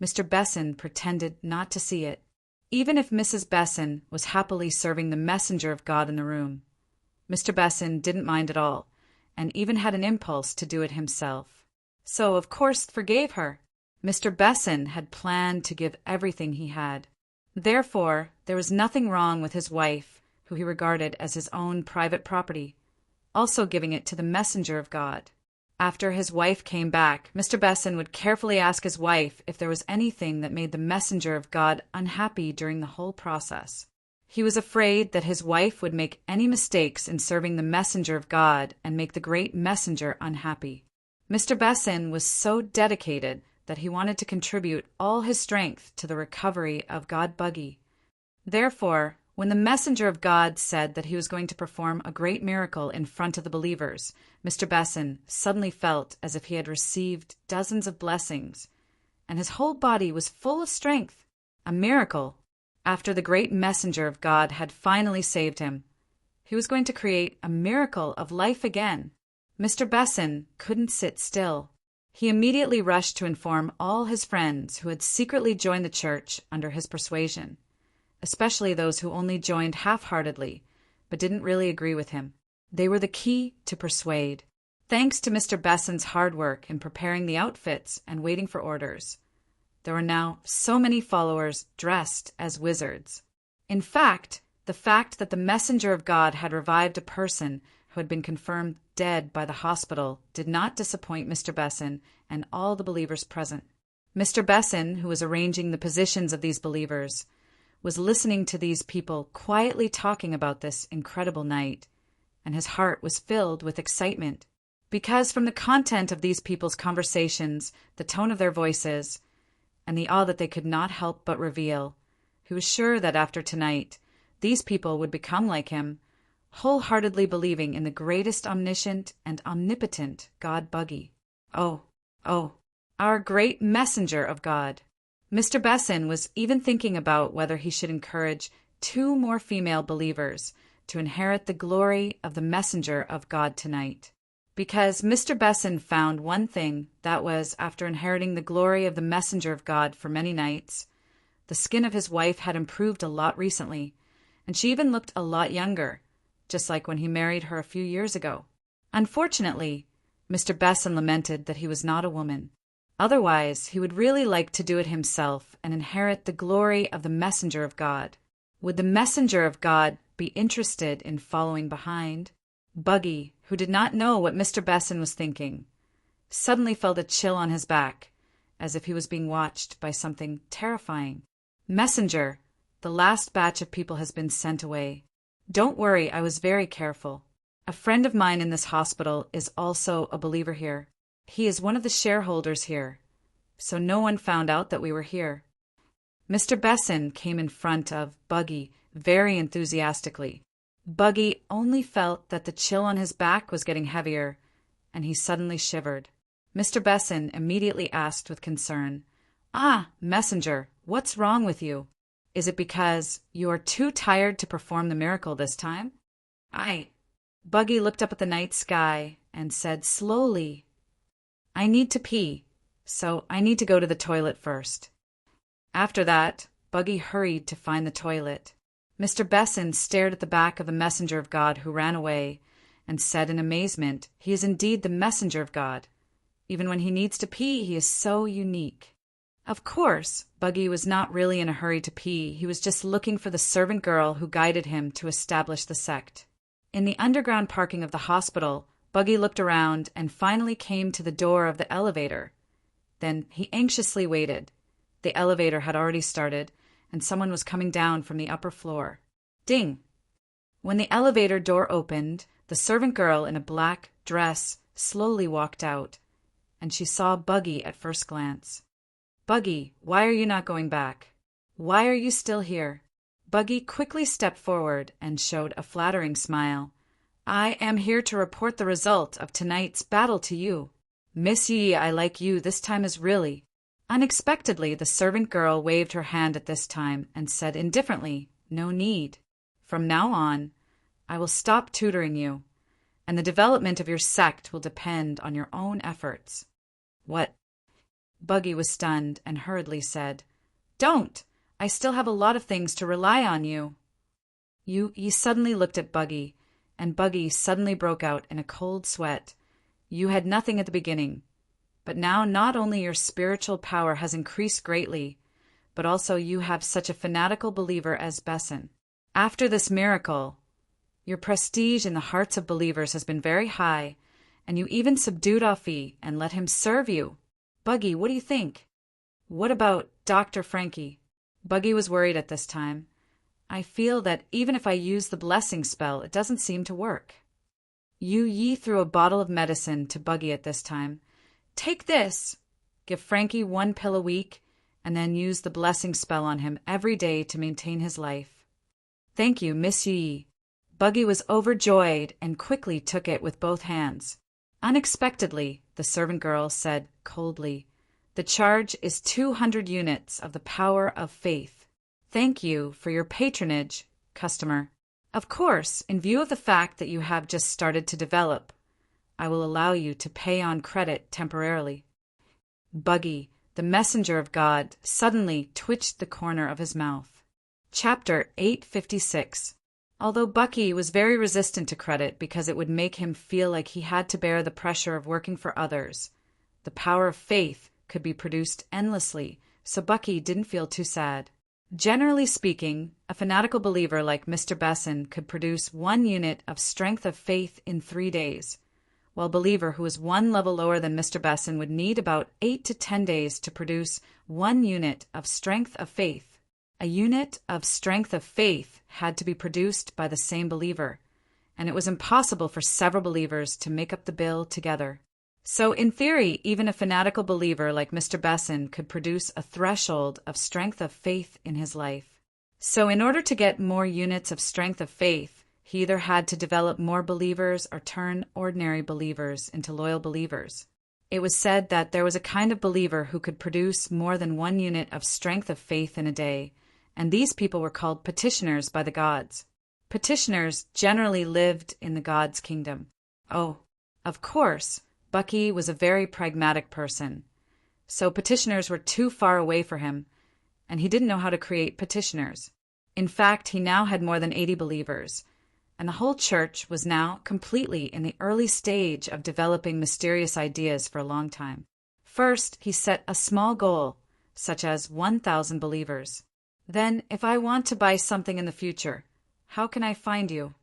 Mr. Besson pretended not to see it. Even if Mrs. Besson was happily serving the messenger of God in the room, Mr. Besson didn't mind at all, and even had an impulse to do it himself. So, of course, forgave her. Mr. Besson had planned to give everything he had. Therefore, there was nothing wrong with his wife, who he regarded as his own private property, also giving it to the messenger of God. After his wife came back, Mr. Besson would carefully ask his wife if there was anything that made the messenger of God unhappy during the whole process. He was afraid that his wife would make any mistakes in serving the messenger of God and make the great messenger unhappy. Mr. Besson was so dedicated that he wanted to contribute all his strength to the recovery of God Buggy. Therefore, when the messenger of God said that he was going to perform a great miracle in front of the believers, Mr. Besson suddenly felt as if he had received dozens of blessings, and his whole body was full of strength. A miracle. After the great messenger of God had finally saved him, he was going to create a miracle of life again. Mr. Besson couldn't sit still. He immediately rushed to inform all his friends who had secretly joined the church under his persuasion, especially those who only joined half-heartedly, but didn't really agree with him. They were the key to persuade. Thanks to Mr. Besson's hard work in preparing the outfits and waiting for orders, there were now so many followers dressed as wizards. In fact, the fact that the messenger of God had revived a person who had been confirmed dead by the hospital did not disappoint Mr. Besson and all the believers present. Mr. Besson, who was arranging the positions of these believers, was listening to these people quietly talking about this incredible night, and his heart was filled with excitement. because from the content of these people's conversations, the tone of their voices, and the awe that they could not help but reveal, he was sure that after tonight, these people would become like him, wholeheartedly believing in the greatest omniscient and omnipotent God Buggy. Oh, our great messenger of God. Mr. Besson was even thinking about whether he should encourage 2 more female believers to inherit the glory of the messenger of God tonight. Because Mr. Besson found one thing, that was, after inheriting the glory of the messenger of God for many nights, the skin of his wife had improved a lot recently, and she even looked a lot younger, just like when he married her a few years ago. Unfortunately, Mr. Besson lamented that he was not a woman. Otherwise, he would really like to do it himself and inherit the glory of the messenger of God. Would the messenger of God be interested in following behind? Buggy, who did not know what Mr. Besson was thinking, suddenly felt a chill on his back, as if he was being watched by something terrifying. Messenger, the last batch of people has been sent away. Don't worry, I was very careful. A friend of mine in this hospital is also a believer here. He is one of the shareholders here, so no one found out that we were here. Mr. Besson came in front of Buggy very enthusiastically. Buggy only felt that the chill on his back was getting heavier, and he suddenly shivered. Mr. Besson immediately asked with concern, "Ah, messenger, what's wrong with you? Is it because you are too tired to perform the miracle this time?" Buggy looked up at the night sky and said slowly, "I need to pee, so I need to go to the toilet first." After that, Buggy hurried to find the toilet. Mr. Besson stared at the back of the messenger of God who ran away and said in amazement, "He is indeed the messenger of God. Even when he needs to pee, he is so unique." Of course, Buggy was not really in a hurry to pee. He was just looking for the servant girl who guided him to establish the sect. In the underground parking of the hospital, Buggy looked around and finally came to the door of the elevator. Then he anxiously waited. The elevator had already started, and someone was coming down from the upper floor. Ding! When the elevator door opened, the servant girl in a black dress slowly walked out, and she saw Buggy at first glance. "Buggy, why are you not going back? Why are you still here?" Buggy quickly stepped forward and showed a flattering smile. "I am here to report the result of tonight's battle to you. Miss Yi, I like you this time as really." Unexpectedly, the servant girl waved her hand at this time and said indifferently, "No need. From now on, I will stop tutoring you, and the development of your sect will depend on your own efforts." "What?" Buggy was stunned and hurriedly said, "Don't! I still have a lot of things to rely on you." He suddenly looked at Buggy, and Buggy suddenly broke out in a cold sweat. "You had nothing at the beginning. But now not only your spiritual power has increased greatly, but also you have such a fanatical believer as Besson. After this miracle, your prestige in the hearts of believers has been very high, and you even subdued Alfie and let him serve you. Buggy, what do you think? What about Dr. Frankie?" Buggy was worried at this time. "I feel that even if I use the blessing spell, it doesn't seem to work." Yi threw a bottle of medicine to Buggy at this time. "Take this. Give Frankie 1 pill a week, and then use the blessing spell on him every day to maintain his life." "Thank you, Miss Yi." Buggy was overjoyed and quickly took it with both hands. Unexpectedly, the servant girl said coldly, "The charge is 200 units of the power of faith. Thank you for your patronage, customer. Of course, in view of the fact that you have just started to develop, I will allow you to pay on credit temporarily." Buggy, the messenger of God, suddenly twitched the corner of his mouth. Chapter 856. Although Buggy was very resistant to credit because it would make him feel like he had to bear the pressure of working for others, the power of faith could be produced endlessly, so Buggy didn't feel too sad. Generally speaking, a fanatical believer like Mr. Besson could produce 1 unit of strength of faith in 3 days, while a believer who is 1 level lower than Mr. Besson would need about 8 to 10 days to produce 1 unit of strength of faith. A unit of strength of faith had to be produced by the same believer, and it was impossible for several believers to make up the bill together. So, in theory, even a fanatical believer like Mr. Besson could produce a threshold of strength of faith in his life. So, in order to get more units of strength of faith, he either had to develop more believers or turn ordinary believers into loyal believers. It was said that there was a kind of believer who could produce more than 1 unit of strength of faith in a day, and these people were called petitioners by the gods. Petitioners generally lived in the gods' kingdom. Oh, of course, Bucky was a very pragmatic person, so petitioners were too far away for him, and he didn't know how to create petitioners. In fact, he now had more than 80 believers, and the whole church was now completely in the early stage of developing mysterious ideas for a long time. First, he set a small goal, such as 1,000 believers. Then, if I want to buy something in the future, how can I find you?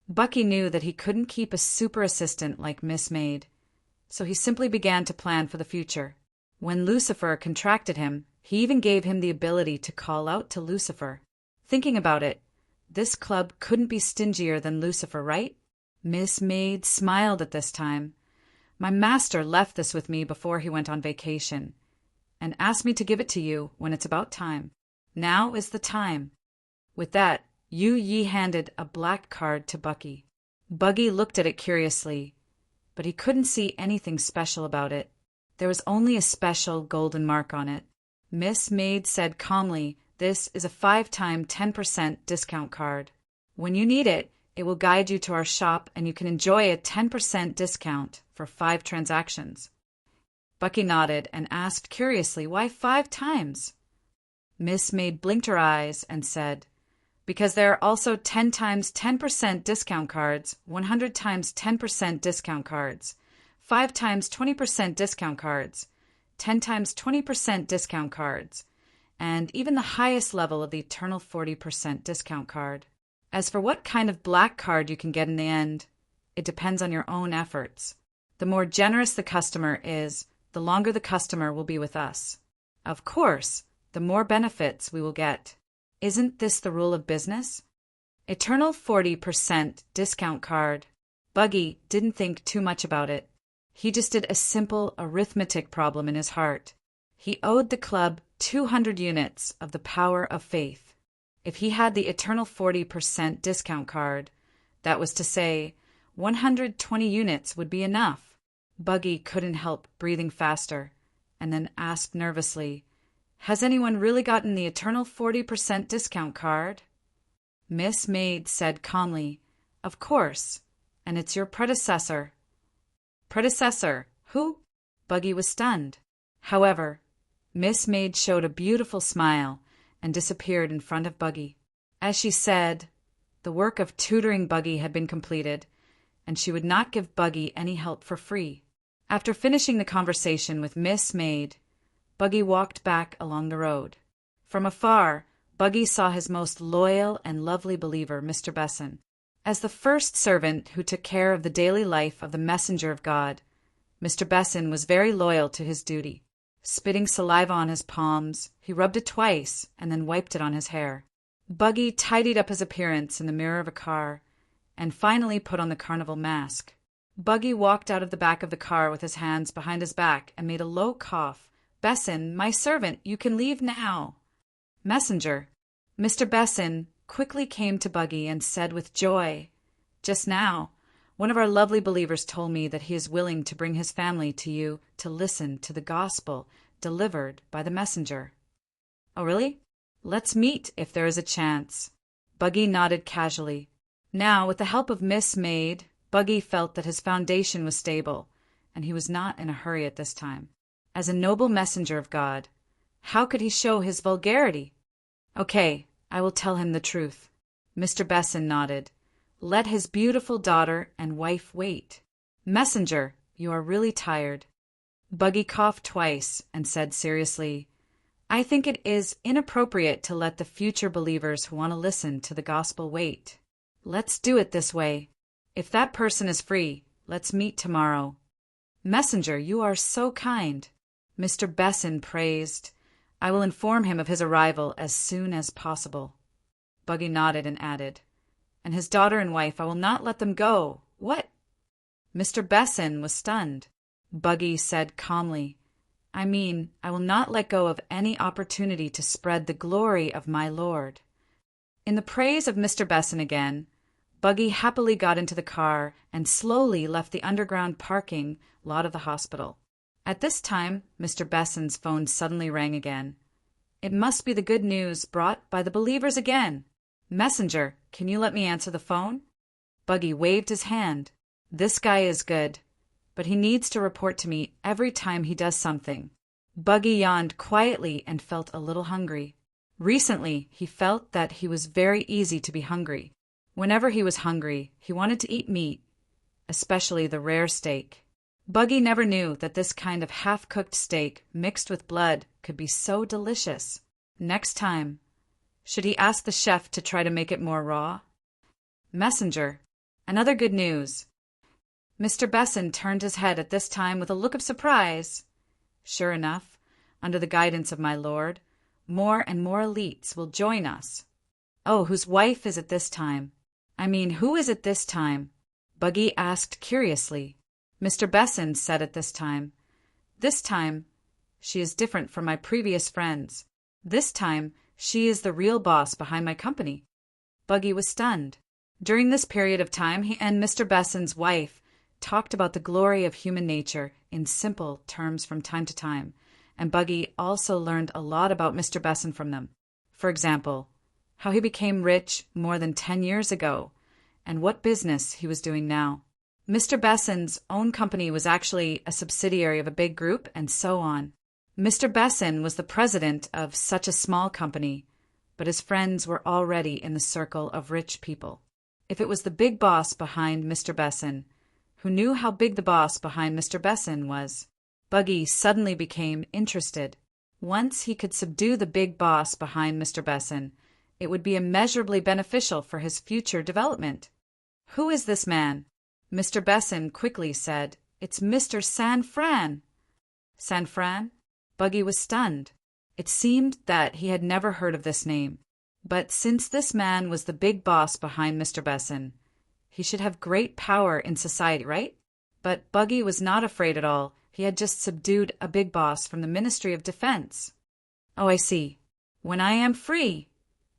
Bucky knew that he couldn't keep a super assistant like Miss Maid, so he simply began to plan for the future. When Lucifer contracted him, he even gave him the ability to call out to Lucifer. Thinking about it, this club couldn't be stingier than Lucifer, right? Miss Maid smiled at this time. My master left this with me before he went on vacation, and asked me to give it to you when it's about time. Now is the time. With that, Yi handed a black card to Bucky. Bucky looked at it curiously, but he couldn't see anything special about it. There was only a special golden mark on it. Miss Maid said calmly, "This is a 5x 10% discount card. When you need it, it will guide you to our shop and you can enjoy a 10% discount for 5 transactions." Bucky nodded and asked curiously, "Why 5 times?" Miss Maid blinked her eyes and said, "Because there are also 10x 10% discount cards, 100x 10% discount cards, 5x 20% discount cards, 10x 20% discount cards, and even the highest level of the eternal 40% discount card. As for what kind of black card you can get in the end, it depends on your own efforts. The more generous the customer is, the longer the customer will be with us. Of course, the more benefits we will get. Isn't this the rule of business? Eternal 40% discount card." Bucky didn't think too much about it. He just did a simple arithmetic problem in his heart. He owed the club 200 units of the power of faith. If he had the eternal 40% discount card, that was to say, 120 units would be enough. Bucky couldn't help breathing faster, and then asked nervously, "Has anyone really gotten the eternal 40% discount card?" Miss Maid said calmly, "Of course, and it's your predecessor." "Predecessor? Who?" Bucky was stunned. However, Miss Maid showed a beautiful smile and disappeared in front of Bucky. As she said, the work of tutoring Bucky had been completed, and she would not give Bucky any help for free. After finishing the conversation with Miss Maid, Bucky walked back along the road. From afar, Bucky saw his most loyal and lovely believer, Mr. Besson. As the first servant who took care of the daily life of the messenger of God, Mr. Besson was very loyal to his duty. Spitting saliva on his palms, he rubbed it twice and then wiped it on his hair. Bucky tidied up his appearance in the mirror of a car and finally put on the carnival mask. Bucky walked out of the back of the car with his hands behind his back and made a low cough. "Besson, my servant, you can leave now." Messenger. Mr. Besson quickly came to Bucky and said with joy, "Just now, one of our lovely believers told me that he is willing to bring his family to you to listen to the gospel delivered by the messenger." "Oh, really? Let's meet if there is a chance." Bucky nodded casually. Now, with the help of Miss Maid, Bucky felt that his foundation was stable, and he was not in a hurry at this time. As a noble messenger of God, how could he show his vulgarity? "Okay, I will tell him the truth." Mr. Besson nodded. "Let his beautiful daughter and wife wait." "Messenger, you are really tired." Bucky coughed twice and said seriously, "I think it is inappropriate to let the future believers who want to listen to the gospel wait. Let's do it this way. If that person is free, let's meet tomorrow." "Messenger, you are so kind." Mr. Besson praised. "I will inform him of his arrival as soon as possible." Bucky nodded and added, And his daughter and wife, I will not let them go. What? Mr. Besson was stunned. Buggy said calmly, I mean, I will not let go of any opportunity to spread the glory of my Lord. In the praise of Mr. Besson again, Buggy happily got into the car and slowly left the underground parking lot of the hospital. At this time, Mr. Besson's phone suddenly rang again. It must be the good news brought by the believers again. Messenger, can you let me answer the phone? Buggy waved his hand. This guy is good, but he needs to report to me every time he does something. Buggy yawned quietly and felt a little hungry. Recently, he felt that he was very easy to be hungry. Whenever he was hungry, he wanted to eat meat, especially the rare steak. Buggy never knew that this kind of half-cooked steak mixed with blood could be so delicious. Next time, should he ask the chef to try to make it more raw? Messenger, another good news. Mr. Besson turned his head at this time with a look of surprise. Sure enough, under the guidance of my lord, more and more elites will join us. Oh, whose wife is it this time? I mean, who is it this time? Buggy asked curiously. Mr. Besson said at this time. This time, she is different from my previous friends. This time, she is the real boss behind my company. Buggy was stunned. During this period of time, he and Mr. Besson's wife talked about the glory of human nature in simple terms from time to time, and Buggy also learned a lot about Mr. Besson from them. For example, how he became rich more than 10 years ago, and what business he was doing now. Mr. Besson's own company was actually a subsidiary of a big group, and so on. Mr. Besson was the president of such a small company, but his friends were already in the circle of rich people. If it was the big boss behind Mr. Besson, who knew how big the boss behind Mr. Besson was, Buggy suddenly became interested. Once he could subdue the big boss behind Mr. Besson, it would be immeasurably beneficial for his future development. Who is this man? Mr. Besson quickly said, It's Mr. San Fran. San Fran? Buggy was stunned. It seemed that he had never heard of this name. But since this man was the big boss behind Mr. Besson, he should have great power in society, right? But Buggy was not afraid at all. He had just subdued a big boss from the Ministry of Defense. Oh, I see. When I am free,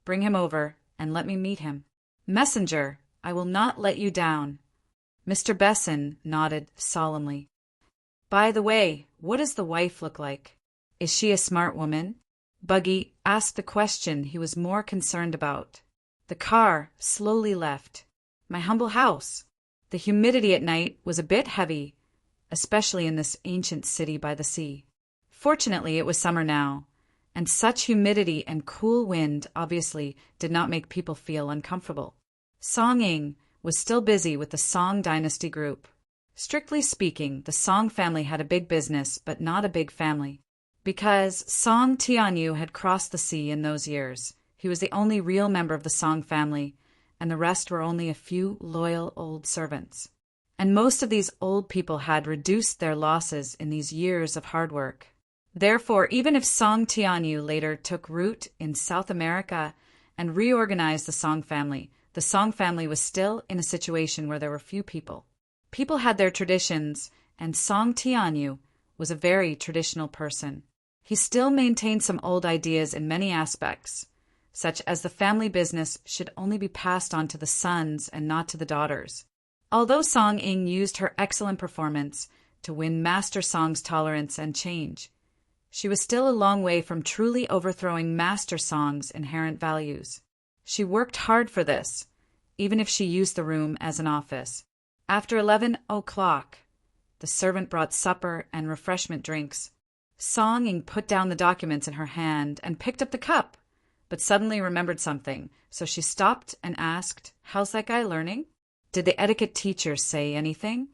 bring him over and let me meet him. Messenger, I will not let you down. Mr. Besson nodded solemnly. By the way, what does the wife look like? Is she a smart woman? Buggy asked the question he was more concerned about. The car slowly left. My humble house. The humidity at night was a bit heavy, especially in this ancient city by the sea. Fortunately, it was summer now, and such humidity and cool wind obviously did not make people feel uncomfortable. Song-ing was still busy with the Song Dynasty group. Strictly speaking, the Song family had a big business, but not a big family. Because Song Tianyu had crossed the sea in those years, he was the only real member of the Song family, and the rest were only a few loyal old servants. And most of these old people had reduced their losses in these years of hard work. Therefore, even if Song Tianyu later took root in South America and reorganized the Song family was still in a situation where there were few people. People had their traditions, and Song Tianyu was a very traditional person. He still maintained some old ideas in many aspects, such as the family business should only be passed on to the sons and not to the daughters. Although Song-ing used her excellent performance to win Master Song's tolerance and change, she was still a long way from truly overthrowing Master Song's inherent values. She worked hard for this, even if she used the room as an office. After 11 o'clock, the servant brought supper and refreshment drinks. Song-ing put down the documents in her hand and picked up the cup, but suddenly remembered something, so she stopped and asked, How's that guy learning? Did the etiquette teacher say anything?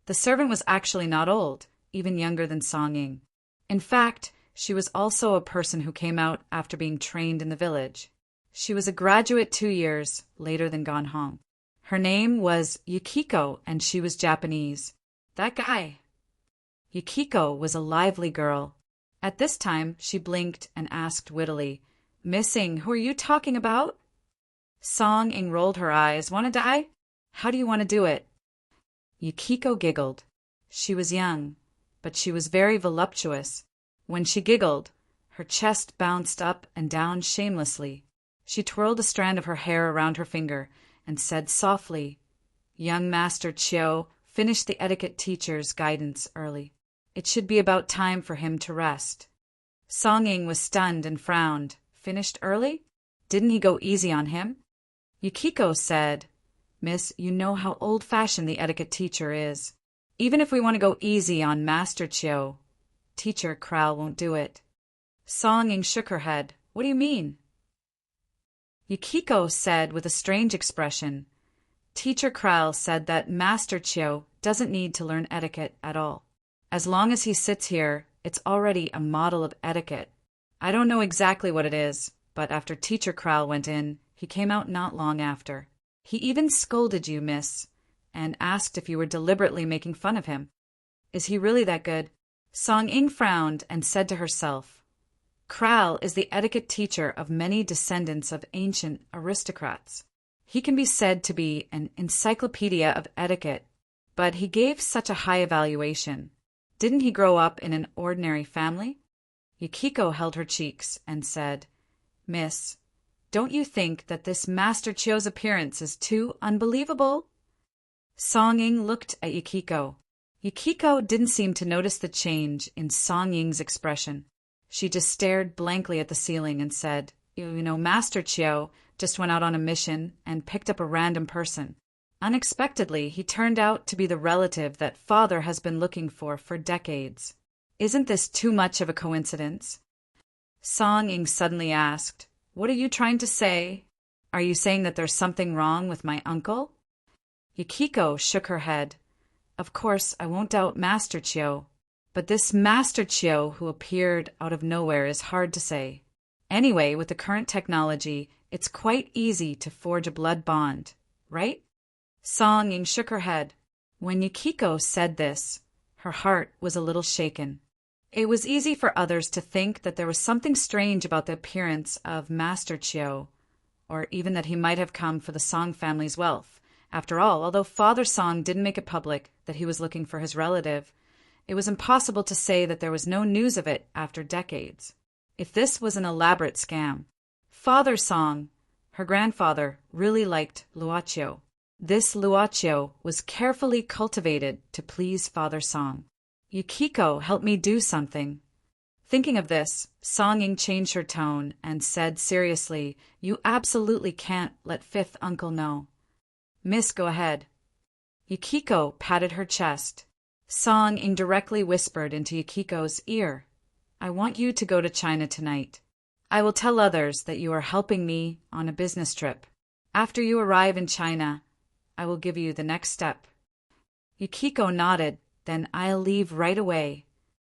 The servant was actually not old, even younger than Song-ing. In fact, she was also a person who came out after being trained in the village. She was a graduate 2 years later than gone home. Her name was Yukiko, and she was Japanese. That guy. Yukiko was a lively girl. At this time, she blinked and asked wittily, Missing, who are you talking about? Song Ing rolled her eyes. Wanna die? How do you want to do it? Yukiko giggled. She was young, but she was very voluptuous. When she giggled, her chest bounced up and down shamelessly. She twirled a strand of her hair around her finger and said softly, "Young Master Chiu finished the etiquette teacher's guidance early. It should be about time for him to rest." Song Ing was stunned and frowned. Finished early? Didn't he go easy on him? Yukiko said, "Miss, you know how old-fashioned the etiquette teacher is. Even if we want to go easy on Master Chiu, Teacher Krall won't do it." Song Ing shook her head. "What do you mean?" Yukiko said with a strange expression, "Teacher Krall said that Master Chiu doesn't need to learn etiquette at all. As long as he sits here, it's already a model of etiquette. I don't know exactly what it is, but after Teacher Krall went in, he came out not long after. He even scolded you, miss, and asked if you were deliberately making fun of him. Is he really that good?" Song Ing frowned and said to herself, "Krall is the etiquette teacher of many descendants of ancient aristocrats. He can be said to be an encyclopedia of etiquette, but he gave such a high evaluation. Didn't he grow up in an ordinary family?" Yukiko held her cheeks and said, "Miss, don't you think that this Master Chiu's appearance is too unbelievable?" Song Ing looked at Yukiko. Yukiko didn't seem to notice the change in Song Ying's expression. She just stared blankly at the ceiling and said, "You know, Master Chiu just went out on a mission and picked up a random person. Unexpectedly, he turned out to be the relative that Father has been looking for decades. Isn't this too much of a coincidence?" Song Ing suddenly asked, "What are you trying to say? Are you saying that there's something wrong with my uncle?" Yukiko shook her head. "Of course, I won't doubt Master Chiu, but this Master Chiu who appeared out of nowhere is hard to say. Anyway, with the current technology, it's quite easy to forge a blood bond, right?" Song Ing shook her head. When Yukiko said this, her heart was a little shaken. It was easy for others to think that there was something strange about the appearance of Master Chiu, or even that he might have come for the Song family's wealth. After all, although Father Song didn't make it public that he was looking for his relative, it was impossible to say that there was no news of it after decades. If this was an elaborate scam, Father Song, her grandfather, really liked Luochiu. This Luochiu was carefully cultivated to please Father Song. "Yukiko helped me do something." Thinking of this, Song Ing changed her tone and said seriously, "You absolutely can't let Fifth Uncle know." "Miss, go ahead." Yukiko patted her chest. Song indirectly whispered into Yukiko's ear, "I want you to go to China tonight. I will tell others that you are helping me on a business trip. After you arrive in China, I will give you the next step." Yukiko nodded. "Then I'll leave right away."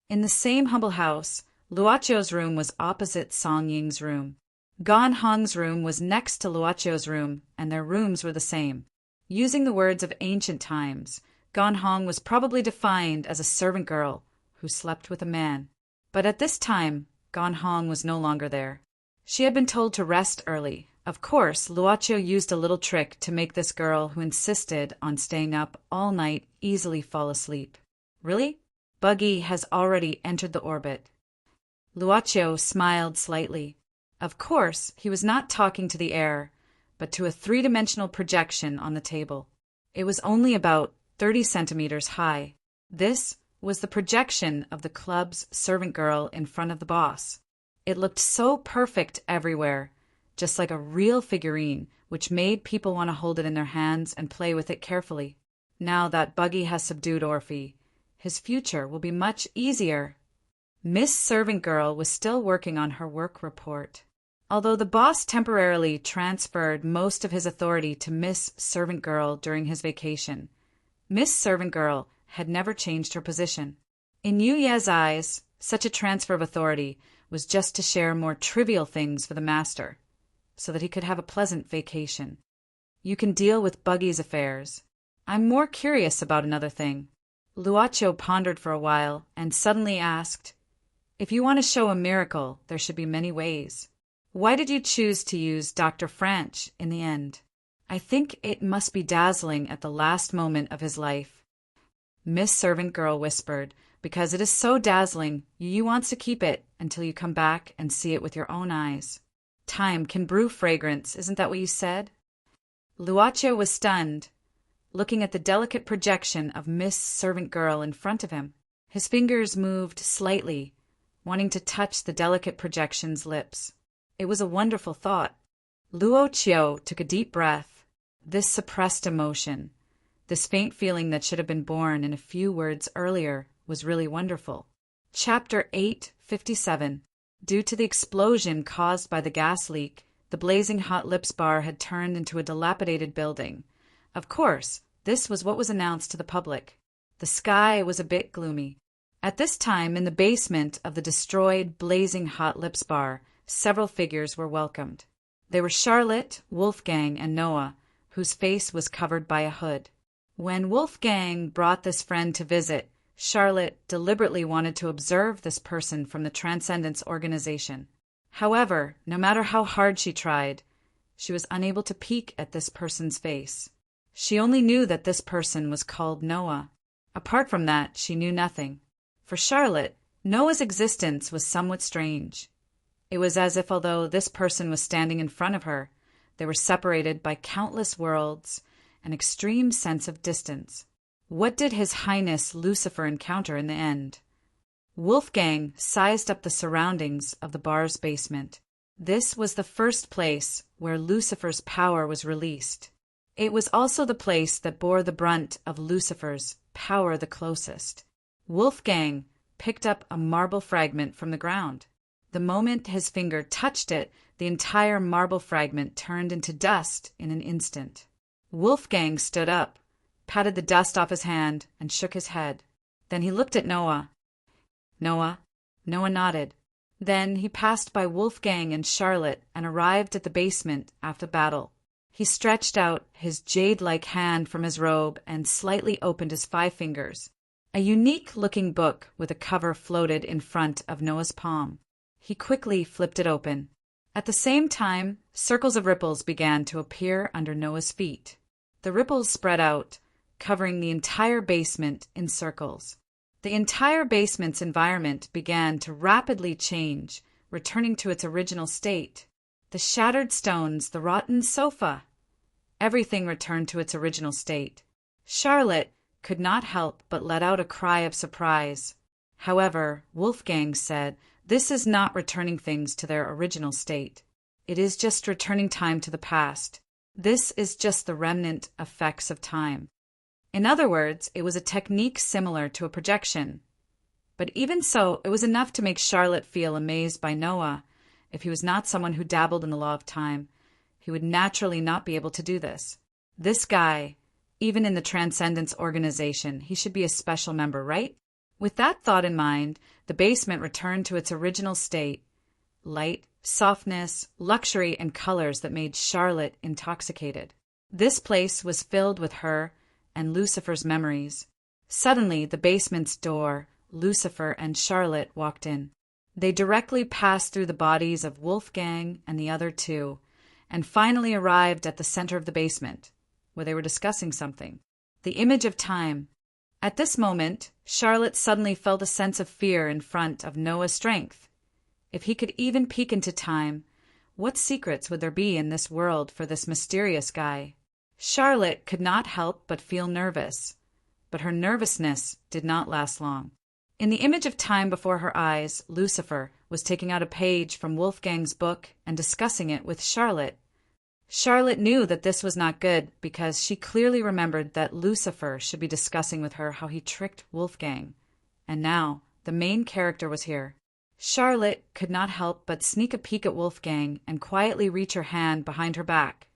In the same humble house, Luochiu's room was opposite Song Ying's room. Gan Hong's room was next to Luochiu's room, and their rooms were the same. Using the words of ancient times, Gan Hong was probably defined as a servant girl who slept with a man. But at this time, Gan Hong was no longer there. She had been told to rest early. Of course, Luochiu used a little trick to make this girl who insisted on staying up all night easily fall asleep. "Really? Buggy has already entered the orbit." Luochiu smiled slightly. Of course, he was not talking to the air, but to a three-dimensional projection on the table. It was only about 30 centimeters high. This was the projection of the club's servant girl in front of the boss. It looked so perfect everywhere, just like a real figurine, which made people want to hold it in their hands and play with it carefully. Now that Buggy has subdued Orphe, his future will be much easier. Miss Servant Girl was still working on her work report. Although the boss temporarily transferred most of his authority to Miss Servant Girl during his vacation, Miss Servant Girl had never changed her position. In Yu Ye's eyes, such a transfer of authority was just to share more trivial things for the master, so that he could have a pleasant vacation. "You can deal with Buggy's affairs. I'm more curious about another thing." Luochiu pondered for a while and suddenly asked, "If you want to show a miracle, there should be many ways. Why did you choose to use Dr. French in the end? I think it must be dazzling at the last moment of his life. Miss Servant Girl whispered, because it is so dazzling, you want to keep it until you come back and see it with your own eyes. Time can brew fragrance, isn't that what you said? Luaccio was stunned, looking at the delicate projection of Miss Servant Girl in front of him. His fingers moved slightly, wanting to touch the delicate projection's lips. It was a wonderful thought. Luoccio took a deep breath. This suppressed emotion, this faint feeling that should have been born in a few words earlier, was really wonderful. Chapter 8:57. Due to the explosion caused by the gas leak, the Blazing Hot Lips bar had turned into a dilapidated building. Of course, this was what was announced to the public. The sky was a bit gloomy. At this time, in the basement of the destroyed Blazing Hot Lips bar, several figures were welcomed. They were Charlotte, Wolfgang, and Noah, whose face was covered by a hood. When Wolfgang brought this friend to visit, Charlotte deliberately wanted to observe this person from the Transcendence organization. However, no matter how hard she tried, she was unable to peek at this person's face. She only knew that this person was called Noah. Apart from that, she knew nothing. For Charlotte, Noah's existence was somewhat strange. It was as if although this person was standing in front of her, they were separated by countless worlds, an extreme sense of distance. What did His Highness Lucifer encounter in the end? Wolfgang sized up the surroundings of the bar's basement. This was the first place where Lucifer's power was released. It was also the place that bore the brunt of Lucifer's power the closest. Wolfgang picked up a marble fragment from the ground. The moment his finger touched it, the entire marble fragment turned into dust in an instant. Wolfgang stood up, patted the dust off his hand, and shook his head. Then he looked at Noah. Noah nodded. Then he passed by Wolfgang and Charlotte and arrived at the basement after battle. He stretched out his jade-like hand from his robe and slightly opened his 5 fingers. A unique-looking book with a cover floated in front of Noah's palm. He quickly flipped it open. At the same time, circles of ripples began to appear under Noah's feet. The ripples spread out, covering the entire basement in circles. The entire basement's environment began to rapidly change, returning to its original state. The shattered stones, the rotten sofa. Everything returned to its original state. Charlotte could not help but let out a cry of surprise. However, Wolfgang said, "This is not returning things to their original state. It is just returning time to the past. This is just the remnant effects of time." In other words, it was a technique similar to a projection. But even so, it was enough to make Charlotte feel amazed by Noah. If he was not someone who dabbled in the law of time, he would naturally not be able to do this. This guy, even in the Transcendence organization, he should be a special member, right? With that thought in mind, the basement returned to its original state. Light, softness, luxury, and colors that made Charlotte intoxicated. This place was filled with her and Lucifer's memories. Suddenly, the basement's door, Lucifer and Charlotte walked in. They directly passed through the bodies of Wolfgang and the other 2, and finally arrived at the center of the basement, where they were discussing something. The image of time. At this moment, Charlotte suddenly felt a sense of fear in front of Noah's strength. If he could even peek into time, what secrets would there be in this world for this mysterious guy? Charlotte could not help but feel nervous, but her nervousness did not last long. In the image of time before her eyes, Lucifer was taking out a page from Wolfgang's book and discussing it with Charlotte. Charlotte knew that this was not good because she clearly remembered that Lucifer should be discussing with her how he tricked Wolfgang. And now, the main character was here. Charlotte could not help but sneak a peek at Wolfgang and quietly reach her hand behind her back.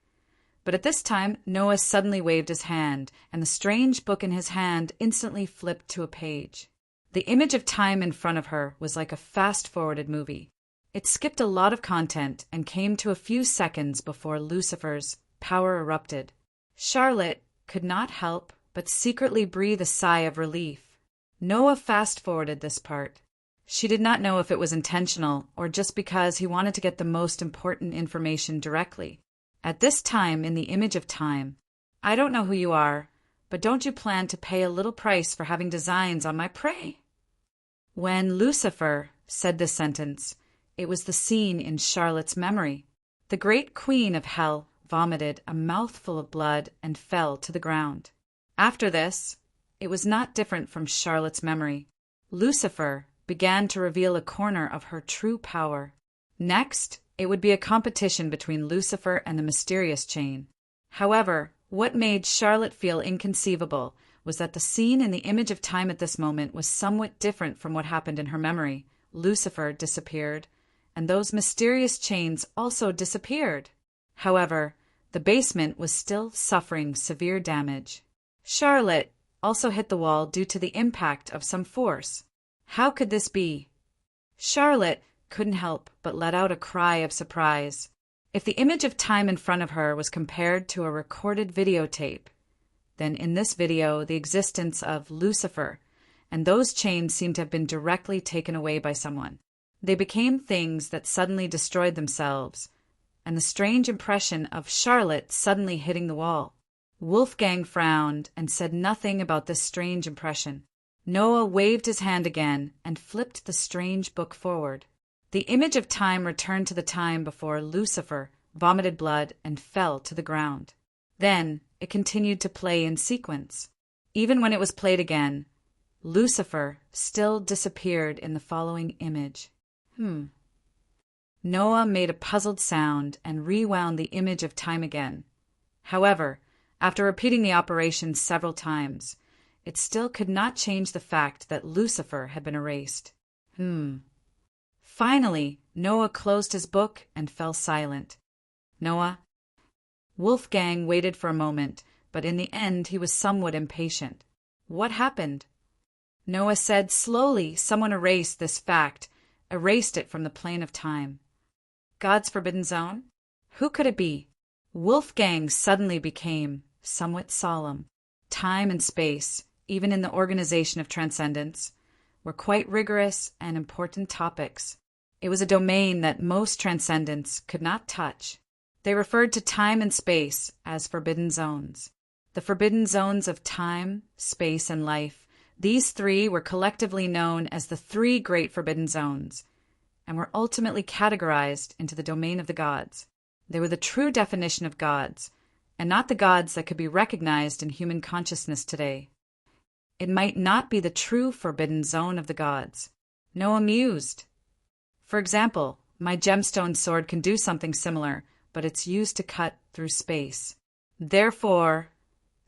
But at this time, Noah suddenly waved his hand, and the strange book in his hand instantly flipped to a page. The image of time in front of her was like a fast-forwarded movie. It skipped a lot of content and came to a few seconds before Lucifer's power erupted. Charlotte could not help but secretly breathe a sigh of relief. Noah fast-forwarded this part. She did not know if it was intentional or just because he wanted to get the most important information directly. At this time, in the image of time, I don't know who you are, but don't you plan to pay a little price for having designs on my prey? When Lucifer said this sentence, it was the scene in Charlotte's memory. The great queen of hell vomited a mouthful of blood and fell to the ground. After this, it was not different from Charlotte's memory. Lucifer began to reveal a corner of her true power. Next, it would be a competition between Lucifer and the mysterious chain. However, what made Charlotte feel inconceivable was that the scene in the image of time at this moment was somewhat different from what happened in her memory. Lucifer disappeared, and those mysterious chains also disappeared. However, the basement was still suffering severe damage. Charlotte also hit the wall due to the impact of some force. How could this be? Charlotte couldn't help but let out a cry of surprise. If the image of time in front of her was compared to a recorded videotape, then in this video the existence of Lucifer and those chains seemed to have been directly taken away by someone. They became things that suddenly destroyed themselves, and the strange impression of Charlotte suddenly hitting the wall. Wolfgang frowned and said nothing about this strange impression. Noah waved his hand again and flipped the strange book forward. The image of time returned to the time before Lucifer vomited blood and fell to the ground. Then it continued to play in sequence. Even when it was played again, Lucifer still disappeared in the following image. Noah made a puzzled sound and rewound the image of time again. However, after repeating the operation several times, it still could not change the fact that Lucifer had been erased. Finally, Noah closed his book and fell silent. Noah? Wolfgang waited for a moment, but in the end he was somewhat impatient. What happened? Noah said slowly someone erased this fact, erased it from the plane of time. God's forbidden zone? Who could it be? Wolfgang suddenly became somewhat solemn. Time and space, even in the organization of transcendence, were quite rigorous and important topics. It was a domain that most transcendents could not touch. They referred to time and space as forbidden zones. The forbidden zones of time, space, and life, these three were collectively known as the three great forbidden zones, and were ultimately categorized into the domain of the gods. They were the true definition of gods, and not the gods that could be recognized in human consciousness today. It might not be the true forbidden zone of the gods. Noah mused. For example, my gemstone sword can do something similar, but it's used to cut through space. Therefore,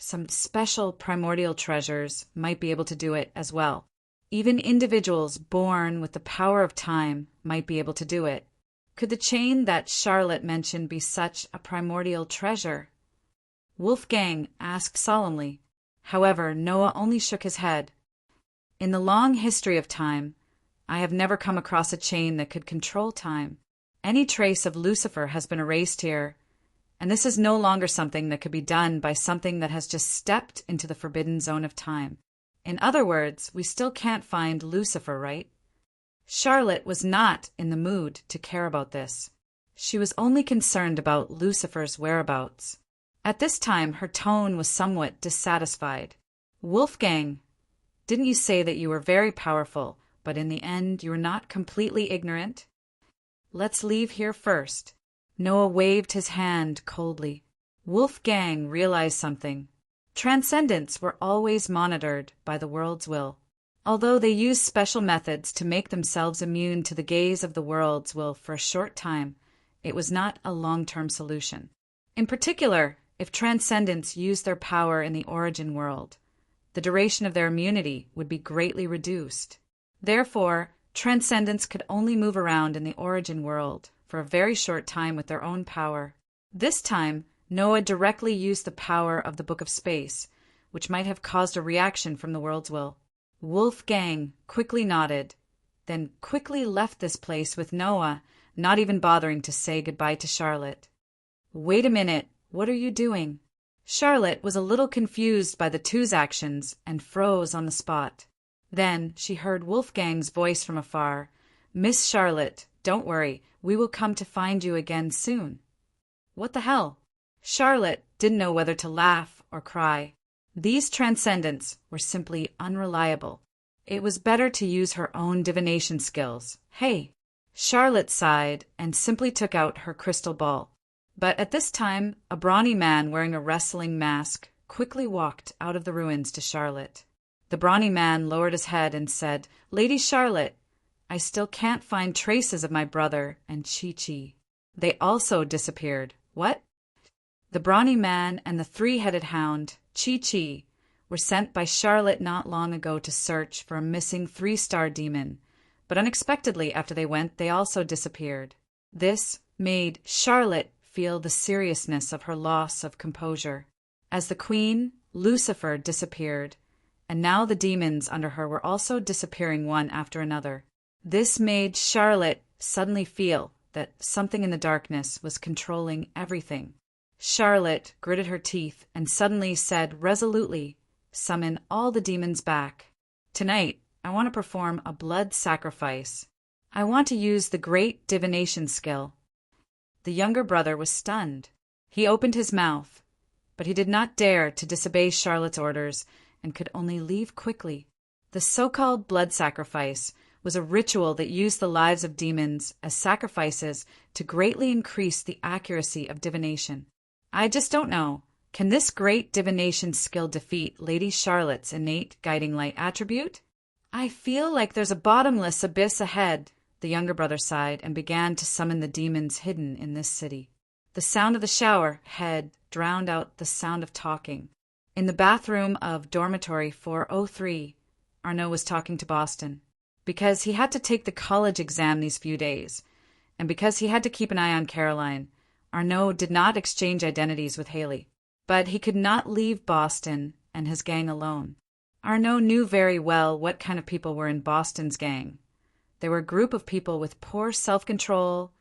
some special primordial treasures might be able to do it as well. Even individuals born with the power of time might be able to do it. Could the chain that Charlotte mentioned be such a primordial treasure? Wolfgang asked solemnly. However, Noah only shook his head. In the long history of time, I have never come across a chain that could control time. Any trace of Lucifer has been erased here, and this is no longer something that could be done by something that has just stepped into the forbidden zone of time. In other words, we still can't find Lucifer, right? Charlotte was not in the mood to care about this. She was only concerned about Lucifer's whereabouts. At this time, her tone was somewhat dissatisfied. Wolfgang, didn't you say that you were very powerful, but in the end you were not completely ignorant? Let's leave here first. Noah waved his hand coldly. Wolfgang realized something. Transcendents were always monitored by the world's will. Although they used special methods to make themselves immune to the gaze of the world's will for a short time, it was not a long-term solution. In particular, if transcendents used their power in the origin world, the duration of their immunity would be greatly reduced. Therefore, transcendents could only move around in the origin world for a very short time with their own power. This time, Noah directly used the power of the Book of Space, which might have caused a reaction from the world's will. Wolfgang quickly nodded, then quickly left this place with Noah, not even bothering to say goodbye to Charlotte. Wait a minute, what are you doing? Charlotte was a little confused by the two's actions and froze on the spot. Then she heard Wolfgang's voice from afar. "Miss Charlotte, don't worry, we will come to find you again soon." What the hell? Charlotte didn't know whether to laugh or cry. These transcendents were simply unreliable. It was better to use her own divination skills. Hey! Charlotte sighed and simply took out her crystal ball. But at this time, a brawny man wearing a wrestling mask quickly walked out of the ruins to Charlotte. The brawny man lowered his head and said, "Lady Charlotte, I still can't find traces of my brother and Chi-Chi. They also disappeared." What? The brawny man and the three-headed hound, Chi-Chi, were sent by Charlotte not long ago to search for a missing 3-star demon, but unexpectedly after they went, they also disappeared. This made Charlotte feel the seriousness of her loss of composure. As the queen, Lucifer, disappeared, and now the demons under her were also disappearing one after another. This made Charlotte suddenly feel that something in the darkness was controlling everything. Charlotte gritted her teeth and suddenly said resolutely, "Summon all the demons back. Tonight, I want to perform a blood sacrifice. I want to use the great divination skill." The younger brother was stunned. He opened his mouth, but he did not dare to disobey Charlotte's orders and could only leave quickly. The so-called blood sacrifice was a ritual that used the lives of demons as sacrifices to greatly increase the accuracy of divination. I just don't know. Can this great divination skill defeat Lady Charlotte's innate guiding light attribute? I feel like there's a bottomless abyss ahead, the younger brother sighed and began to summon the demons hidden in this city. The sound of the shower head drowned out the sound of talking. In the bathroom of dormitory 403, Arnaud was talking to Boston. Because he had to take the college exam these few days, and because he had to keep an eye on Caroline, Arnaud did not exchange identities with Haley. But he could not leave Boston and his gang alone. Arnaud knew very well what kind of people were in Boston's gang. They were a group of people with poor self-control,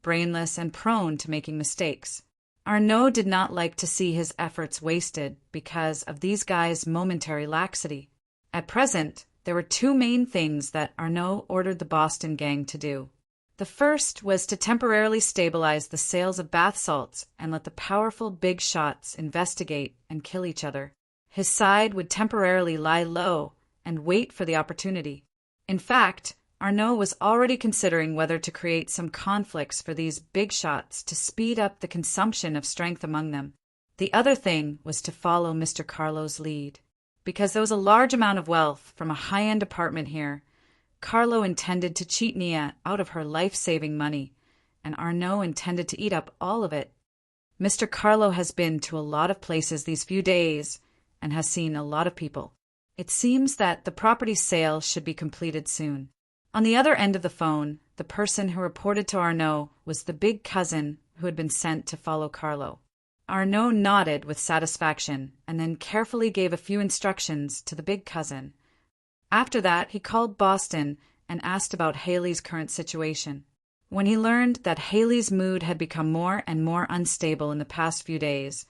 brainless, and prone to making mistakes. Arnaud did not like to see his efforts wasted because of these guys' momentary laxity. At present, there were two main things that Arnaud ordered the Boston gang to do. The first was to temporarily stabilize the sales of bath salts and let the powerful big shots investigate and kill each other. His side would temporarily lie low and wait for the opportunity. In fact, Arnaud was already considering whether to create some conflicts for these big shots to speed up the consumption of strength among them. The other thing was to follow Mr. Carlo's lead. Because there was a large amount of wealth from a high-end apartment here, Carlo intended to cheat Nia out of her life-saving money, and Arnaud intended to eat up all of it. Mr. Carlo has been to a lot of places these few days and has seen a lot of people. It seems that the property sale should be completed soon. On the other end of the phone, the person who reported to Arnaud was the big cousin who had been sent to follow Carlo. Arnaud nodded with satisfaction and then carefully gave a few instructions to the big cousin. After that, he called Boston and asked about Haley's current situation. When he learned that Haley's mood had become more and more unstable in the past few days,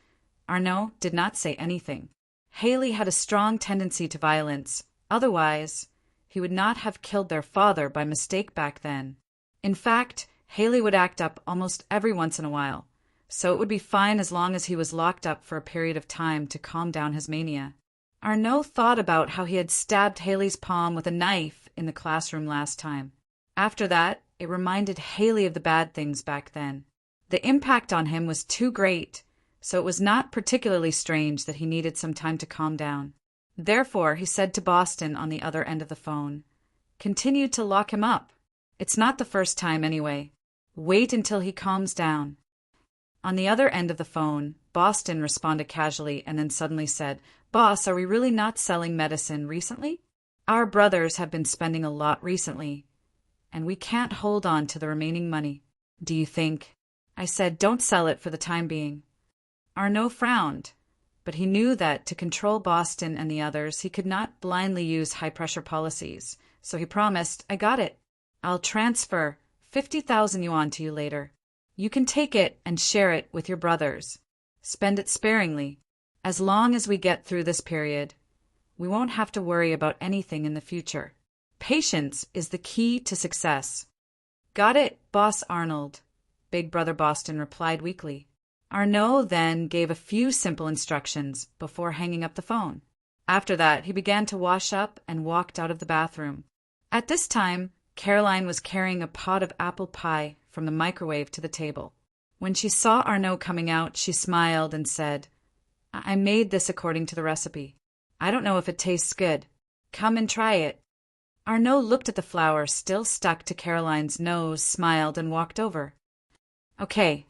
Arnaud did not say anything. Haley had a strong tendency to violence. Otherwise, he would not have killed their father by mistake back then. In fact, Haley would act up almost every once in a while, so it would be fine as long as he was locked up for a period of time to calm down his mania. Arnaud thought about how he had stabbed Haley's palm with a knife in the classroom last time. After that, it reminded Haley of the bad things back then. The impact on him was too great, so it was not particularly strange that he needed some time to calm down. Therefore, he said to Boston on the other end of the phone, "Continue to lock him up. It's not the first time anyway. Wait until he calms down." On the other end of the phone, Boston responded casually and then suddenly said, "Boss, are we really not selling medicine recently? Our brothers have been spending a lot recently, and we can't hold on to the remaining money. Do you think?" I said, "Don't sell it for the time being." Arnaud frowned, but he knew that to control Boston and the others, he could not blindly use high-pressure policies, so he promised, "I got it. I'll transfer 50,000 yuan to you later. You can take it and share it with your brothers. Spend it sparingly. As long as we get through this period, we won't have to worry about anything in the future. Patience is the key to success. Got it, Boss Arnold, Big Brother Boston replied weakly. Arnaud then gave a few simple instructions before hanging up the phone. After that, he began to wash up and walked out of the bathroom. At this time, Caroline was carrying a pot of apple pie from the microwave to the table. When she saw Arnaud coming out, she smiled and said, I made this according to the recipe. I don't know if it tastes good. Come and try it. Arnaud looked at the flour still stuck to Caroline's nose, smiled, and walked over. Okay.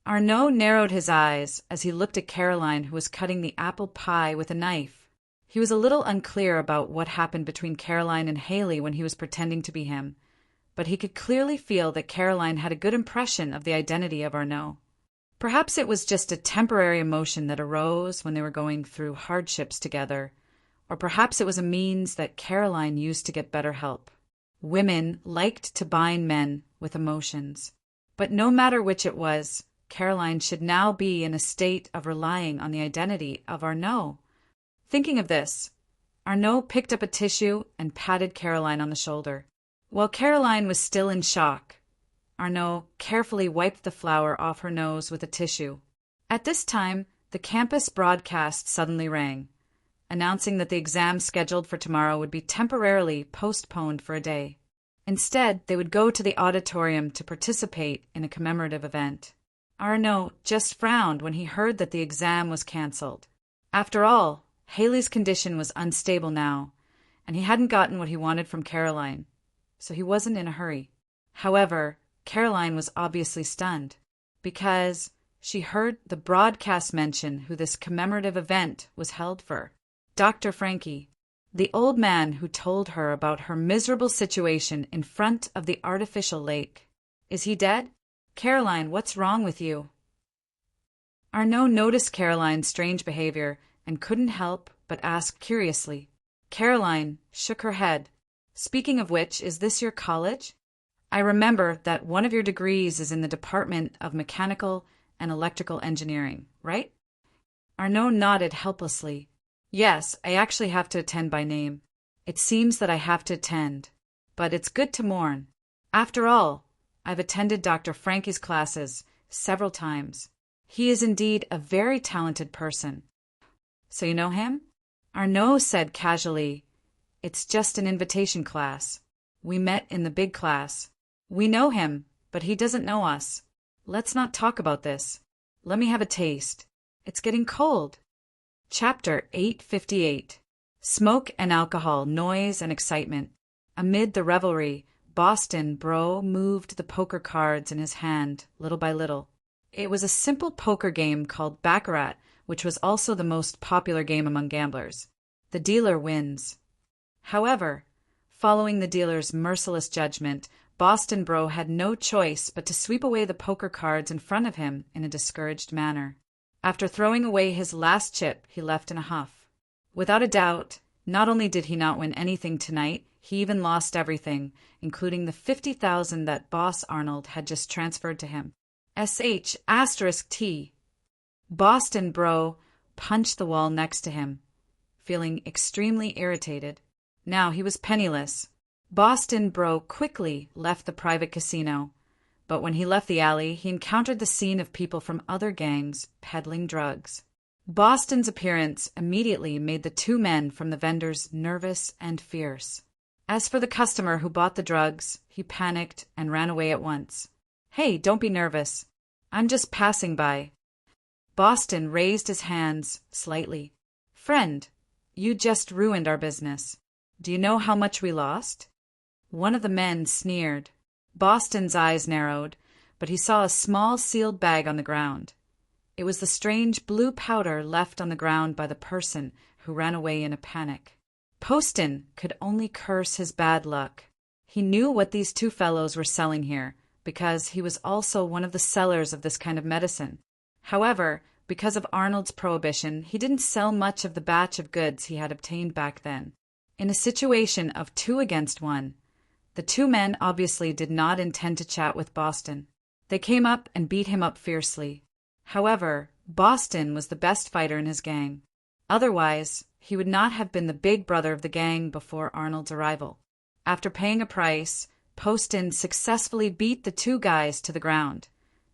Arnaud narrowed his eyes as he looked at Caroline, who was cutting the apple pie with a knife. He was a little unclear about what happened between Caroline and Haley when he was pretending to be him, but he could clearly feel that Caroline had a good impression of the identity of Arnaud. Perhaps it was just a temporary emotion that arose when they were going through hardships together, or perhaps it was a means that Caroline used to get better help. Women liked to bind men with emotions. But no matter which it was, Caroline should now be in a state of relying on the identity of Arnaud. Thinking of this, Arnaud picked up a tissue and patted Caroline on the shoulder. While Caroline was still in shock, Arnaud carefully wiped the flour off her nose with a tissue. At this time, the campus broadcast suddenly rang, announcing that the exam scheduled for tomorrow would be temporarily postponed for a day. Instead, they would go to the auditorium to participate in a commemorative event. Arnaud just frowned when he heard that the exam was cancelled. After all, Haley's condition was unstable now, and he hadn't gotten what he wanted from Caroline, so he wasn't in a hurry. However, Caroline was obviously stunned, because she heard the broadcast mention who this commemorative event was held for. Dr. Frankie, the old man who told her about her miserable situation in front of the artificial lake. Is he dead? Caroline, what's wrong with you? Arnaud noticed Caroline's strange behavior and couldn't help but ask curiously. Caroline shook her head. Speaking of which, is this your college? I remember that one of your degrees is in the Department of Mechanical and Electrical Engineering, right? Arnaud nodded helplessly. Yes, I actually have to attend by name. It seems that I have to attend, but it's good to mourn. After all, I've attended Dr. Frankie's classes several times. He is indeed a very talented person. So you know him? Arnaud said casually, It's just an invitation class. We met in the big class. We know him, but he doesn't know us. Let's not talk about this. Let me have a taste. It's getting cold. Chapter 858. Smoke and alcohol, noise and excitement. Amid the revelry, Boston Bro moved the poker cards in his hand, little by little. It was a simple poker game called Baccarat, which was also the most popular game among gamblers. The dealer wins. However, following the dealer's merciless judgment, Boston Bro had no choice but to sweep away the poker cards in front of him in a discouraged manner. After throwing away his last chip, he left in a huff. Without a doubt, not only did he not win anything tonight, he even lost everything, including the $50,000 that Boss Arnold had just transferred to him. *T. Boston Bro punched the wall next to him, feeling extremely irritated. Now he was penniless. Boston Bro quickly left the private casino, but when he left the alley, he encountered the scene of people from other gangs peddling drugs. Boston's appearance immediately made the two men from the vendors nervous and fierce. As for the customer who bought the drugs, he panicked and ran away at once. Hey, don't be nervous. I'm just passing by. Boston raised his hands slightly. Friend, you just ruined our business. Do you know how much we lost? One of the men sneered. Boston's eyes narrowed, but he saw a small sealed bag on the ground. It was the strange blue powder left on the ground by the person who ran away in a panic. Poston could only curse his bad luck. He knew what these two fellows were selling here, because he was also one of the sellers of this kind of medicine. However, because of Arnold's prohibition, he didn't sell much of the batch of goods he had obtained back then. In a situation of 2 against 1, the two men obviously did not intend to chat with Boston. They came up and beat him up fiercely. However, Boston was the best fighter in his gang. Otherwise, he would not have been the big brother of the gang before Arnold's arrival. After paying a price, Poston successfully beat the two guys to the ground,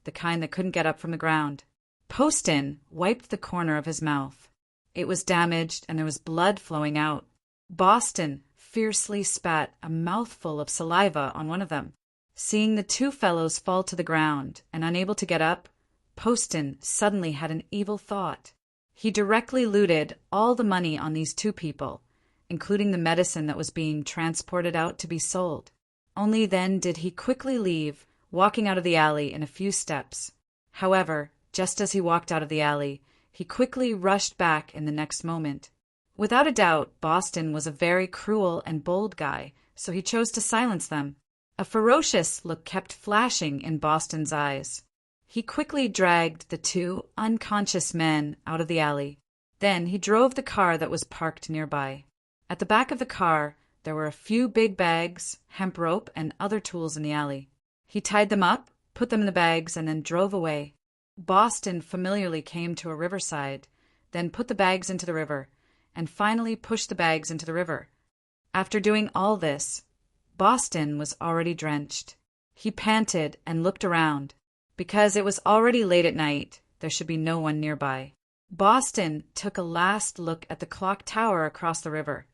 the kind that couldn't get up from the ground. Poston wiped the corner of his mouth. It was damaged and there was blood flowing out. Boston fiercely spat a mouthful of saliva on one of them. Seeing the two fellows fall to the ground and unable to get up, Poston suddenly had an evil thought. He directly looted all the money on these two people, including the medicine that was being transported out to be sold. Only then did he quickly leave, walking out of the alley in a few steps. However, just as he walked out of the alley, he quickly rushed back in the next moment. Without a doubt, Boston was a very cruel and bold guy, so he chose to silence them. A ferocious look kept flashing in Boston's eyes. He quickly dragged the two unconscious men out of the alley. Then he drove the car that was parked nearby. At the back of the car, there were a few big bags, hemp rope, and other tools in the alley. He tied them up, put them in the bags, and then drove away. Boston familiarly came to a riverside, then put the bags into the river, and finally pushed the bags into the river. After doing all this, Boston was already drenched. He panted and looked around. Because it was already late at night, there should be no one nearby. Boston took a last look at the clock tower across the river.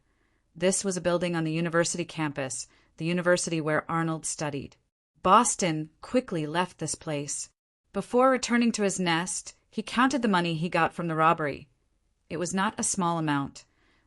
This was a building on the university campus, the university where Arnold studied. Boston quickly left this place. Before returning to his nest, he counted the money he got from the robbery. It was not a small amount,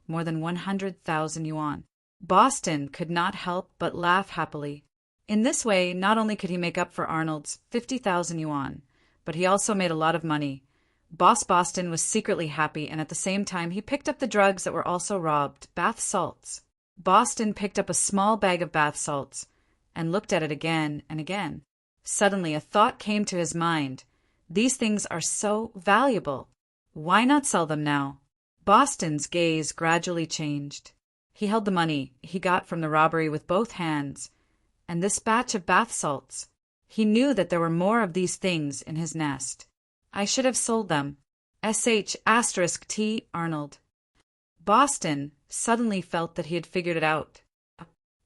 more than 100,000 yuan. Boston could not help but laugh happily. In this way, not only could he make up for Arnold's 50,000 yuan, but he also made a lot of money. Boss Boston was secretly happy, and at the same time he picked up the drugs that were also robbed, bath salts. Boston picked up a small bag of bath salts and looked at it again and again. Suddenly a thought came to his mind. These things are so valuable. Why not sell them now? Boston's gaze gradually changed. He held the money he got from the robbery with both hands, and this batch of bath salts. He knew that there were more of these things in his nest. I should have sold them. *T. Arnold. Boston suddenly felt that he had figured it out.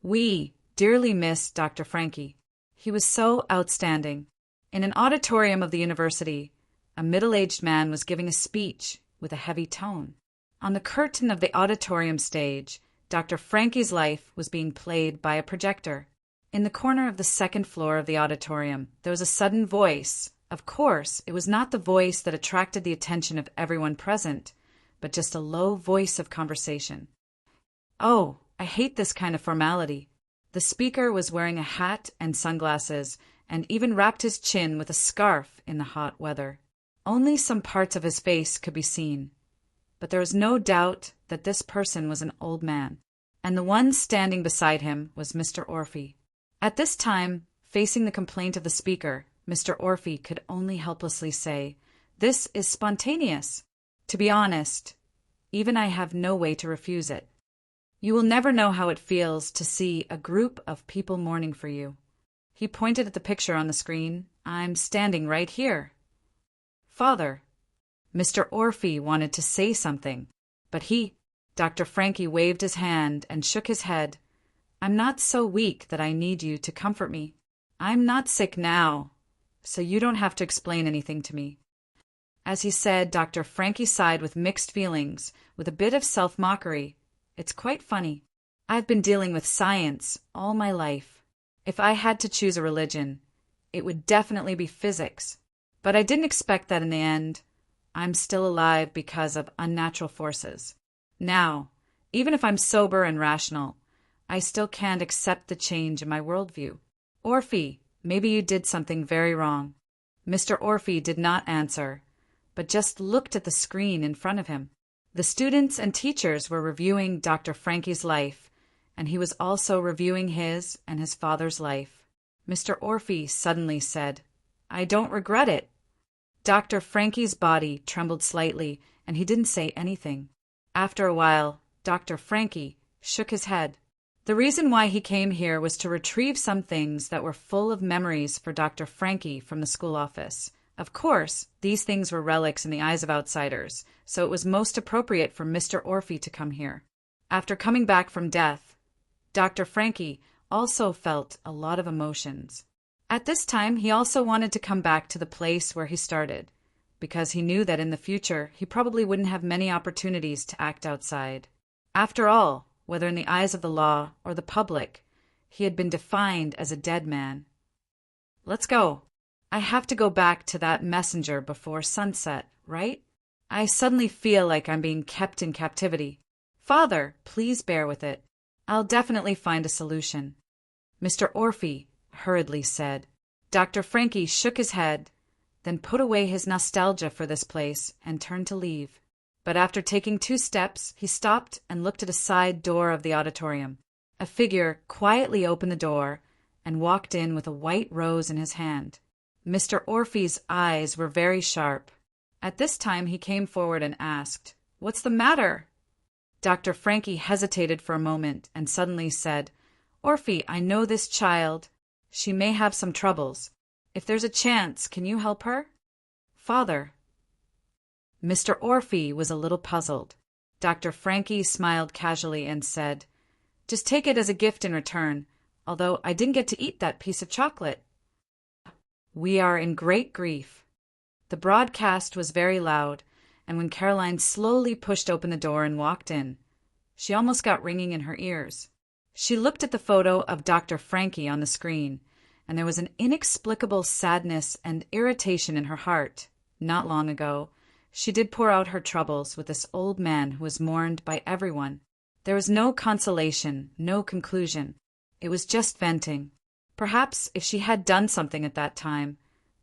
We dearly miss Dr. Frankie. He was so outstanding. In an auditorium of the university, a middle-aged man was giving a speech with a heavy tone. On the curtain of the auditorium stage, Dr. Frankie's life was being played by a projector. In the corner of the second floor of the auditorium, there was a sudden voice. Of course, it was not the voice that attracted the attention of everyone present, but just a low voice of conversation. Oh, I hate this kind of formality. The speaker was wearing a hat and sunglasses, and even wrapped his chin with a scarf in the hot weather. Only some parts of his face could be seen, but there was no doubt that this person was an old man, and the one standing beside him was Mr. Orphy. At this time, facing the complaint of the speaker, Mr. Orphy could only helplessly say, "This is spontaneous. To be honest, even I have no way to refuse it. You will never know how it feels to see a group of people mourning for you." He pointed at the picture on the screen. "I'm standing right here." "Father." Mr. Orphy wanted to say something, but Dr. Frankie waved his hand and shook his head. "I'm not so weak that I need you to comfort me. I'm not sick now, so you don't have to explain anything to me." As he said, Dr. Frankie sighed with mixed feelings, with a bit of self-mockery. "It's quite funny. I've been dealing with science all my life. If I had to choose a religion, it would definitely be physics. But I didn't expect that in the end. I'm still alive because of unnatural forces. Now, even if I'm sober and rational, I still can't accept the change in my worldview. Orphy, maybe you did something very wrong." Mr. Orphy did not answer, but just looked at the screen in front of him. The students and teachers were reviewing Dr. Frankie's life, and he was also reviewing his and his father's life. Mr. Orphy suddenly said, "I don't regret it." Dr. Frankie's body trembled slightly, and he didn't say anything. After a while, Dr. Frankie shook his head. The reason why he came here was to retrieve some things that were full of memories for Dr. Frankie from the school office. Of course, these things were relics in the eyes of outsiders, so it was most appropriate for Mr. Orphy to come here. After coming back from death, Dr. Frankie also felt a lot of emotions. At this time, he also wanted to come back to the place where he started, because he knew that in the future he probably wouldn't have many opportunities to act outside. After all, whether in the eyes of the law or the public, he had been defined as a dead man. Let's go. I have to go back to that messenger before sunset, right? I suddenly feel like I'm being kept in captivity. Father, please bear with it. I'll definitely find a solution. Mr. Orphy hurriedly said. Dr. Frankie shook his head, then put away his nostalgia for this place and turned to leave. But after taking 2 steps, he stopped and looked at a side door of the auditorium. A figure quietly opened the door and walked in with a white rose in his hand. Mr. Orphy's eyes were very sharp. At this time he came forward and asked, "What's the matter?" Dr. Frankie hesitated for a moment and suddenly said, "Orphy, I know this child. She may have some troubles. If there's a chance, can you help her?" "Father." Mr. Orphy was a little puzzled. Dr. Frankie smiled casually and said, "Just take it as a gift in return, although I didn't get to eat that piece of chocolate." We are in great grief. The broadcast was very loud, and when Caroline slowly pushed open the door and walked in, she almost got ringing in her ears. She looked at the photo of Dr. Frankie on the screen, and there was an inexplicable sadness and irritation in her heart. Not long ago, she did pour out her troubles with this old man who was mourned by everyone. There was no consolation, no conclusion. It was just venting. Perhaps if she had done something at that time,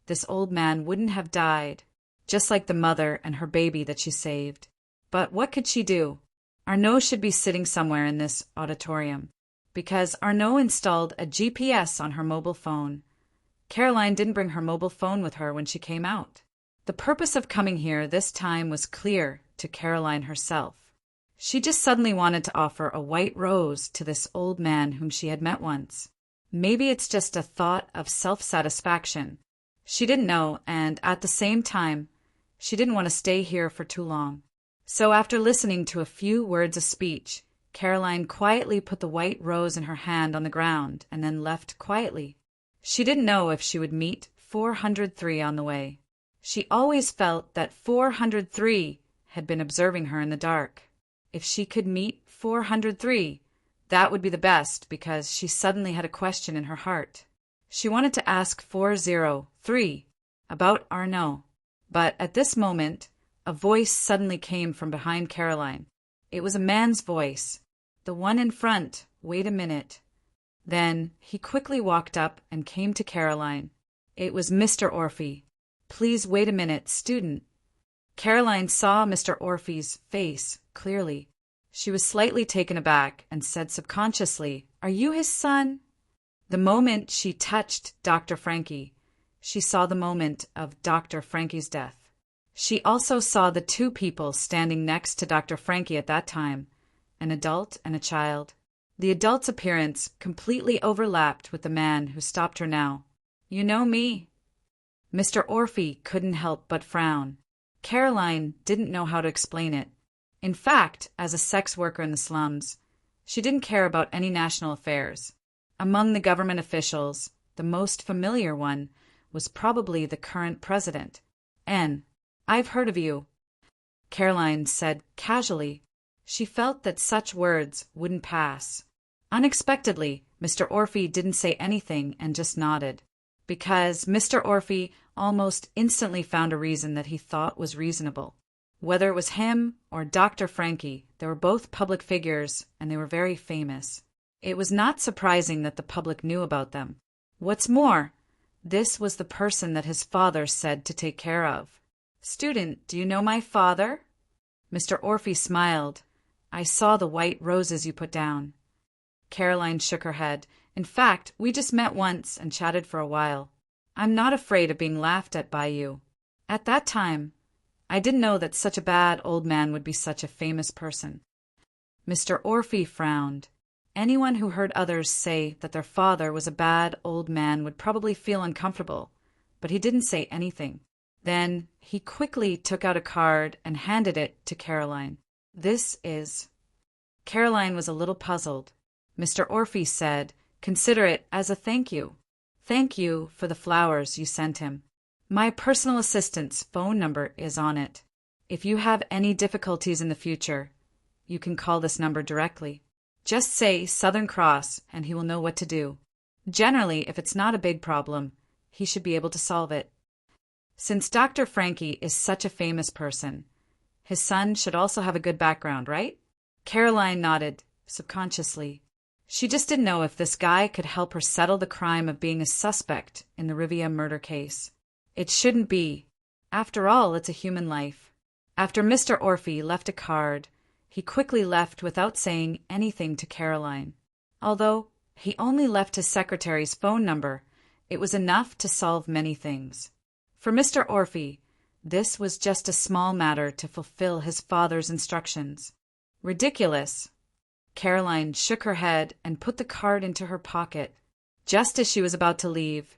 this old man wouldn't have died, just like the mother and her baby that she saved. But what could she do? Arnaud should be sitting somewhere in this auditorium, because Arnaud installed a GPS on her mobile phone. Caroline didn't bring her mobile phone with her when she came out. The purpose of coming here this time was clear to Caroline herself. She just suddenly wanted to offer a white rose to this old man whom she had met once. Maybe it's just a thought of self-satisfaction. She didn't know, and at the same time, she didn't want to stay here for too long. So after listening to a few words of speech, Caroline quietly put the white rose in her hand on the ground and then left quietly. She didn't know if she would meet 403 on the way. She always felt that 403 had been observing her in the dark. If she could meet 403, that would be the best, because she suddenly had a question in her heart. She wanted to ask 403 about Arnaud, but at this moment, a voice suddenly came from behind Caroline. It was a man's voice. The one in front. Wait a minute. Then he quickly walked up and came to Caroline. It was Mr. Orphy. Please wait a minute, student. Caroline saw Mr. Orphy's face clearly. She was slightly taken aback and said subconsciously, "Are you his son?" The moment she touched Dr. Frankie, she saw the moment of Dr. Frankie's death. She also saw the 2 people standing next to Dr. Frankie at that time, an adult and a child. The adult's appearance completely overlapped with the man who stopped her now. "You know me?" Mr. Orphy couldn't help but frown. Caroline didn't know how to explain it. In fact, as a sex worker in the slums, she didn't care about any national affairs. Among the government officials, the most familiar one was probably the current president. "I've heard of you," Caroline said casually. She felt that such words wouldn't pass. Unexpectedly, Mr. Orphy didn't say anything and just nodded, because Mr. Orphy almost instantly found a reason that he thought was reasonable. Whether it was him or Dr. Frankie, they were both public figures and they were very famous. It was not surprising that the public knew about them. What's more, this was the person that his father said to take care of. "Student, do you know my father?" Mr. Orphy smiled. "I saw the white roses you put down." Caroline shook her head. "In fact, we just met once and chatted for a while. I'm not afraid of being laughed at by you. At that time, I didn't know that such a bad old man would be such a famous person." Mr. Orphy frowned. Anyone who heard others say that their father was a bad old man would probably feel uncomfortable, but he didn't say anything. Then he quickly took out a card and handed it to Caroline. "This is—" Caroline was a little puzzled. Mr. Orphy said, "Consider it as a thank you. Thank you for the flowers you sent him. My personal assistant's phone number is on it. If you have any difficulties in the future, you can call this number directly. Just say Southern Cross and he will know what to do. Generally, if it's not a big problem, he should be able to solve it." Since Dr. Frankie is such a famous person, his son should also have a good background, right? Caroline nodded, subconsciously. She just didn't know if this guy could help her settle the crime of being a suspect in the Rivia murder case. It shouldn't be. After all, it's a human life. After Mr. Orphy left a card, he quickly left without saying anything to Caroline. Although he only left his secretary's phone number, it was enough to solve many things. For Mr. Orphy, this was just a small matter to fulfill his father's instructions. Ridiculous. Caroline shook her head and put the card into her pocket. Just as she was about to leave,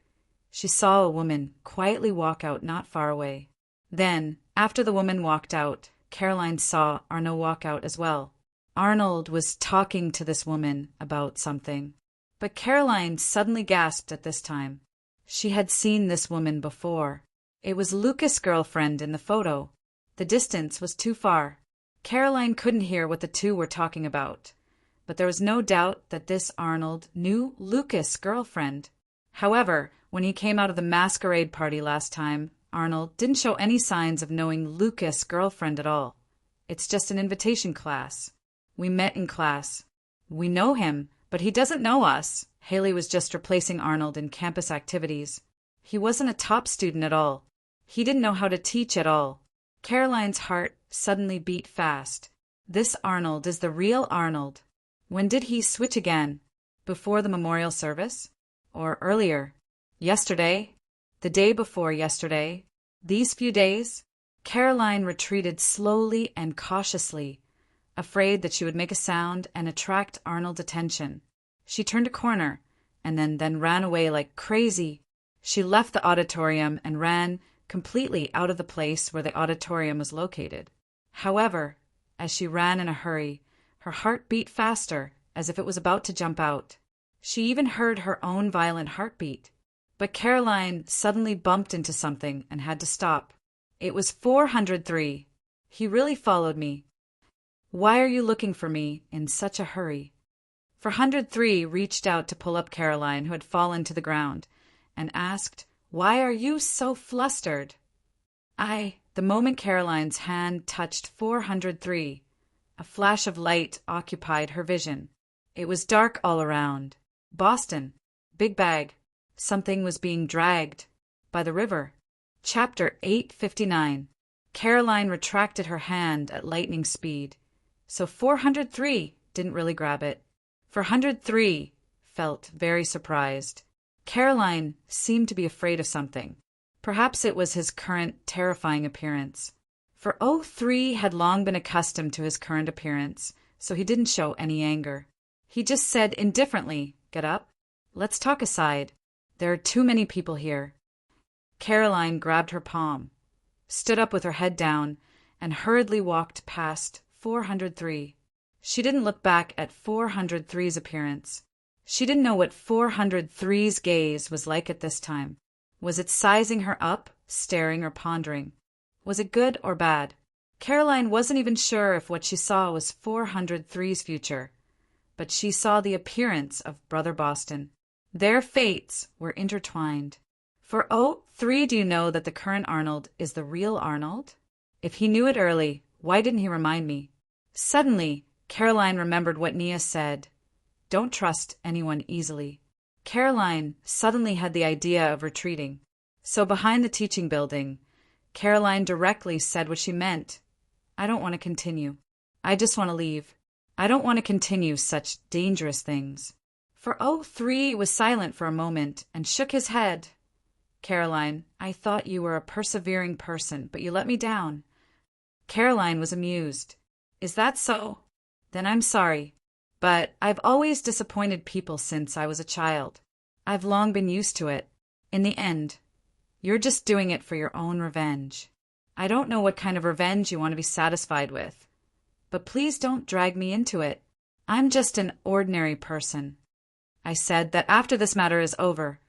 she saw a woman quietly walk out not far away. Then, after the woman walked out, Caroline saw Arnaud walk out as well. Arnold was talking to this woman about something. But Caroline suddenly gasped at this time. She had seen this woman before. It was Lucas' girlfriend in the photo. The distance was too far. Caroline couldn't hear what the two were talking about, but there was no doubt that this Arnold knew Lucas' girlfriend. However, when he came out of the masquerade party last time, Arnold didn't show any signs of knowing Lucas' girlfriend at all. It's just an invitation class. We met in class. We know him, but he doesn't know us. Haley was just replacing Arnold in campus activities. He wasn't a top student at all. He didn't know how to teach at all. Caroline's heart suddenly beat fast. This Arnold is the real Arnold. When did he switch again? Before the memorial service? Or earlier? Yesterday? The day before yesterday? These few days? Caroline retreated slowly and cautiously, afraid that she would make a sound and attract Arnold's attention. She turned a corner and then ran away like crazy. She left the auditorium and ran completely out of the place where the auditorium was located. However, as she ran in a hurry, her heart beat faster, as if it was about to jump out. She even heard her own violent heartbeat. But Caroline suddenly bumped into something and had to stop. It was 403. He really followed me. Why are you looking for me in such a hurry? 403 reached out to pull up Caroline, who had fallen to the ground, and asked, "Why are you so flustered?" The moment Caroline's hand touched 403, a flash of light occupied her vision. It was dark all around. Boston. Big bag. Something was being dragged. By the river. Chapter 859. Caroline retracted her hand at lightning speed. So 403 didn't really grab it. 403 felt very surprised. Caroline seemed to be afraid of something. Perhaps it was his current terrifying appearance. For 03 had long been accustomed to his current appearance, so he didn't show any anger. He just said indifferently, "Get up. Let's talk aside. There are too many people here." Caroline grabbed her palm, stood up with her head down, and hurriedly walked past 403. She didn't look back at 403's appearance. She didn't know what 403's gaze was like at this time. Was it sizing her up, staring, or pondering? Was it good or bad? Caroline wasn't even sure if what she saw was 403's future, but she saw the appearance of Brother Boston. Their fates were intertwined. For 03, do you know that the current Arnold is the real Arnold? If he knew it early, why didn't he remind me? Suddenly, Caroline remembered what Nia said. Don't trust anyone easily. Caroline suddenly had the idea of retreating. So behind the teaching building, Caroline directly said what she meant. I don't want to continue. I just want to leave. I don't want to continue such dangerous things. For 03 was silent for a moment and shook his head. Caroline, I thought you were a persevering person, but you let me down. Caroline was amused. Is that so? Then I'm sorry. But I've always disappointed people since I was a child. I've long been used to it. In the end, You're just doing it for your own revenge. I don't know what kind of revenge you want to be satisfied with, but please don't drag me into it. I'm just an ordinary person. I said that after this matter is over,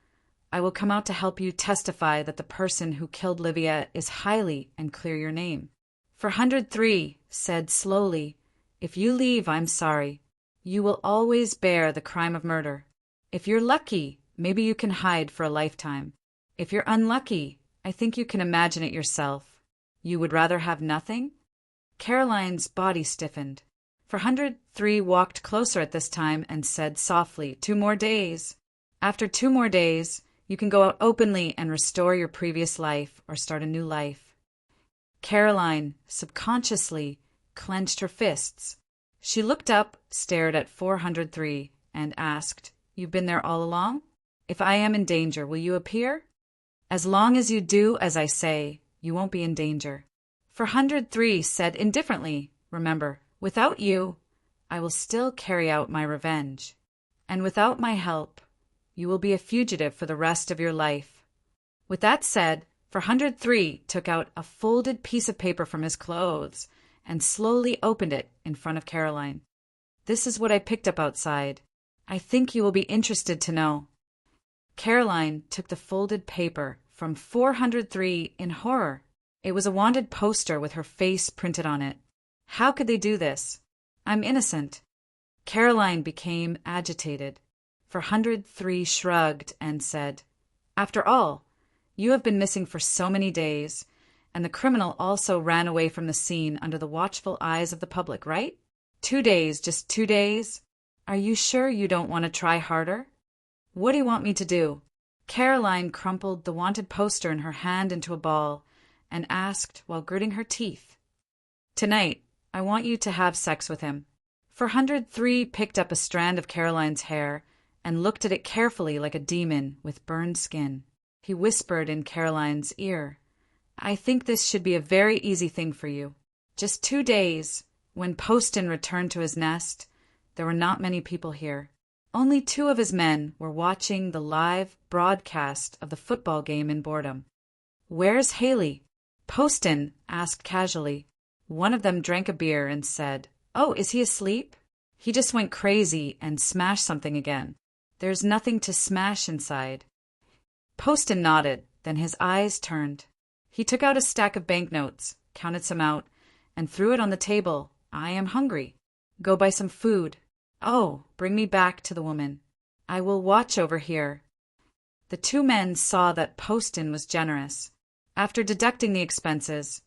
I will come out to help you testify that the person who killed Livia is Hailey and clear your name. 403 said slowly, if you leave, I'm sorry. You will always bear the crime of murder. If you're lucky, maybe you can hide for a lifetime. If you're unlucky, I think you can imagine it yourself. You would rather have nothing? Caroline's body stiffened. 403 walked closer at this time and said softly, 2 more days. After 2 more days, you can go out openly and restore your previous life or start a new life. Caroline, subconsciously, clenched her fists. She looked up, stared at 403, and asked, You've been there all along? If I am in danger, will you appear? As long as you do as I say, you won't be in danger. 403 said indifferently, Remember, without you, I will still carry out my revenge. And without my help, you will be a fugitive for the rest of your life. With that said, 403 took out a folded piece of paper from his clothes and slowly opened it in front of Caroline. This is what I picked up outside. I think you will be interested to know. Caroline took the folded paper from 403 in horror. It was a wanted poster with her face printed on it. How could they do this? I'm innocent. Caroline became agitated. 403 shrugged and said, After all, you have been missing for so many days, and the criminal also ran away from the scene under the watchful eyes of the public, right? 2 days, just 2 days? Are you sure you don't want to try harder? What do you want me to do? Caroline crumpled the wanted poster in her hand into a ball and asked while gritting her teeth. Tonight, I want you to have sex with him. 403 picked up a strand of Caroline's hair and looked at it carefully like a demon with burned skin. He whispered in Caroline's ear, I think this should be a very easy thing for you. Just 2 days, when Poston returned to his nest, there were not many people here. Only 2 of his men were watching the live broadcast of the football game in boredom. Where's Hailey? Poston asked casually. One of them drank a beer and said, Oh, is he asleep? He just went crazy and smashed something again. There's nothing to smash inside. Poston nodded, then his eyes turned. He took out a stack of banknotes, counted some out, and threw it on the table. I am hungry. Go buy some food. Oh, bring me back to the woman. I will watch over here. The 2 men saw that Poston was generous. After deducting the expenses,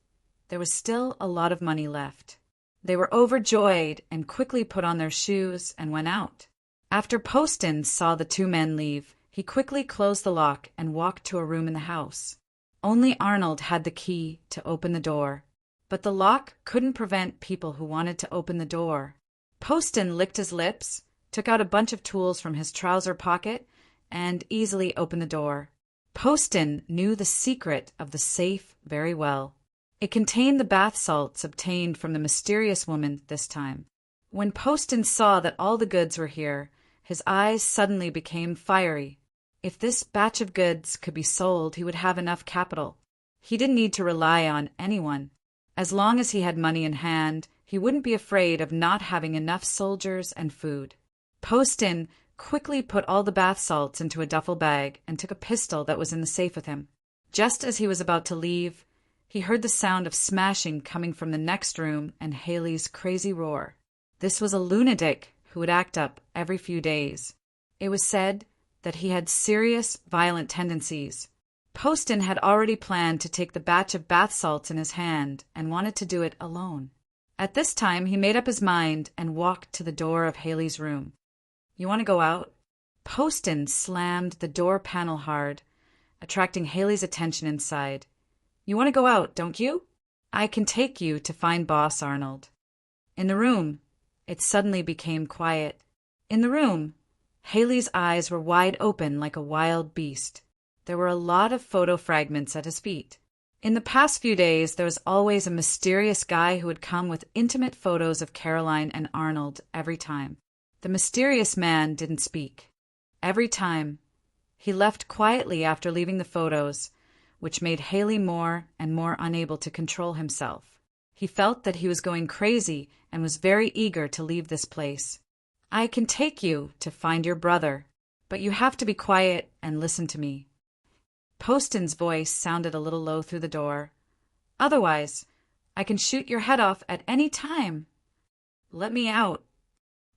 there was still a lot of money left. They were overjoyed and quickly put on their shoes and went out. After Poston saw the 2 men leave, he quickly closed the lock and walked to a room in the house. Only Arnold had the key to open the door, but the lock couldn't prevent people who wanted to open the door. Poston licked his lips, took out a bunch of tools from his trouser pocket, and easily opened the door. Poston knew the secret of the safe very well. It contained the bath salts obtained from the mysterious woman this time. When Poston saw that all the goods were here, his eyes suddenly became fiery. If this batch of goods could be sold, he would have enough capital. He didn't need to rely on anyone. As long as he had money in hand, he wouldn't be afraid of not having enough soldiers and food. Poston quickly put all the bath salts into a duffel bag and took a pistol that was in the safe with him. Just as he was about to leave, he heard the sound of smashing coming from the next room and Hailey's crazy roar. This was a lunatic who would act up every few days. It was said that he had serious, violent tendencies. Poston had already planned to take the batch of bath salts in his hand and wanted to do it alone. At this time, he made up his mind and walked to the door of Hailey's room. You want to go out? Poston slammed the door panel hard, attracting Hailey's attention inside. You want to go out, don't you? I can take you to find Boss Arnold. In the room, it suddenly became quiet. In the room, Hailey's eyes were wide open like a wild beast. There were a lot of photo fragments at his feet. In the past few days, there was always a mysterious guy who would come with intimate photos of Caroline and Arnold every time. The mysterious man didn't speak. Every time, he left quietly after leaving the photos, which made Haley more and more unable to control himself. He felt that he was going crazy and was very eager to leave this place. "I can take you to find your brother, but you have to be quiet and listen to me." Poston's voice sounded a little low through the door. "Otherwise, I can shoot your head off at any time. Let me out."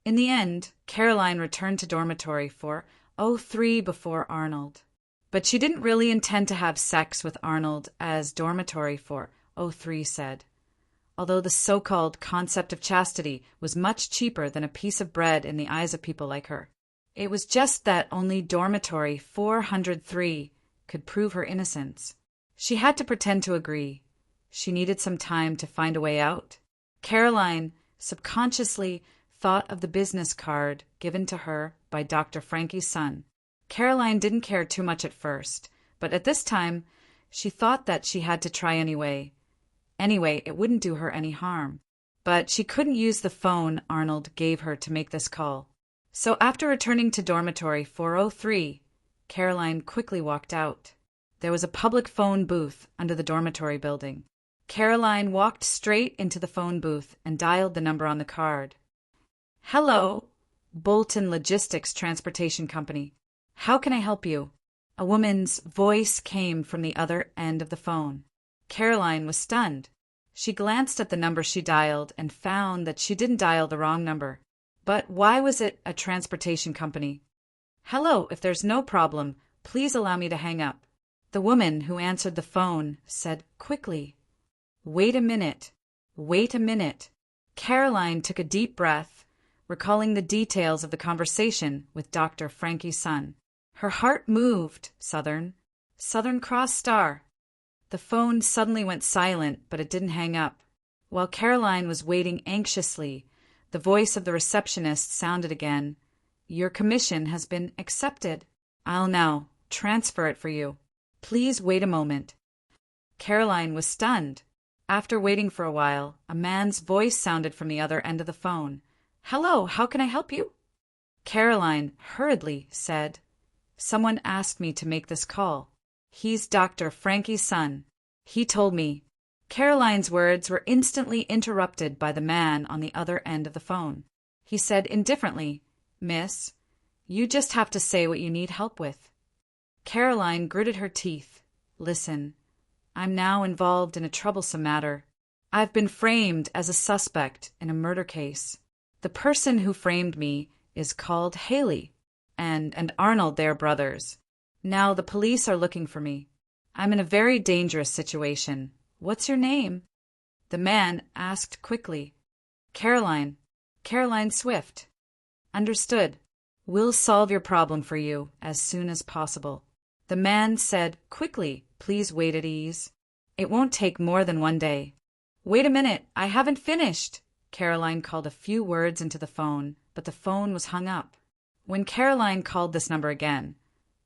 In the end, Caroline returned to dormitory 403 before Arnold. But she didn't really intend to have sex with Arnold, as dormitory 403 said. Although the so-called concept of chastity was much cheaper than a piece of bread in the eyes of people like her. It was just that only dormitory 403 could prove her innocence. She had to pretend to agree. She needed some time to find a way out. Caroline subconsciously thought of the business card given to her by Dr. Frankie's son. Caroline didn't care too much at first, but at this time she thought that she had to try anyway. Anyway, it wouldn't do her any harm. But she couldn't use the phone Arnold gave her to make this call. So after returning to dormitory 403, Caroline quickly walked out. There was a public phone booth under the dormitory building. Caroline walked straight into the phone booth and dialed the number on the card. "Hello, Bolton Logistics Transportation Company. How can I help you?" A woman's voice came from the other end of the phone. Caroline was stunned. She glanced at the number she dialed and found that she didn't dial the wrong number. But why was it a transportation company? "Hello, if there's no problem, please allow me to hang up." The woman who answered the phone said quickly, "Wait a minute. Wait a minute." Caroline took a deep breath, recalling the details of the conversation with Dr. Frankie's son. Her heart moved. Southern Cross Star. The phone suddenly went silent, but it didn't hang up. While Caroline was waiting anxiously, the voice of the receptionist sounded again. "Your commission has been accepted. I'll now transfer it for you. Please wait a moment." Caroline was stunned. After waiting for a while, a man's voice sounded from the other end of the phone. "Hello, how can I help you?" Caroline hurriedly said, "Someone asked me to make this call. He's Dr. Frankie's son. He told me." Caroline's words were instantly interrupted by the man on the other end of the phone. He said indifferently, "Miss, you just have to say what you need help with." Caroline gritted her teeth. "Listen, I'm now involved in a troublesome matter. I've been framed as a suspect in a murder case. The person who framed me is called Haley, and Arnold, they're brothers. Now the police are looking for me. I'm in a very dangerous situation. What's your name?" The man asked quickly. Caroline Swift." "Understood. We'll solve your problem for you as soon as possible." The man said quickly, "Please wait at ease. It won't take more than 1 day." "Wait a minute, I haven't finished." Caroline called a few words into the phone, but the phone was hung up. When Caroline called this number again,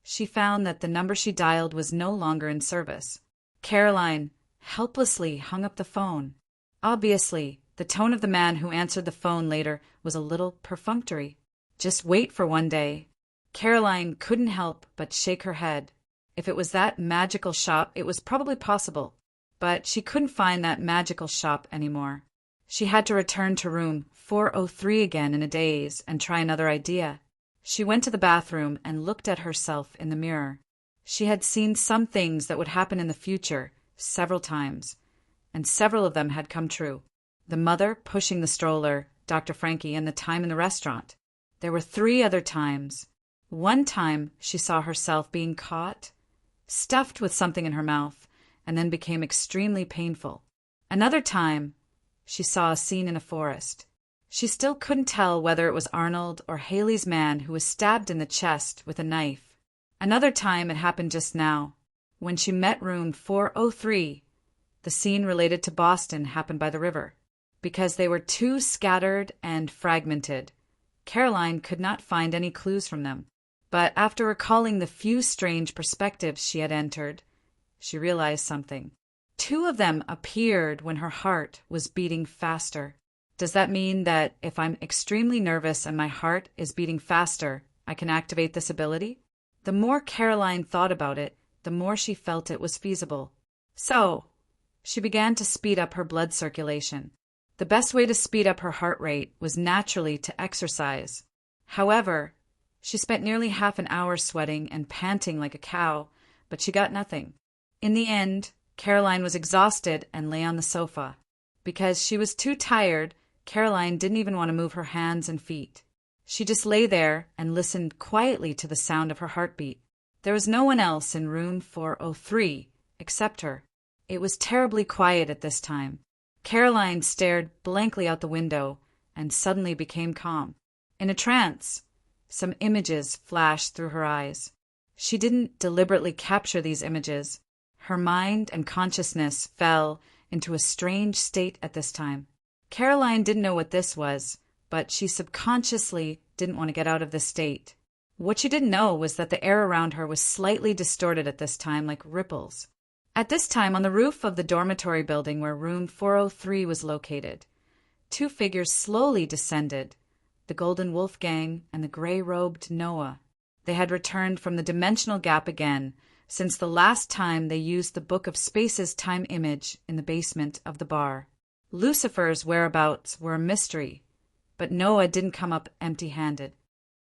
she found that the number she dialed was no longer in service. Caroline helplessly hung up the phone. Obviously, the tone of the man who answered the phone later was a little perfunctory. Just wait for 1 day. Caroline couldn't help but shake her head. If it was that magical shop, it was probably possible. But she couldn't find that magical shop anymore. She had to return to room 403 again in a daze and try another idea. She went to the bathroom and looked at herself in the mirror. She had seen some things that would happen in the future several times, and several of them had come true. The mother pushing the stroller, Dr. Frankie, and the time in the restaurant. There were 3 other times. One time she saw herself being caught, stuffed with something in her mouth, and then became extremely painful. Another time she saw a scene in a forest. She still couldn't tell whether it was Arnold or Haley's man who was stabbed in the chest with a knife. Another time it happened just now. When she met room 403, the scene related to Boston happened by the river. Because they were too scattered and fragmented, Caroline could not find any clues from them. But after recalling the few strange perspectives she had entered, she realized something. 2 of them appeared when her heart was beating faster. Does that mean that if I'm extremely nervous and my heart is beating faster, I can activate this ability? The more Caroline thought about it, the more she felt it was feasible. So, she began to speed up her blood circulation. The best way to speed up her heart rate was naturally to exercise. However, she spent nearly half an hour sweating and panting like a cow, but she got nothing. In the end, Caroline was exhausted and lay on the sofa. Because she was too tired, Caroline didn't even want to move her hands and feet. She just lay there and listened quietly to the sound of her heartbeat. There was no one else in room 403 except her. It was terribly quiet at this time. Caroline stared blankly out the window and suddenly became calm. In a trance, some images flashed through her eyes. She didn't deliberately capture these images. Her mind and consciousness fell into a strange state at this time. Caroline didn't know what this was, but she subconsciously didn't want to get out of this state. What she didn't know was that the air around her was slightly distorted at this time, like ripples. At this time, on the roof of the dormitory building where room 403 was located, two figures slowly descended, the Golden Wolf Gang and the gray-robed Noah. They had returned from the dimensional gap again, since the last time they used the Book of Space's time image in the basement of the bar. Lucifer's whereabouts were a mystery, but Noah didn't come up empty-handed.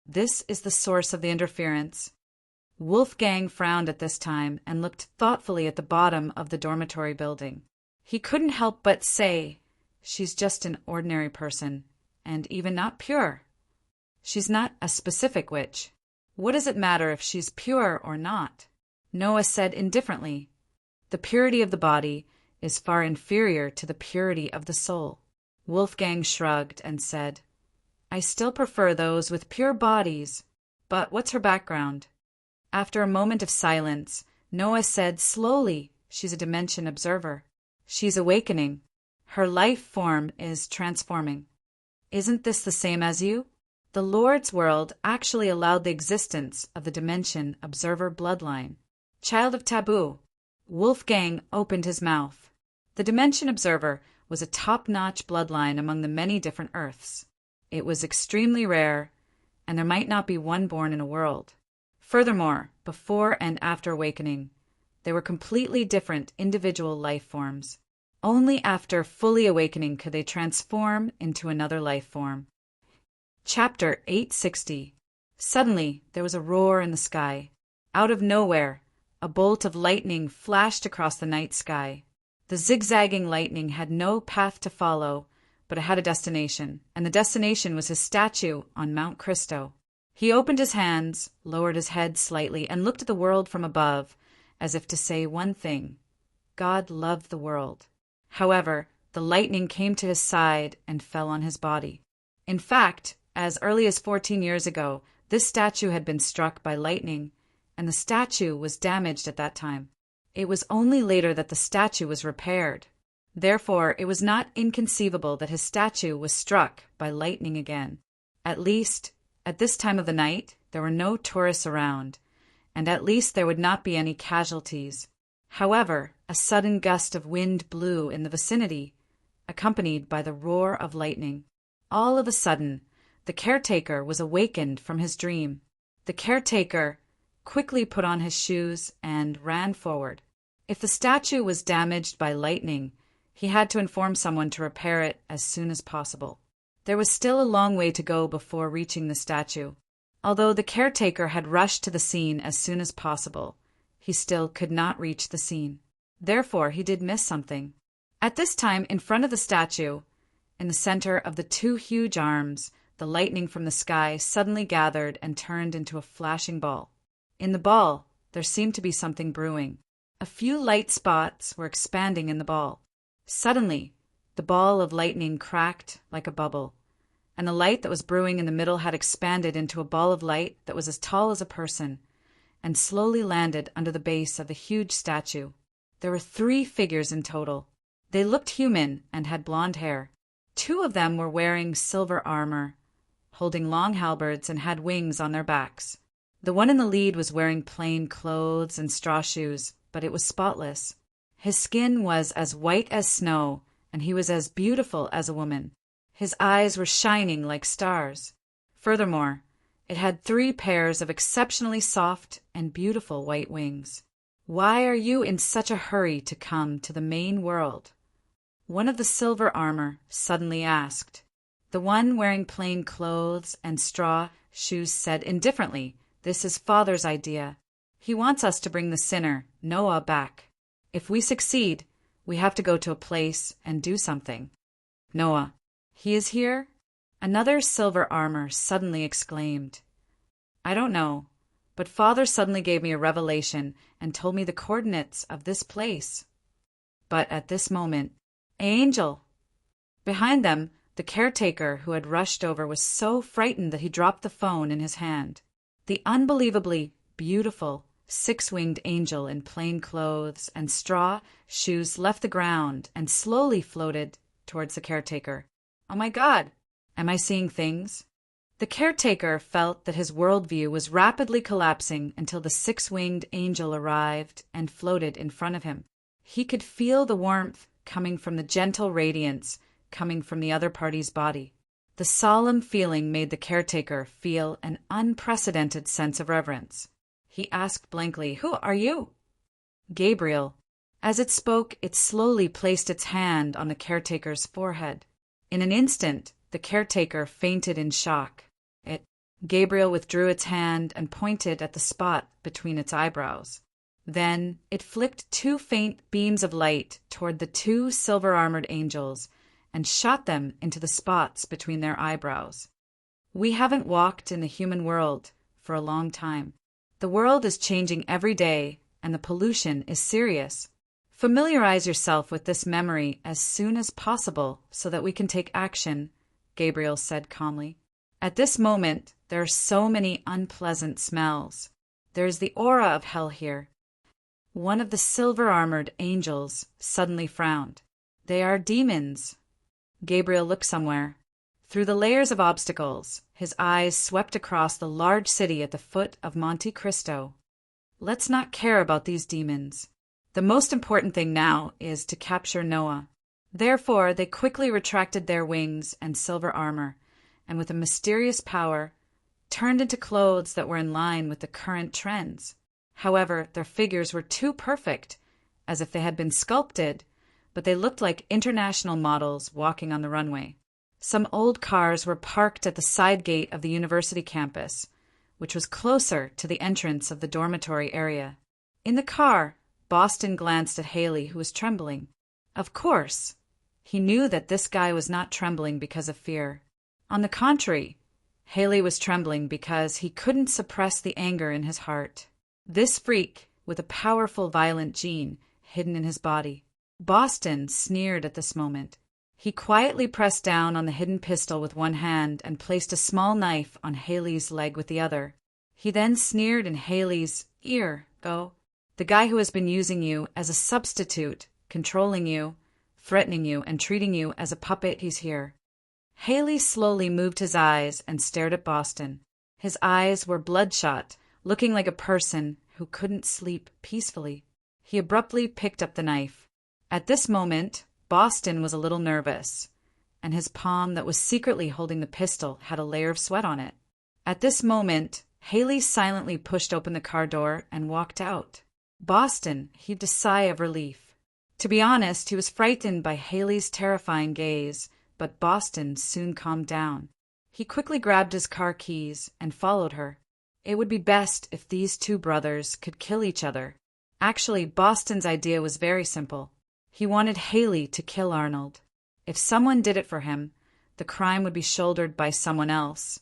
This is the source of the interference. Wolfgang frowned at this time and looked thoughtfully at the bottom of the dormitory building. He couldn't help but say, "She's just an ordinary person, and even not pure. She's not a specific witch. What does it matter if she's pure or not?" Noah said indifferently, "The purity of the body is far inferior to the purity of the soul." Wolfgang shrugged and said, "I still prefer those with pure bodies, but what's her background?" After a moment of silence, Noah said slowly, "She's a dimension observer. She's awakening. Her life form is transforming." "Isn't this the same as you?" The Lord's world actually allowed the existence of the dimension observer bloodline. Child of taboo. Wolfgang opened his mouth. The dimension observer was a top-notch bloodline among the many different Earths. It was extremely rare, and there might not be one born in a world. Furthermore, before and after awakening, they were completely different individual life forms. Only after fully awakening could they transform into another life form. Chapter 860. Suddenly, there was a roar in the sky. Out of nowhere, a bolt of lightning flashed across the night sky. The zigzagging lightning had no path to follow, but it had a destination, and the destination was his statue on Mount Cristo. He opened his hands, lowered his head slightly, and looked at the world from above, as if to say one thing: God loved the world. However, the lightning came to his side and fell on his body. In fact, as early as 14 years ago, this statue had been struck by lightning, and the statue was damaged at that time. It was only later that the statue was repaired. Therefore, it was not inconceivable that his statue was struck by lightning again. At least, at this time of the night, there were no tourists around, and at least there would not be any casualties. However, a sudden gust of wind blew in the vicinity, accompanied by the roar of lightning. All of a sudden, the caretaker was awakened from his dream. The caretaker quickly put on his shoes and ran forward. If the statue was damaged by lightning, he had to inform someone to repair it as soon as possible. There was still a long way to go before reaching the statue. Although the caretaker had rushed to the scene as soon as possible, he still could not reach the scene. Therefore, he did miss something. At this time, in front of the statue, in the center of the two huge arms, the lightning from the sky suddenly gathered and turned into a flashing ball. In the ball, there seemed to be something brewing. A few light spots were expanding in the ball. Suddenly, the ball of lightning cracked like a bubble, and the light that was brewing in the middle had expanded into a ball of light that was as tall as a person, and slowly landed under the base of the huge statue. There were 3 figures in total. They looked human and had blonde hair. 2 of them were wearing silver armor, holding long halberds, and had wings on their backs. The one in the lead was wearing plain clothes and straw shoes, but it was spotless. His skin was as white as snow, and he was as beautiful as a woman. His eyes were shining like stars. Furthermore, it had 3 pairs of exceptionally soft and beautiful white wings. Why are you in such a hurry to come to the main world? One of the silver armor suddenly asked. The one wearing plain clothes and straw shoes said indifferently, "This is Father's idea. He wants us to bring the sinner, Noah, back. If we succeed, we have to go to a place and do something." "Noah, he is here?" Another silver armor suddenly exclaimed. "I don't know, but Father suddenly gave me a revelation and told me the coordinates of this place." But at this moment, "Angel!" Behind them, the caretaker who had rushed over was so frightened that he dropped the phone in his hand. The unbelievably beautiful six-winged angel in plain clothes and straw shoes left the ground and slowly floated towards the caretaker. "Oh my God! Am I seeing things?" The caretaker felt that his worldview was rapidly collapsing until the six-winged angel arrived and floated in front of him. He could feel the warmth coming from the gentle radiance coming from the other party's body. The solemn feeling made the caretaker feel an unprecedented sense of reverence. He asked blankly, "Who are you?" "Gabriel." As it spoke, it slowly placed its hand on the caretaker's forehead. In an instant, the caretaker fainted in shock. Gabriel withdrew its hand and pointed at the spot between its eyebrows. Then it flicked two faint beams of light toward the two silver-armored angels and shot them into the spots between their eyebrows. We haven't walked in the human world for a long time. The world is changing every day, and the pollution is serious. Familiarize yourself with this memory as soon as possible so that we can take action, Gabriel said calmly. At this moment, there are so many unpleasant smells. There is the aura of hell here. One of the silver-armored angels suddenly frowned. "They are demons." Gabriel looked somewhere. Through the layers of obstacles, his eyes swept across the large city at the foot of Monte Cristo. "Let's not care about these demons. The most important thing now is to capture Noah." Therefore, they quickly retracted their wings and silver armor, and with a mysterious power, turned into clothes that were in line with the current trends. However, their figures were too perfect, as if they had been sculpted, but they looked like international models walking on the runway. Some old cars were parked at the side gate of the university campus, which was closer to the entrance of the dormitory area. In the car, Boston glanced at Haley, who was trembling. Of course, he knew that this guy was not trembling because of fear. On the contrary, Haley was trembling because he couldn't suppress the anger in his heart. This freak, with a powerful violent gene hidden in his body. Boston sneered at this moment. He quietly pressed down on the hidden pistol with one hand and placed a small knife on Haley's leg with the other. He then sneered in Haley's ear, "Go. The guy who has been using you as a substitute, controlling you, threatening you, and treating you as a puppet, he's here." Haley slowly moved his eyes and stared at Boston. His eyes were bloodshot, looking like a person who couldn't sleep peacefully. He abruptly picked up the knife. At this moment, Boston was a little nervous, and his palm that was secretly holding the pistol had a layer of sweat on it. At this moment, Haley silently pushed open the car door and walked out. Boston heaved a sigh of relief. To be honest, he was frightened by Haley's terrifying gaze, but Boston soon calmed down. He quickly grabbed his car keys and followed her. It would be best if these two brothers could kill each other. Actually, Boston's idea was very simple. He wanted Haley to kill Arnold. If someone did it for him, the crime would be shouldered by someone else,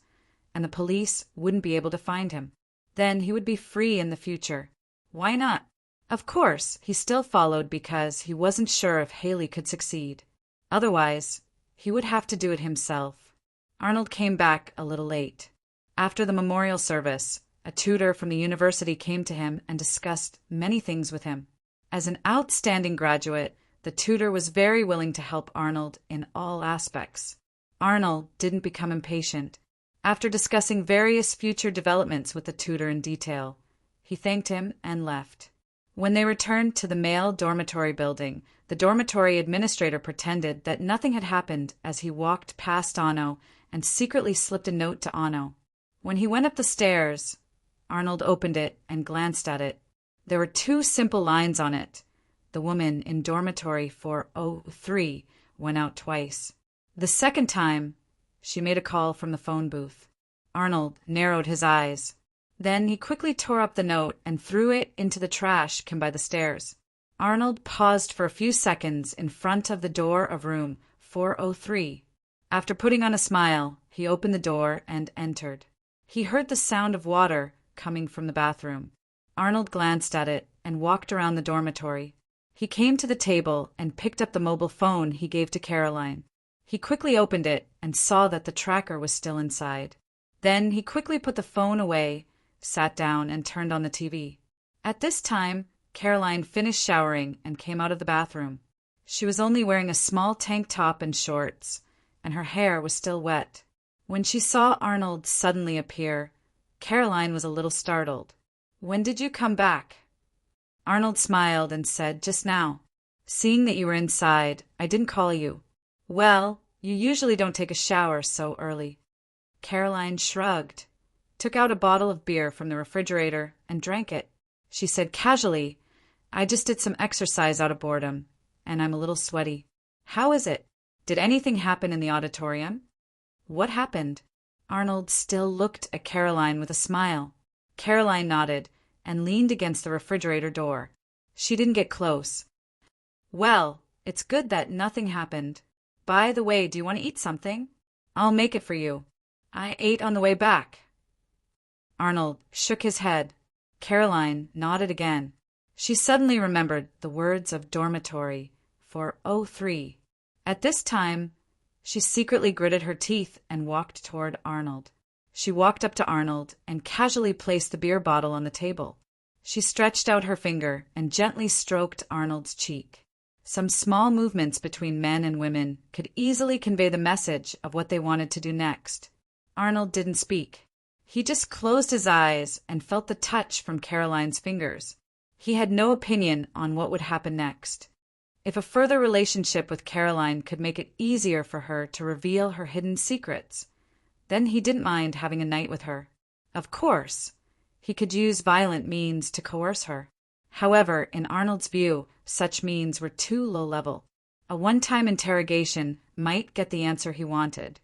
and the police wouldn't be able to find him. Then he would be free in the future. Why not? Of course, he still followed because he wasn't sure if Haley could succeed. Otherwise, he would have to do it himself. Arnold came back a little late. After the memorial service, a tutor from the university came to him and discussed many things with him. As an outstanding graduate, the tutor was very willing to help Arnold in all aspects. Arnold didn't become impatient. After discussing various future developments with the tutor in detail, he thanked him and left. When they returned to the male dormitory building, the dormitory administrator pretended that nothing had happened as he walked past Anno and secretly slipped a note to Anno. When he went up the stairs, Arnold opened it and glanced at it. There were two simple lines on it. The woman in dormitory 403 went out twice. The second time, she made a call from the phone booth. Arnold narrowed his eyes. Then he quickly tore up the note and threw it into the trash can by the stairs. Arnold paused for a few seconds in front of the door of room 403. After putting on a smile, he opened the door and entered. He heard the sound of water coming from the bathroom. Arnold glanced at it and walked around the dormitory. He came to the table and picked up the mobile phone he gave to Caroline. He quickly opened it and saw that the tracker was still inside. Then he quickly put the phone away, sat down, and turned on the TV. At this time, Caroline finished showering and came out of the bathroom. She was only wearing a small tank top and shorts, and her hair was still wet. When she saw Arnold suddenly appear, Caroline was a little startled. "When did you come back?" Arnold smiled and said, "Just now. Seeing that you were inside, I didn't call you." "Well, you usually don't take a shower so early." Caroline shrugged, took out a bottle of beer from the refrigerator, and drank it. She said casually, "I just did some exercise out of boredom, and I'm a little sweaty. How is it? Did anything happen in the auditorium?" "What happened?" Arnold still looked at Caroline with a smile. Caroline nodded and leaned against the refrigerator door. She didn't get close. "Well, it's good that nothing happened. By the way, do you want to eat something? I'll make it for you. I ate on the way back." Arnold shook his head. Caroline nodded again. She suddenly remembered the words of dormitory 403. At this time, she secretly gritted her teeth and walked toward Arnold. She walked up to Arnold and casually placed the beer bottle on the table. She stretched out her finger and gently stroked Arnold's cheek. Some small movements between men and women could easily convey the message of what they wanted to do next. Arnold didn't speak. He just closed his eyes and felt the touch from Caroline's fingers. He had no opinion on what would happen next. If a further relationship with Caroline could make it easier for her to reveal her hidden secrets, then he didn't mind having a night with her. Of course, he could use violent means to coerce her. However, in Arnold's view, such means were too low-level. A one-time interrogation might get the answer he wanted,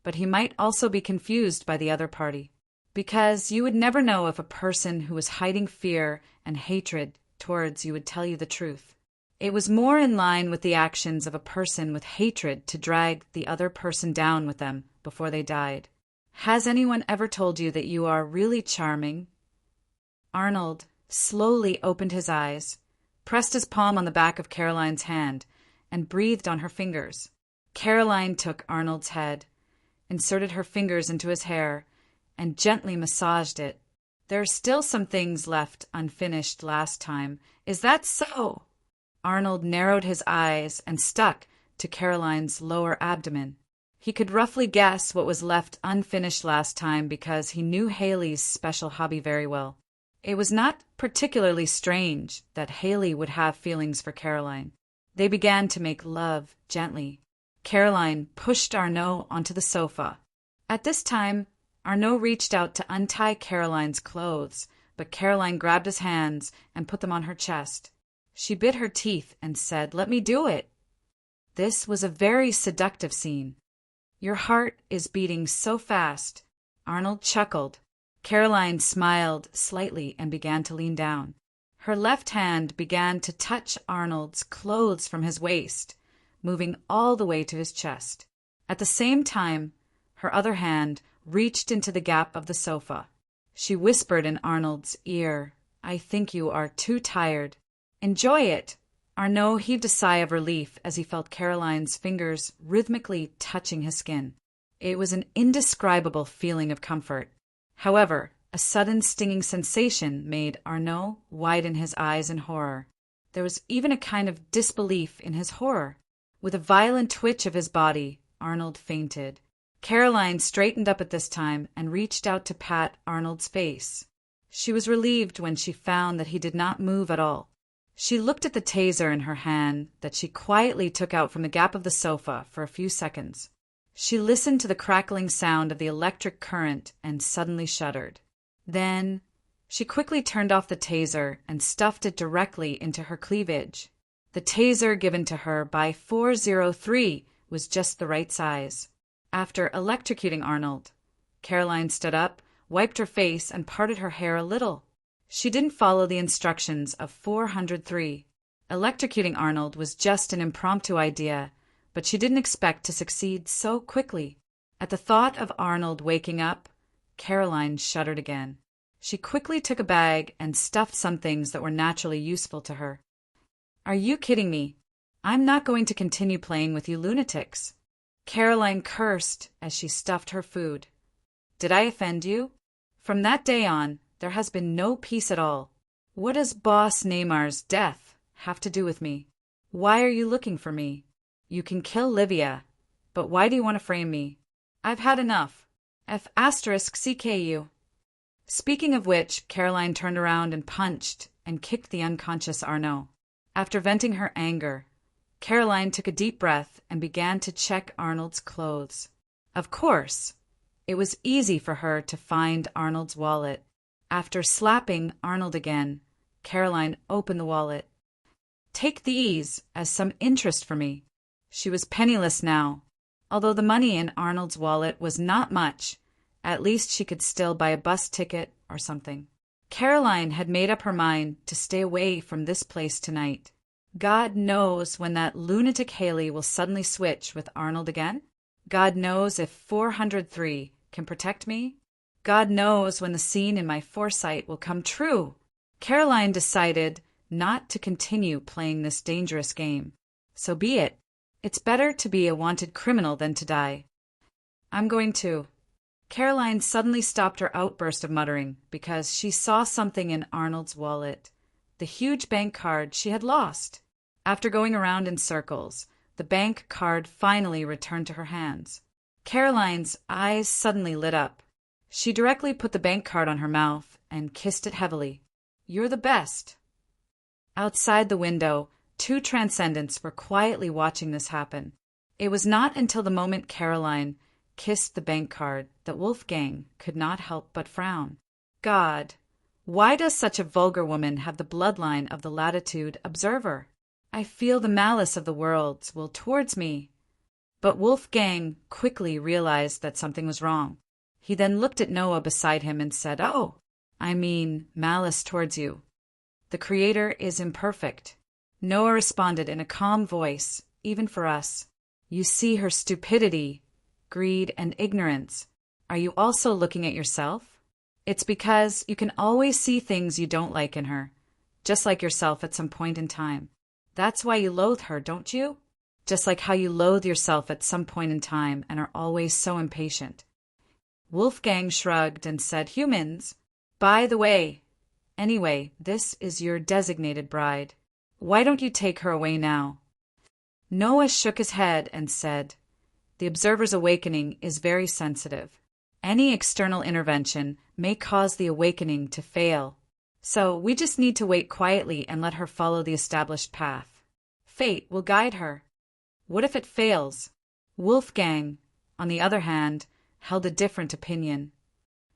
but he might also be confused by the other party, because you would never know if a person who was hiding fear and hatred towards you would tell you the truth. It was more in line with the actions of a person with hatred to drag the other person down with them before they died. "Has anyone ever told you that you are really charming?" Arnold slowly opened his eyes, pressed his palm on the back of Caroline's hand, and breathed on her fingers. Caroline took Arnold's head, inserted her fingers into his hair, and gently massaged it. "There are still some things left unfinished last time. Is that so?" Arnold narrowed his eyes and stuck to Caroline's lower abdomen. He could roughly guess what was left unfinished last time because he knew Haley's special hobby very well. It was not particularly strange that Haley would have feelings for Caroline. They began to make love gently. Caroline pushed Arnaud onto the sofa. At this time, Arnaud reached out to untie Caroline's clothes, but Caroline grabbed his hands and put them on her chest. She bit her teeth and said, "Let me do it." This was a very seductive scene. "Your heart is beating so fast." Arnold chuckled. Caroline smiled slightly and began to lean down. Her left hand began to touch Arnold's clothes from his waist, moving all the way to his chest. At the same time, her other hand reached into the gap of the sofa. She whispered in Arnold's ear, "I think you are too tired. Enjoy it." Arnaud heaved a sigh of relief as he felt Caroline's fingers rhythmically touching his skin. It was an indescribable feeling of comfort. However, a sudden stinging sensation made Arnaud widen his eyes in horror. There was even a kind of disbelief in his horror. With a violent twitch of his body, Arnold fainted. Caroline straightened up at this time and reached out to pat Arnold's face. She was relieved when she found that he did not move at all. She looked at the taser in her hand that she quietly took out from the gap of the sofa for a few seconds. She listened to the crackling sound of the electric current and suddenly shuddered. Then She quickly turned off the taser and stuffed it directly into her cleavage. The taser given to her by 403 was just the right size. After electrocuting Arnold, Caroline stood up, wiped her face, and parted her hair a little. She didn't follow the instructions of 403. Electrocuting Arnold was just an impromptu idea, but she didn't expect to succeed so quickly. At the thought of Arnold waking up, Caroline shuddered again. She quickly took a bag and stuffed some things that were naturally useful to her. "Are you kidding me? I'm not going to continue playing with you lunatics." Caroline cursed as she stuffed her food. "Did I offend you? From that day on, there has been no peace at all. What does Boss Neymar's death have to do with me? Why are you looking for me? You can kill Livia, but why do you want to frame me? I've had enough. F***CKU. Speaking of which, Caroline turned around and punched and kicked the unconscious Arnaud. After venting her anger, Caroline took a deep breath and began to check Arnold's clothes. Of course, it was easy for her to find Arnold's wallet. After slapping Arnold again, Caroline opened the wallet. "Take these as some interest for me." She was penniless now. Although the money in Arnold's wallet was not much, at least she could still buy a bus ticket or something. Caroline had made up her mind to stay away from this place tonight. God knows when that lunatic Haley will suddenly switch with Arnold again. God knows if 403 can protect me. God knows when the scene in my foresight will come true. Caroline decided not to continue playing this dangerous game. So be it. It's better to be a wanted criminal than to die. I'm going to. Caroline suddenly stopped her outburst of muttering because she saw something in Arnold's wallet. The huge bank card she had lost. After going around in circles, the bank card finally returned to her hands. Caroline's eyes suddenly lit up. She directly put the bank card on her mouth and kissed it heavily. "You're the best." Outside the window, two transcendents were quietly watching this happen. It was not until the moment Caroline kissed the bank card that Wolfgang could not help but frown. God, why does such a vulgar woman have the bloodline of the Latitude Observer? I feel the malice of the worlds will towards me. But Wolfgang quickly realized that something was wrong. He then looked at Noah beside him and said, "Oh, I mean malice towards you. The Creator is imperfect." Noah responded in a calm voice, "Even for us. You see her stupidity, greed, and ignorance. Are you also looking at yourself? It's because you can always see things you don't like in her, just like yourself at some point in time. That's why you loathe her, don't you? Just like how you loathe yourself at some point in time and are always so impatient." Wolfgang shrugged and said, "Humans, by the way, anyway, this is your designated bride. Why don't you take her away now?" Noah shook his head and said, "The observer's awakening is very sensitive. Any external intervention may cause the awakening to fail. So we just need to wait quietly and let her follow the established path. Fate will guide her. What if it fails?" Wolfgang, on the other hand, held a different opinion.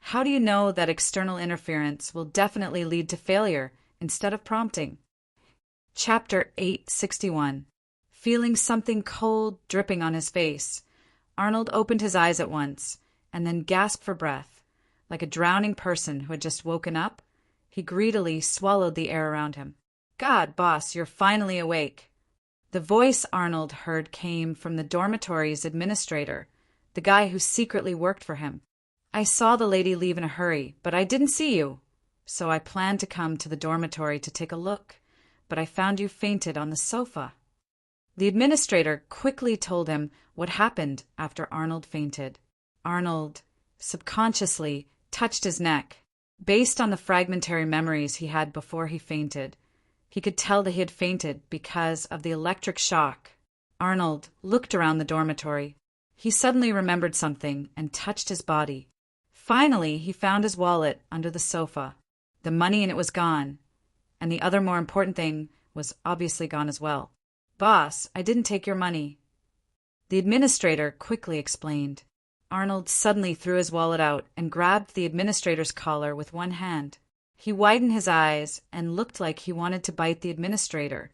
"How do you know that external interference will definitely lead to failure instead of prompting?" Chapter 861. Feeling something cold dripping on his face, Arnold opened his eyes at once and then gasped for breath. Like a drowning person who had just woken up, he greedily swallowed the air around him. "God, boss, you're finally awake." The voice Arnold heard came from the dormitory's administrator, the guy who secretly worked for him. "I saw the lady leave in a hurry, but I didn't see you. So I planned to come to the dormitory to take a look, but I found you fainted on the sofa." The administrator quickly told him what happened after Arnold fainted. Arnold, subconsciously, touched his neck. Based on the fragmentary memories he had before he fainted, he could tell that he had fainted because of the electric shock. Arnold looked around the dormitory. He suddenly remembered something and touched his body. Finally, he found his wallet under the sofa. The money in it was gone, and the other more important thing was obviously gone as well. "Boss, I didn't take your money." The administrator quickly explained. Arnold suddenly threw his wallet out and grabbed the administrator's collar with one hand. He widened his eyes and looked like he wanted to bite the administrator.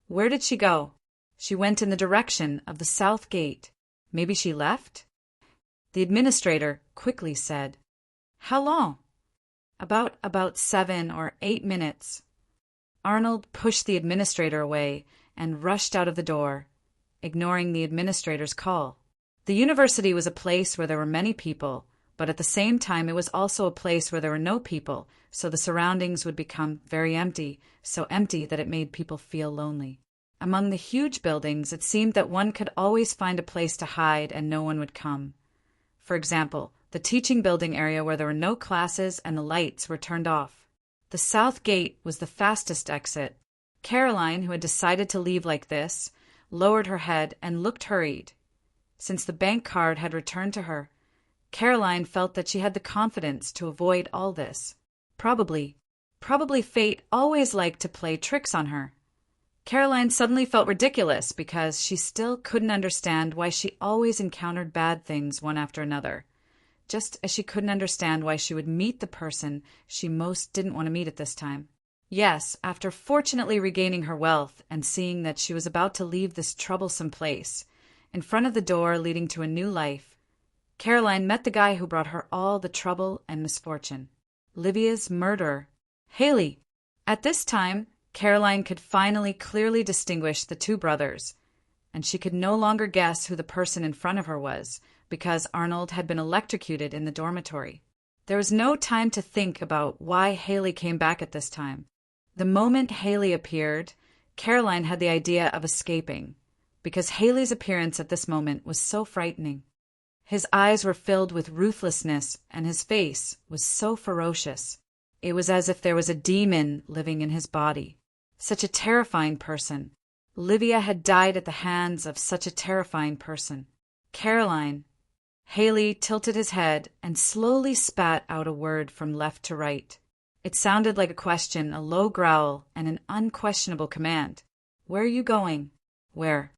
Where did she go? She went in the direction of the south gate. Maybe she left? The administrator quickly said, How long? About 7 or 8 minutes. Arnold pushed the administrator away and rushed out of the door, ignoring the administrator's call. The university was a place where there were many people, but at the same time it was also a place where there were no people, so the surroundings would become very empty, so empty that it made people feel lonely. Among the huge buildings, it seemed that one could always find a place to hide and no one would come. For example, the teaching building area where there were no classes and the lights were turned off. The south gate was the fastest exit. Caroline, who had decided to leave like this, lowered her head and looked hurried. Since the bank card had returned to her, Caroline felt that she had the confidence to avoid all this. Probably fate always liked to play tricks on her. Caroline suddenly felt ridiculous because she still couldn't understand why she always encountered bad things one after another, just as she couldn't understand why she would meet the person she most didn't want to meet at this time. Yes, after fortunately regaining her wealth and seeing that she was about to leave this troublesome place, in front of the door leading to a new life, Caroline met the guy who brought her all the trouble and misfortune. Livia's murderer, Haley. At this time, Caroline could finally clearly distinguish the two brothers, and she could no longer guess who the person in front of her was, because Arnold had been electrocuted in the dormitory. There was no time to think about why Haley came back at this time. The moment Haley appeared, Caroline had the idea of escaping, because Haley's appearance at this moment was so frightening. His eyes were filled with ruthlessness, and his face was so ferocious. It was as if there was a demon living in his body. Such a terrifying person. Livia had died at the hands of such a terrifying person. Caroline. Haley tilted his head and slowly spat out a word from left to right. It sounded like a question, a low growl, and an unquestionable command. Where are you going? Where?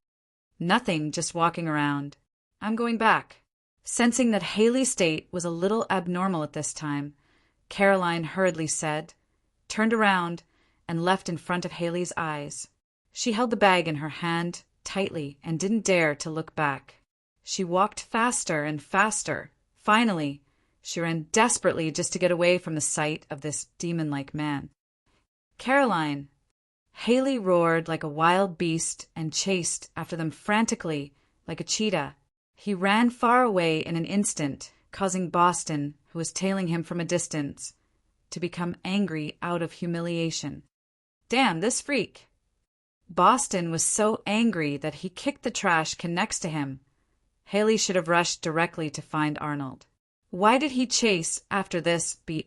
Nothing, just walking around. I'm going back. Sensing that Haley's state was a little abnormal at this time, Caroline hurriedly said, turned around, and left in front of Haley's eyes. She held the bag in her hand tightly and didn't dare to look back. She walked faster and faster. Finally, she ran desperately just to get away from the sight of this demon-like man. Caroline! Haley roared like a wild beast and chased after them frantically, like a cheetah. He ran far away in an instant, causing Boston, who was tailing him from a distance, to become angry out of humiliation. Damn, this freak! Boston was so angry that he kicked the trash can next to him. Haley should have rushed directly to find Arnold. Why did he chase after this *to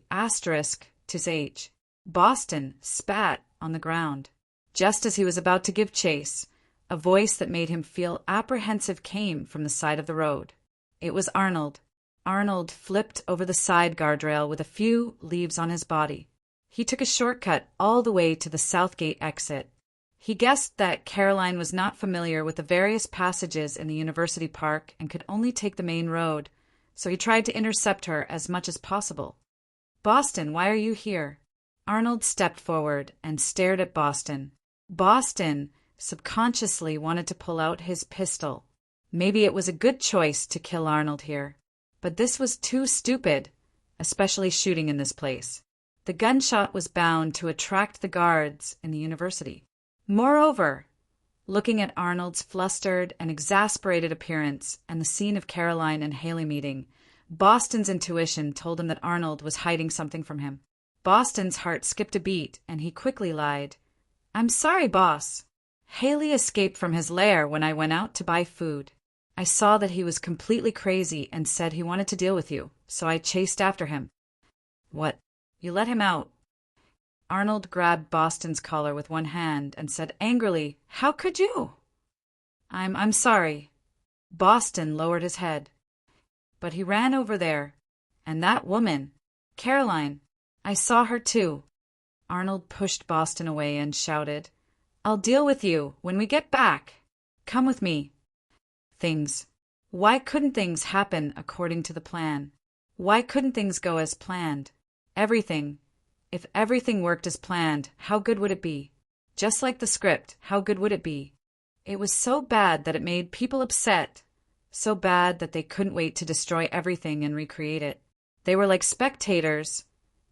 his age? Boston spat on the ground. Just as he was about to give chase, a voice that made him feel apprehensive came from the side of the road. It was Arnold. Arnold flipped over the side guardrail with a few leaves on his body. He took a shortcut all the way to the Southgate exit. He guessed that Caroline was not familiar with the various passages in the university park and could only take the main road, so he tried to intercept her as much as possible. Boston, why are you here? Arnold stepped forward and stared at Boston. Boston subconsciously wanted to pull out his pistol. Maybe it was a good choice to kill Arnold here. But this was too stupid, especially shooting in this place. The gunshot was bound to attract the guards in the university. Moreover, looking at Arnold's flustered and exasperated appearance and the scene of Caroline and Haley meeting, Boston's intuition told him that Arnold was hiding something from him. Boston's heart skipped a beat, and he quickly lied. I'm sorry, boss. Haley escaped from his lair when I went out to buy food. I saw that he was completely crazy and said he wanted to deal with you, so I chased after him. What? You let him out? Arnold grabbed Boston's collar with one hand and said angrily, How could you? I'm sorry. Boston lowered his head. But he ran over there. And that woman, Caroline, I saw her too. Arnold pushed Boston away and shouted, I'll deal with you when we get back. Come with me. Things. Why couldn't things happen according to the plan? Why couldn't things go as planned? Everything If everything worked as planned, how good would it be? Just like the script, how good would it be? It was so bad that it made people upset, so bad that they couldn't wait to destroy everything and recreate it. They were like spectators,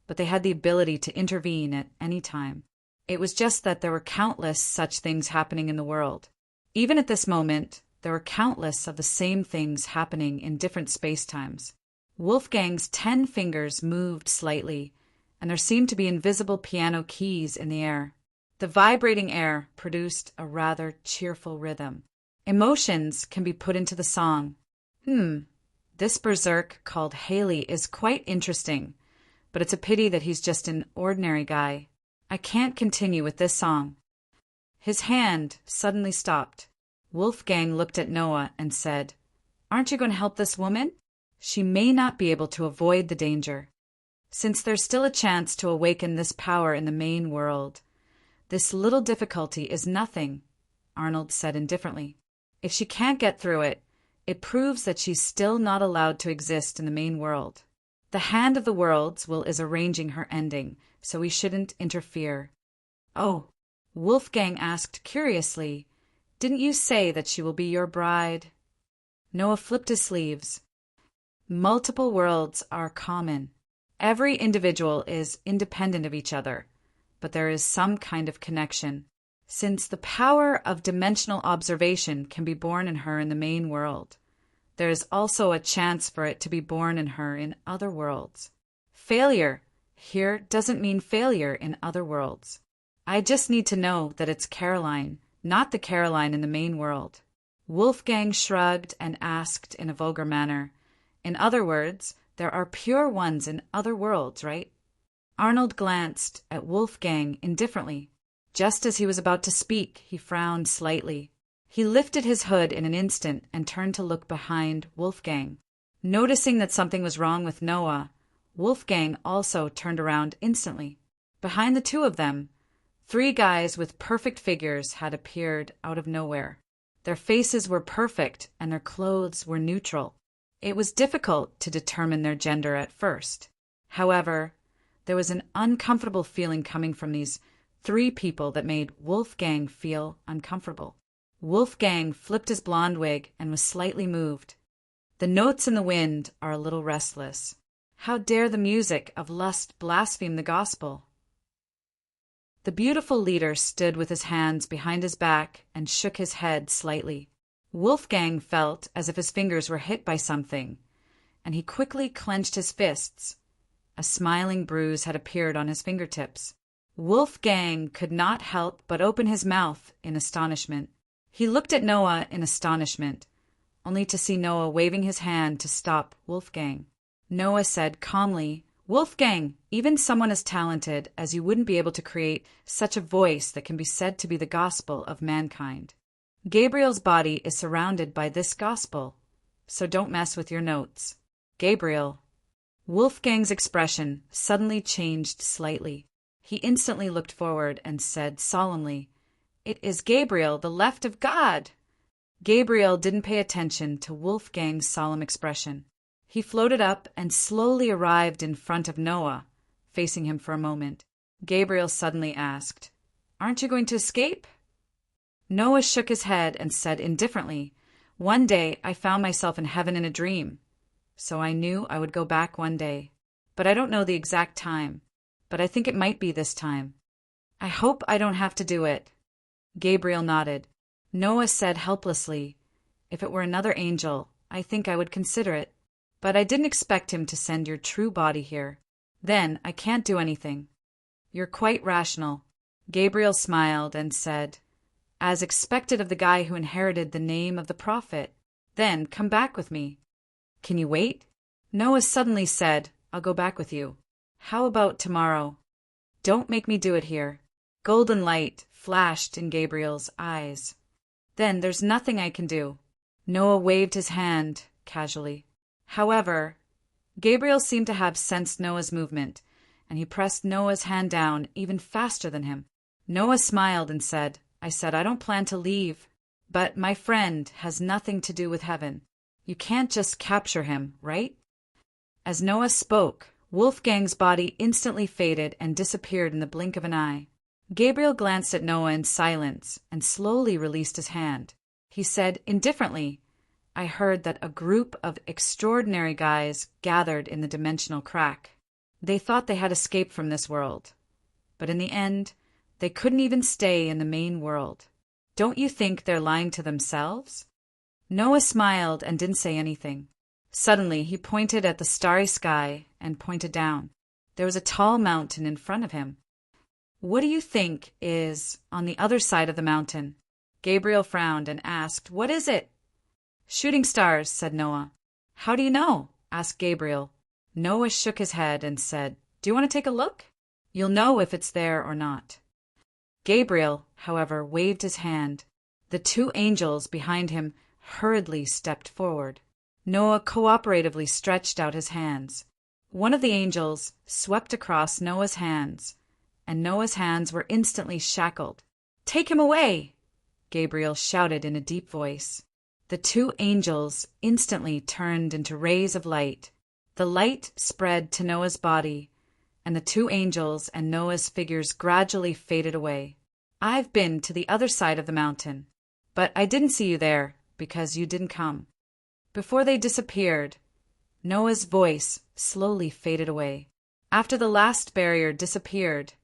but they had the ability to intervene at any time. It was just that there were countless such things happening in the world. Even at this moment, there were countless of the same things happening in different spacetimes. Wolfgang's 10 fingers moved slightly, and there seemed to be invisible piano keys in the air. The vibrating air produced a rather cheerful rhythm. Emotions can be put into the song. This berserk called Haley is quite interesting, but it's a pity that he's just an ordinary guy. I can't continue with this song. His hand suddenly stopped. Wolfgang looked at Noah and said, "Aren't you going to help this woman? She may not be able to avoid the danger. Since there's still a chance to awaken this power in the main world, this little difficulty is nothing," Arnold said indifferently. "If she can't get through it, it proves that she's still not allowed to exist in the main world. The Hand of the Worlds is arranging her ending, so we shouldn't interfere." "Oh," Wolfgang asked curiously, "didn't you say that she will be your bride?" Noah flipped his sleeves. "Multiple worlds are common. Every individual is independent of each other, but there is some kind of connection. Since the power of dimensional observation can be born in her in the main world, there is also a chance for it to be born in her in other worlds. Failure here doesn't mean failure in other worlds. I just need to know that it's Caroline, not the Caroline in the main world." Wolfgang shrugged and asked in a vulgar manner, "In other words, there are pure ones in other worlds, right?" Arnold glanced at Wolfgang indifferently. Just as he was about to speak, he frowned slightly. He lifted his hood in an instant and turned to look behind Wolfgang. Noticing that something was wrong with Noah, Wolfgang also turned around instantly. Behind the two of them, 3 guys with perfect figures had appeared out of nowhere. Their faces were perfect and their clothes were neutral. It was difficult to determine their gender at first. However, there was an uncomfortable feeling coming from these 3 people that made Wolfgang feel uncomfortable. Wolfgang flipped his blonde wig and was slightly moved. The notes in the wind are a little restless. How dare the music of lust blaspheme the gospel? The beautiful leader stood with his hands behind his back and shook his head slightly. Wolfgang felt as if his fingers were hit by something, and he quickly clenched his fists. A smiling bruise had appeared on his fingertips. Wolfgang could not help but open his mouth in astonishment. He looked at Noah in astonishment, only to see Noah waving his hand to stop Wolfgang. Noah said calmly, "Wolfgang, even someone as talented as you wouldn't be able to create such a voice that can be said to be the gospel of mankind. Gabriel's body is surrounded by this gospel, so don't mess with your notes. Gabriel." Wolfgang's expression suddenly changed slightly. He instantly looked forward and said solemnly, "It is Gabriel, the left of God." Gabriel didn't pay attention to Wolfgang's solemn expression. He floated up and slowly arrived in front of Noah, facing him for a moment. Gabriel suddenly asked, "Aren't you going to escape?" Noah shook his head and said indifferently, "One day I found myself in heaven in a dream, so I knew I would go back one day. But I don't know the exact time, but I think it might be this time. I hope I don't have to do it." Gabriel nodded. Noah said helplessly, "If it were another angel, I think I would consider it. But I didn't expect him to send your true body here. Then I can't do anything." "You're quite rational." Gabriel smiled and said, "As expected of the guy who inherited the name of the prophet. Then come back with me." "Can you wait?" Noah suddenly said, "I'll go back with you. How about tomorrow?" "Don't make me do it here." Golden light flashed in Gabriel's eyes. "Then there's nothing I can do." Noah waved his hand casually. However, Gabriel seemed to have sensed Noah's movement, and he pressed Noah's hand down even faster than him. Noah smiled and said, I don't plan to leave. But my friend has nothing to do with heaven. You can't just capture him, right?" As Noah spoke, Wolfgang's body instantly faded and disappeared in the blink of an eye. Gabriel glanced at Noah in silence and slowly released his hand. He said indifferently, "I heard that a group of extraordinary guys gathered in the dimensional crack. They thought they had escaped from this world. But in the end, they couldn't even stay in the main world. Don't you think they're lying to themselves?" Noah smiled and didn't say anything. Suddenly, he pointed at the starry sky and pointed down. There was a tall mountain in front of him. "What do you think is on the other side of the mountain?" Gabriel frowned and asked, "What is it?" "Shooting stars," said Noah. "How do you know?" asked Gabriel. Noah shook his head and said, "Do you want to take a look? You'll know if it's there or not." Gabriel, however, waved his hand. The two angels behind him hurriedly stepped forward. Noah cooperatively stretched out his hands. One of the angels swept across Noah's hands, and Noah's hands were instantly shackled. "Take him away!" Gabriel shouted in a deep voice. The two angels instantly turned into rays of light. The light spread to Noah's body, and the two angels and Noah's figures gradually faded away. "I've been to the other side of the mountain, but I didn't see you there because you didn't come." Before they disappeared, Noah's voice slowly faded away. After the last barrier disappeared,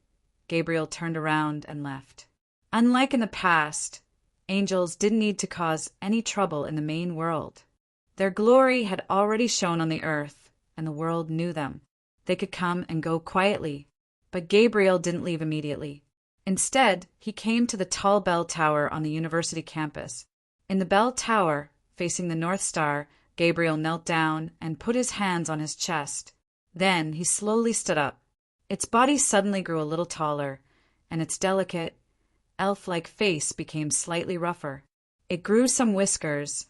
Gabriel turned around and left. Unlike in the past, angels didn't need to cause any trouble in the main world. Their glory had already shone on the earth, and the world knew them. They could come and go quietly, but Gabriel didn't leave immediately. Instead, he came to the tall bell tower on the university campus. In the bell tower, facing the North Star, Gabriel knelt down and put his hands on his chest. Then he slowly stood up. Its body suddenly grew a little taller, and its delicate, elf-like face became slightly rougher. It grew some whiskers,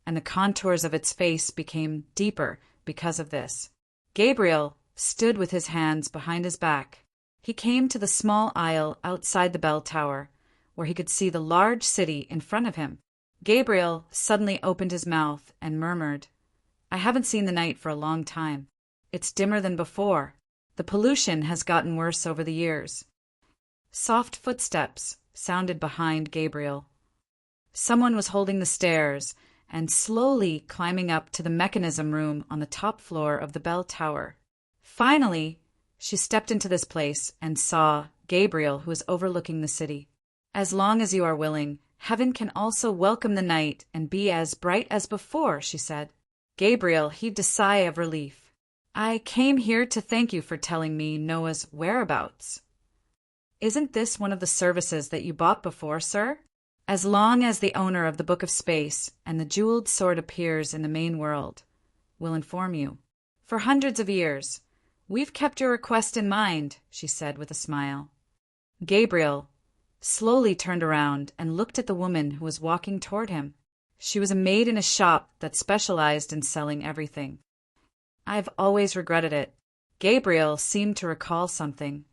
and the contours of its face became deeper because of this. Gabriel stood with his hands behind his back. He came to the small aisle outside the bell tower, where he could see the large city in front of him. Gabriel suddenly opened his mouth and murmured, "I haven't seen the night for a long time. It's dimmer than before. The pollution has gotten worse over the years." Soft footsteps sounded behind Gabriel. Someone was holding the stairs and slowly climbing up to the mechanism room on the top floor of the bell tower. Finally, she stepped into this place and saw Gabriel, who was overlooking the city. "As long as you are willing, heaven can also welcome the night and be as bright as before," she said. Gabriel heaved a sigh of relief. "I came here to thank you for telling me Noah's whereabouts." "Isn't this one of the services that you bought before, sir?" "As long as the owner of the Book of Space and the jeweled sword appears in the main world, we'll inform you. For hundreds of years, we've kept your request in mind," she said with a smile. Gabriel slowly turned around and looked at the woman who was walking toward him. She was a maid in a shop that specialized in selling everything. "I've always regretted it." Gabriel seemed to recall something.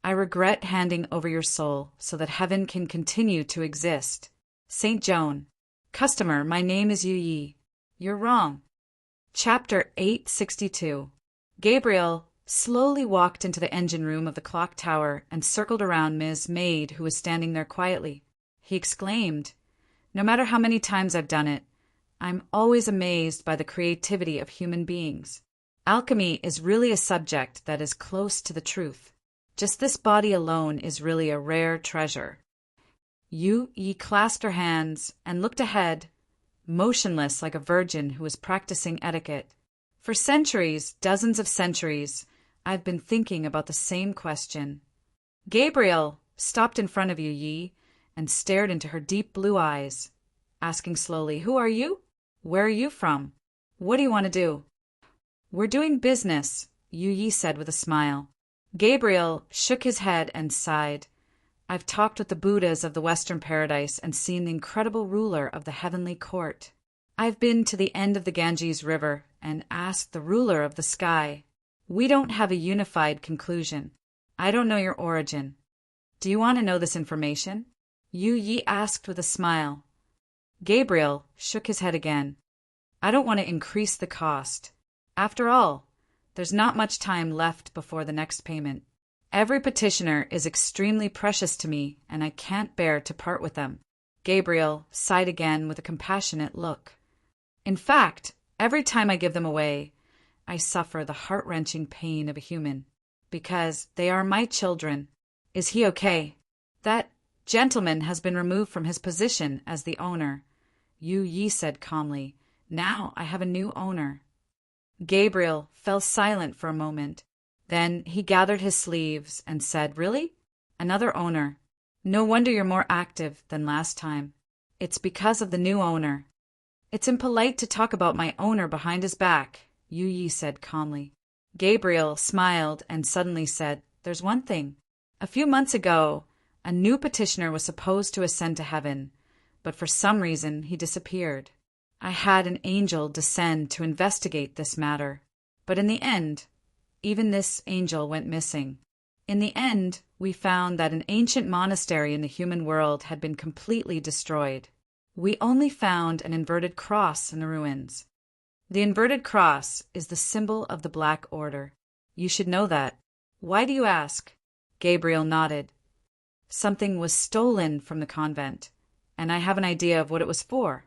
"I regret handing over your soul so that heaven can continue to exist. Saint Joan. Customer, my name is Yu Yi." "You're wrong." Chapter 862. Gabriel slowly walked into the engine room of the clock tower and circled around Ms. Maid, who was standing there quietly. He exclaimed, "No matter how many times I've done it, I'm always amazed by the creativity of human beings. Alchemy is really a subject that is close to the truth. Just this body alone is really a rare treasure." Yu Yi clasped her hands and looked ahead, motionless like a virgin who was practicing etiquette. "For centuries, dozens of centuries, I've been thinking about the same question." Gabriel stopped in front of Yu Yi and stared into her deep blue eyes, asking slowly, "Who are you? Where are you from? What do you want to do?" "We're doing business," Yu Yi said with a smile. Gabriel shook his head and sighed. "I've talked with the Buddhas of the Western Paradise and seen the incredible ruler of the heavenly court. I've been to the end of the Ganges River and asked the ruler of the sky. We don't have a unified conclusion. I don't know your origin. Do you want to know this information?" Yu Yi asked with a smile. Gabriel shook his head again. "I don't want to increase the cost. After all, There's not much time left before the next payment. Every petitioner is extremely precious to me, and I can't bear to part with them." Gabriel sighed again with a compassionate look. "In fact, every time I give them away, I suffer the heart-wrenching pain of a human, because they are my children." "Is he okay?" "That gentleman has been removed from his position as the owner," Yu Yi said calmly. "Now I have a new owner." Gabriel fell silent for a moment. Then he gathered his sleeves and said, "Really? Another owner? No wonder you're more active than last time. It's because of the new owner." "It's impolite to talk about my owner behind his back," Yu Yi said calmly. Gabriel smiled and suddenly said, "There's one thing. A few months ago, a new petitioner was supposed to ascend to heaven, but for some reason he disappeared. I had an angel descend to investigate this matter, but in the end, even this angel went missing. In the end, we found that an ancient monastery in the human world had been completely destroyed. We only found an inverted cross in the ruins. The inverted cross is the symbol of the Black Order. You should know that. Why do you ask?" Gabriel nodded. "Something was stolen from the convent, and I have an idea of what it was for.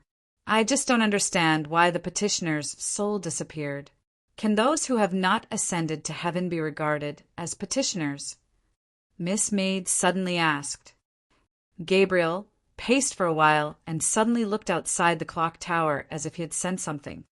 I just don't understand why the petitioner's soul disappeared. Can those who have not ascended to heaven be regarded as petitioners?" Miss Maid suddenly asked. Gabriel paced for a while and suddenly looked outside the clock tower as if he had sensed something.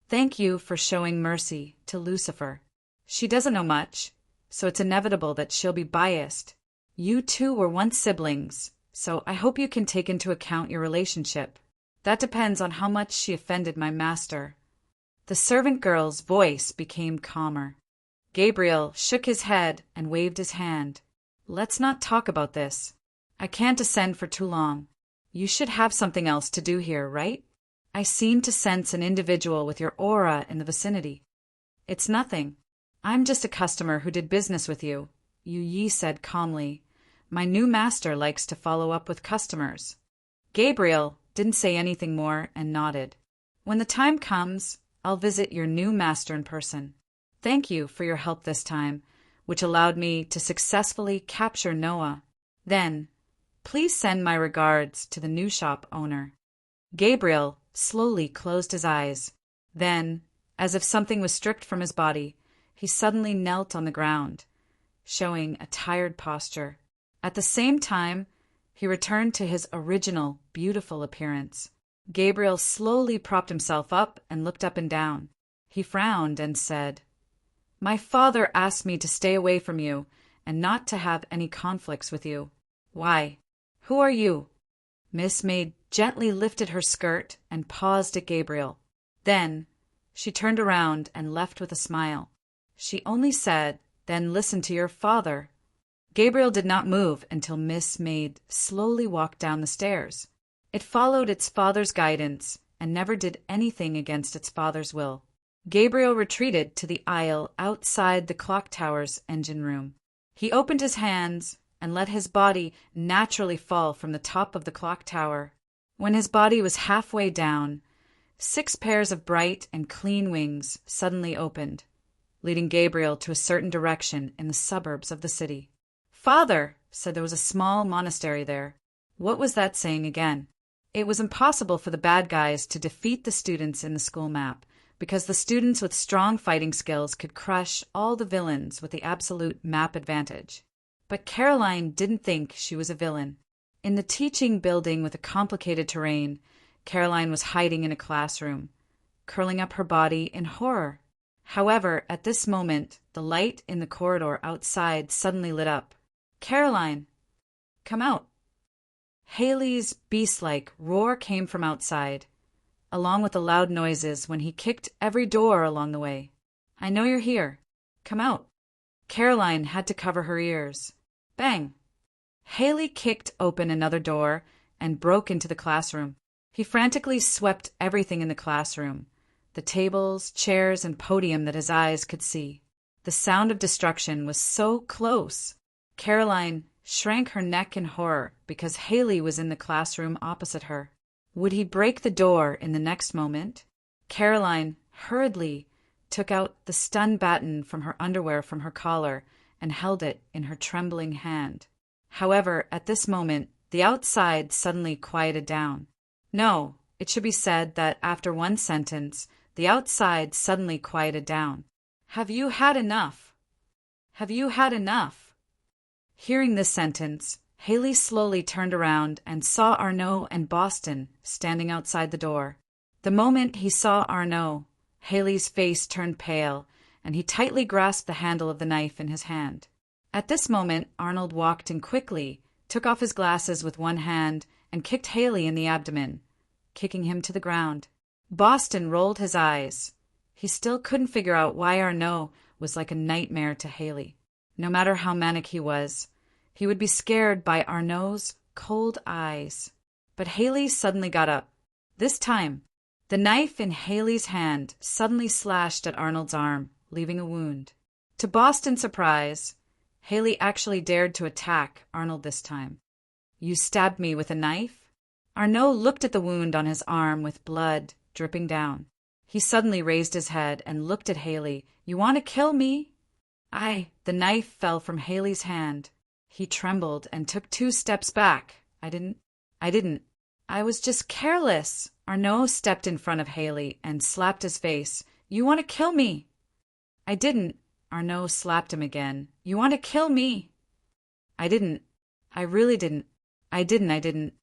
"Thank you for showing mercy to Lucifer. She doesn't know much, so it's inevitable that she'll be biased. You two were once siblings, so I hope you can take into account your relationship. That depends on how much she offended my master." The servant girl's voice became calmer. Gabriel shook his head and waved his hand. "Let's not talk about this. I can't ascend for too long. You should have something else to do here, right? I seem to sense an individual with your aura in the vicinity." "It's nothing. I'm just a customer who did business with you," Yu Yi said calmly. "My new master likes to follow up with customers." Gabriel didn't say anything more and nodded. "When the time comes, I'll visit your new master in person. Thank you for your help this time, which allowed me to successfully capture Noah. Then, please send my regards to the new shop owner." Gabriel slowly closed his eyes. Then, as if something was stripped from his body, he suddenly knelt on the ground, showing a tired posture. At the same time, he returned to his original, beautiful appearance. Gabriel slowly propped himself up and looked up and down. He frowned and said, "My father asked me to stay away from you and not to have any conflicts with you. Why? Who are you?" Miss Maid gently lifted her skirt and paused at Gabriel. Then she turned around and left with a smile. She only said, "Then listen to your father." Gabriel did not move until Miss Maid slowly walked down the stairs. It followed its father's guidance and never did anything against its father's will. Gabriel retreated to the aisle outside the clock tower's engine room. He opened his hands and let his body naturally fall from the top of the clock tower. When his body was halfway down, 6 pairs of bright and clean wings suddenly opened, leading Gabriel to a certain direction in the suburbs of the city. "Father," said there was a small monastery there. What was that saying again? It was impossible for the bad guys to defeat the students in the school map, because the students with strong fighting skills could crush all the villains with the absolute map advantage. But Caroline didn't think she was a villain. In the teaching building with a complicated terrain, Caroline was hiding in a classroom, curling up her body in horror. However, at this moment, the light in the corridor outside suddenly lit up. "Caroline, come out." Haley's beast-like roar came from outside, along with the loud noises when he kicked every door along the way. "I know you're here. Come out." Caroline had to cover her ears. Bang! Haley kicked open another door and broke into the classroom. He frantically swept everything in the classroom, the tables, chairs, and podium that his eyes could see. The sound of destruction was so close. Caroline shrank her neck in horror because Haley was in the classroom opposite her. Would he break the door in the next moment? Caroline hurriedly took out the stun baton from her underwear from her collar and held it in her trembling hand. However, at this moment, the outside suddenly quieted down. No, it should be said that after one sentence, the outside suddenly quieted down. Have you had enough? Have you had enough? Hearing this sentence, Haley slowly turned around and saw Arnaud and Boston standing outside the door. The moment he saw Arnaud, Haley's face turned pale, and he tightly grasped the handle of the knife in his hand. At this moment, Arnold walked in quickly, took off his glasses with one hand, and kicked Haley in the abdomen, kicking him to the ground. Boston rolled his eyes. He still couldn't figure out why Arnaud was like a nightmare to Haley. No matter how manic he would be scared by Arnaud's cold eyes. But Haley suddenly got up. This time, the knife in Haley's hand suddenly slashed at Arnold's arm, leaving a wound. To Boston's surprise, Haley actually dared to attack Arnold this time. You stabbed me with a knife? Arnaud looked at the wound on his arm with blood dripping down. He suddenly raised his head and looked at Haley. You want to kill me? The knife fell from Haley's hand. He trembled and took 2 steps back. I didn't. I was just careless. Arnaud stepped in front of Haley and slapped his face. You want to kill me? I didn't. Arnaud slapped him again. You want to kill me? I didn't. I really didn't. I didn't.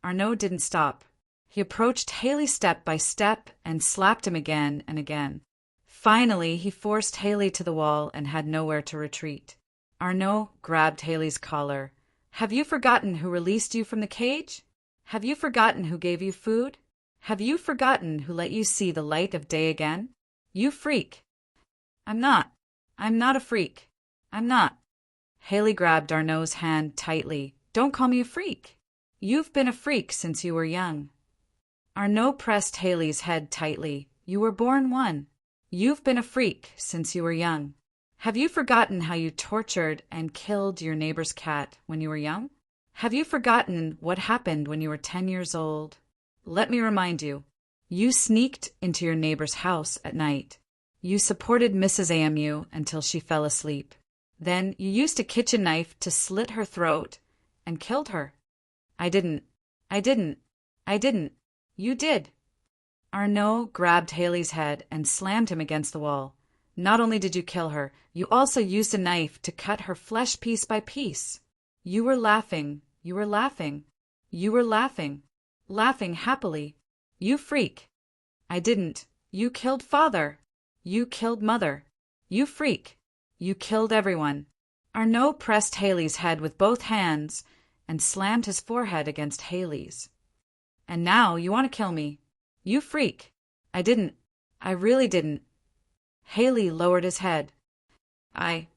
Arnaud didn't stop. He approached Haley step by step and slapped him again and again. Finally, he forced Haley to the wall and had nowhere to retreat. Arnaud grabbed Haley's collar. Have you forgotten who released you from the cage? Have you forgotten who gave you food? Have you forgotten who let you see the light of day again? You freak. I'm not a freak. I'm not. Haley grabbed Arnaud's hand tightly. Don't call me a freak. You've been a freak since you were young. Arnaud pressed Haley's head tightly. You were born one. You've been a freak since you were young. Have you forgotten how you tortured and killed your neighbor's cat when you were young? Have you forgotten what happened when you were 10 years old? Let me remind you. You sneaked into your neighbor's house at night. You supported Mrs. AMU until she fell asleep. Then you used a kitchen knife to slit her throat and killed her. I didn't. You did. Arnaud grabbed Haley's head and slammed him against the wall. Not only did you kill her, you also used a knife to cut her flesh piece by piece. You were laughing happily. You freak. I didn't. You killed father. You killed mother. You freak. You killed everyone. Arnaud pressed Haley's head with both hands and slammed his forehead against Haley's. And now you want to kill me. You freak. I didn't. I really didn't. Haley lowered his head. I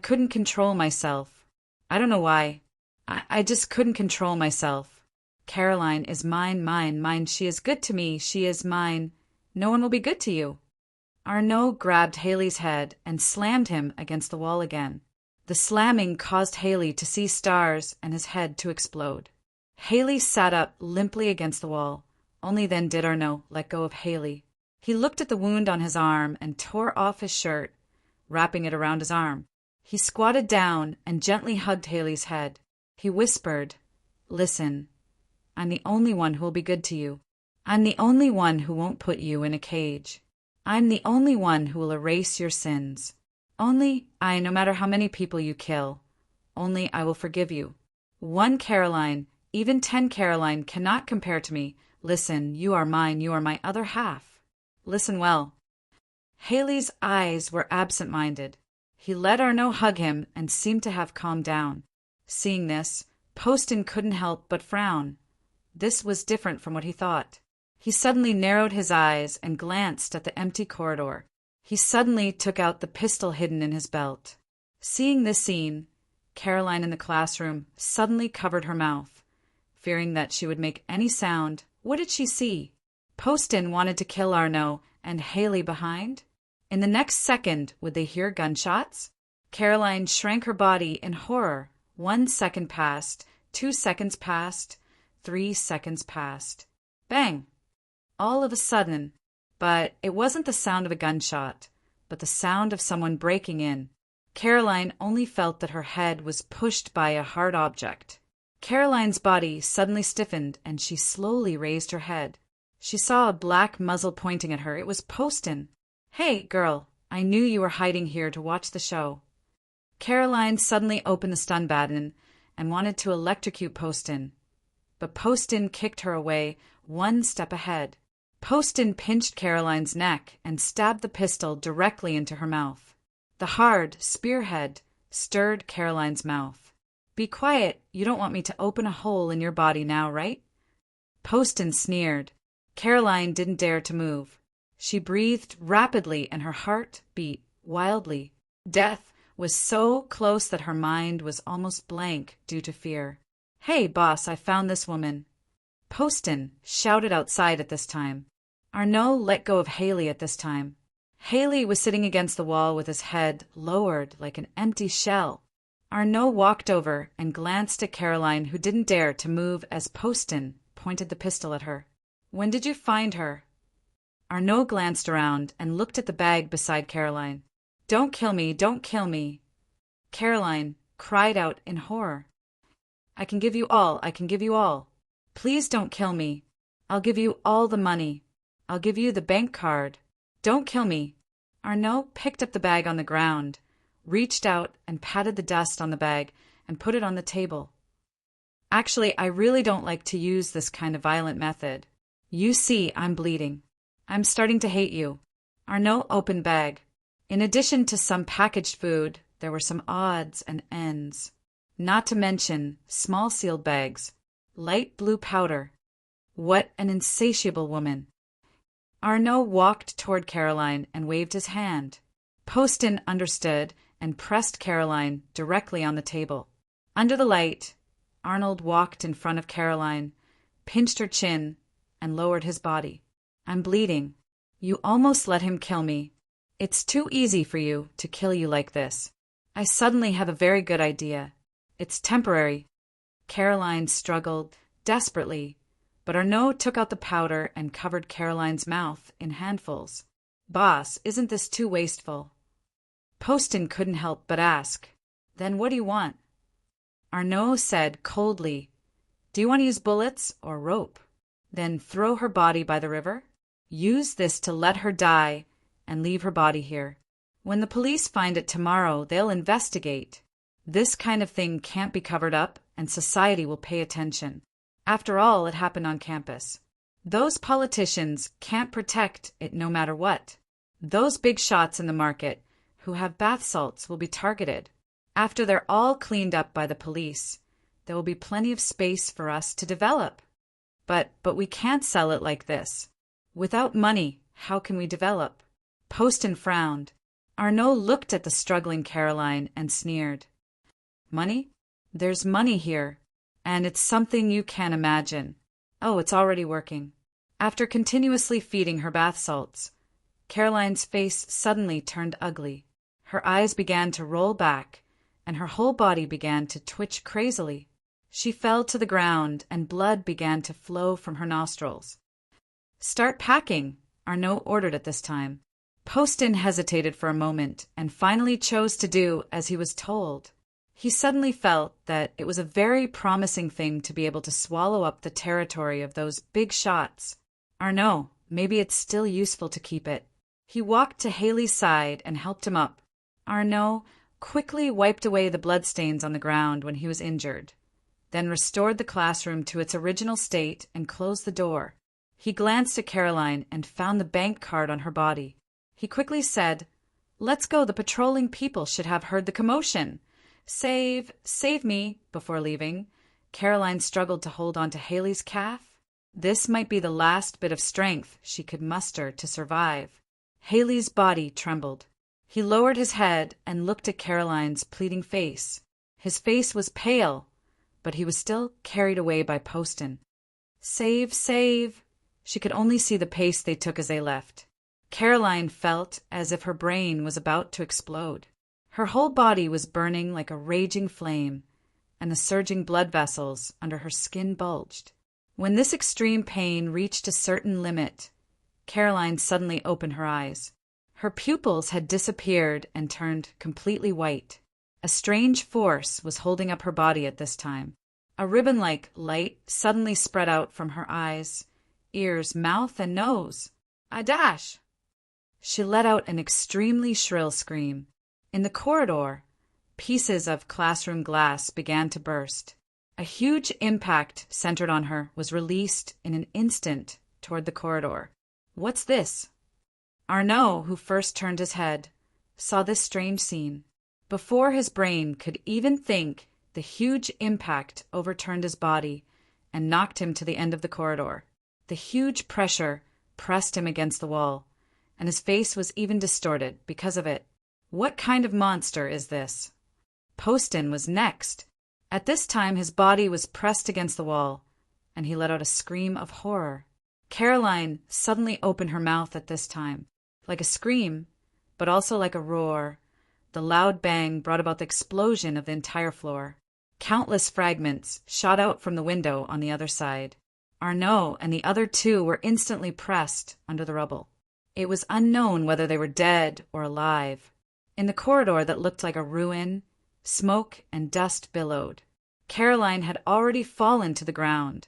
couldn't control myself. I don't know why. I just couldn't control myself. Caroline is mine. She is good to me. She is mine. No one will be good to you. Arnaud grabbed Haley's head and slammed him against the wall again. The slamming caused Haley to see stars and his head to explode. Haley sat up limply against the wall. Only then did Arnaud let go of Haley. He looked at the wound on his arm and tore off his shirt, wrapping it around his arm. He squatted down and gently hugged Haley's head. He whispered, Listen, I'm the only one who will be good to you. I'm the only one who won't put you in a cage. I'm the only one who will erase your sins. Only no matter how many people you kill, only I will forgive you. 1 Caroline, even 10 Caroline cannot compare to me. Listen, you are mine, you are my other half. Listen well. Haley's eyes were absent-minded. He let Arnaud hug him and seemed to have calmed down. Seeing this, Poston couldn't help but frown. This was different from what he thought. He suddenly narrowed his eyes and glanced at the empty corridor. He suddenly took out the pistol hidden in his belt. Seeing this scene, Caroline in the classroom suddenly covered her mouth, fearing that she would make any sound. What did she see? Poston wanted to kill Arnaud and Haley behind? In the next second, would they hear gunshots? Caroline shrank her body in horror. 1 second passed, 2 seconds passed, 3 seconds passed. Bang! All of a sudden, But it wasn't the sound of a gunshot, but the sound of someone breaking in. Caroline only felt that her head was pushed by a hard object. Caroline's body suddenly stiffened, and she slowly raised her head. She saw a black muzzle pointing at her. It was Poston. "Hey, girl, I knew you were hiding here to watch the show." Caroline suddenly opened the stun button and wanted to electrocute Poston. But Poston kicked her away, one step ahead. Poston pinched Caroline's neck and stabbed the pistol directly into her mouth. The hard spearhead stirred Caroline's mouth. "Be quiet, you don't want me to open a hole in your body now, right?" Poston sneered. Caroline didn't dare to move. She breathed rapidly and her heart beat wildly. Death was so close that her mind was almost blank due to fear. "Hey, boss, I found this woman." Poston shouted outside at this time. Arnaud let go of Haley at this time. Haley was sitting against the wall with his head lowered like an empty shell. Arnaud walked over and glanced at Caroline, who didn't dare to move as Poston pointed the pistol at her. "When did you find her?" Arnaud glanced around and looked at the bag beside Caroline. "Don't kill me, don't kill me." Caroline cried out in horror. I can give you all, I can give you all. Please don't kill me. I'll give you all the money. I'll give you the bank card. Don't kill me." Arnaud picked up the bag on the ground, reached out and patted the dust on the bag and put it on the table. "Actually, I really don't like to use this kind of violent method. You see, I'm bleeding. I'm starting to hate you." Arnaud opened bag. In addition to some packaged food, there were some odds and ends. Not to mention small sealed bags, light blue powder. What an insatiable woman. Arnaud walked toward Caroline and waved his hand. Poston understood and pressed Caroline directly on the table. Under the light, Arnold walked in front of Caroline, pinched her chin, and lowered his body. "I'm bleeding. You almost let him kill me. It's too easy for you to kill you like this. I suddenly have a very good idea. It's temporary." Caroline struggled desperately, but Arnaud took out the powder and covered Caroline's mouth in handfuls. "Boss, isn't this too wasteful?" Poston couldn't help but ask. "Then what do you want?" Arnaud said coldly, "Do you want to use bullets or rope? Then throw her body by the river. Use this to let her die and leave her body here. When the police find it tomorrow, they'll investigate. This kind of thing can't be covered up, and society will pay attention. After all, it happened on campus. Those politicians can't protect it no matter what. Those big shots in the market who have bath salts will be targeted. After they're all cleaned up by the police, there will be plenty of space for us to develop. But we can't sell it like this. Without money, how can we develop?" Poston frowned. Arnaud looked at the struggling Caroline and sneered. "Money? There's money here, and it's something you can't imagine. Oh, it's already working." After continuously feeding her bath salts, Caroline's face suddenly turned ugly. Her eyes began to roll back, and her whole body began to twitch crazily. She fell to the ground, and blood began to flow from her nostrils. "Start packing," Arnaud ordered at this time. Poston hesitated for a moment and finally chose to do as he was told. He suddenly felt that it was a very promising thing to be able to swallow up the territory of those big shots. Arnaud, maybe it's still useful to keep it. He walked to Haley's side and helped him up. Arnaud quickly wiped away the bloodstains on the ground when he was injured, then restored the classroom to its original state and closed the door. He glanced at Caroline and found the bank card on her body. He quickly said, "Let's go, the patrolling people should have heard the commotion. Save me," before leaving. Caroline struggled to hold on to Haley's calf. This might be the last bit of strength she could muster to survive. Haley's body trembled. He lowered his head and looked at Caroline's pleading face. His face was pale, but he was still carried away by Poston. "Save, save." She could only see the pace they took as they left. Caroline felt as if her brain was about to explode. Her whole body was burning like a raging flame, and the surging blood vessels under her skin bulged. When this extreme pain reached a certain limit, Caroline suddenly opened her eyes. Her pupils had disappeared and turned completely white. A strange force was holding up her body at this time. A ribbon-like light suddenly spread out from her eyes, ears, mouth, and nose. A dash! She let out an extremely shrill scream. In the corridor, pieces of classroom glass began to burst. A huge impact centered on her was released in an instant toward the corridor. What's this? Arnaud, who first turned his head, saw this strange scene. Before his brain could even think, the huge impact overturned his body and knocked him to the end of the corridor. The huge pressure pressed him against the wall, and his face was even distorted because of it. What kind of monster is this? Poston was next. At this time his body was pressed against the wall, and he let out a scream of horror. Caroline suddenly opened her mouth at this time, like a scream, but also like a roar. The loud bang brought about the explosion of the entire floor. Countless fragments shot out from the window on the other side. Arnaud and the other two were instantly pressed under the rubble. It was unknown whether they were dead or alive. In the corridor that looked like a ruin, smoke and dust billowed. Caroline had already fallen to the ground,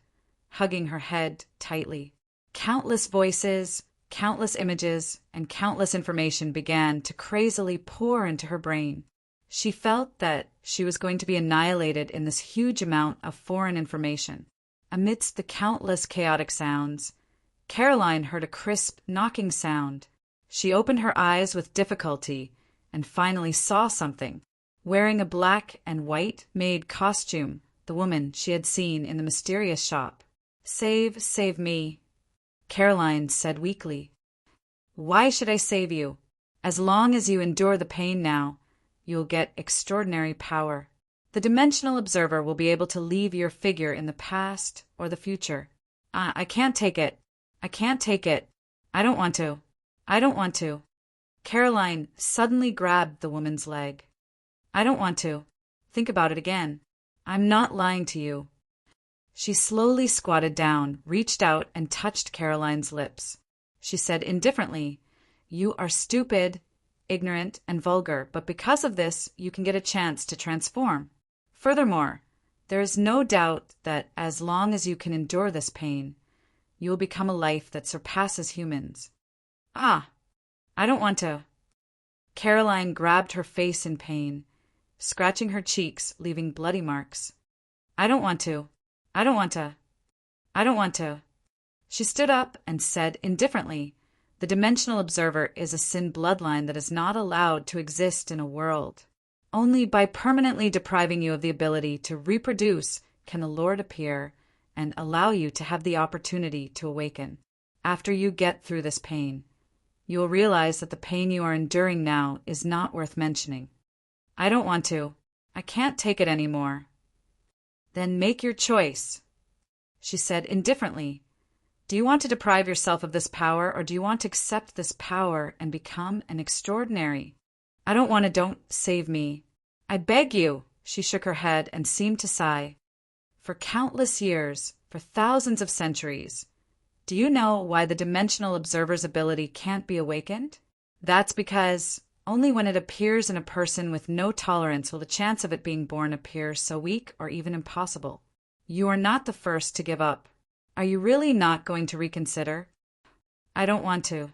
hugging her head tightly. Countless voices, countless images, and countless information began to crazily pour into her brain. She felt that she was going to be annihilated in this huge amount of foreign information. Amidst the countless chaotic sounds, Caroline heard a crisp knocking sound. She opened her eyes with difficulty and finally saw something. Wearing a black and white maid costume, the woman she had seen in the mysterious shop. Save me," Caroline said weakly. "Why should I save you? As long as you endure the pain now, you will get extraordinary power. The dimensional observer will be able to leave your figure in the past or the future." I can't take it. I can't take it. I don't want to. I don't want to." Caroline suddenly grabbed the woman's leg. "I don't want to. Think about it again. I'm not lying to you." She slowly squatted down, reached out, and touched Caroline's lips. She said indifferently, "You are stupid, ignorant, and vulgar, but because of this, you can get a chance to transform. Furthermore, there is no doubt that as long as you can endure this pain, you will become a life that surpasses humans." I don't want to." Caroline grabbed her face in pain, scratching her cheeks, leaving bloody marks. "I don't want to. I don't want to. I don't want to." She stood up and said indifferently, "The dimensional observer is a sin bloodline that is not allowed to exist in a world. Only by permanently depriving you of the ability to reproduce can the Lord appear and allow you to have the opportunity to awaken. After you get through this pain, you will realize that the pain you are enduring now is not worth mentioning." "I don't want to. I can't take it anymore." "Then make your choice," she said indifferently. "Do you want to deprive yourself of this power, or do you want to accept this power and become an extraordinary?" "I don't want to. Don't save me. I beg you." She shook her head and seemed to sigh. "For countless years, for thousands of centuries, do you know why the dimensional observer's ability can't be awakened? That's because only when it appears in a person with no tolerance will the chance of it being born appear so weak or even impossible. You are not the first to give up. Are you really not going to reconsider?" "I don't want to."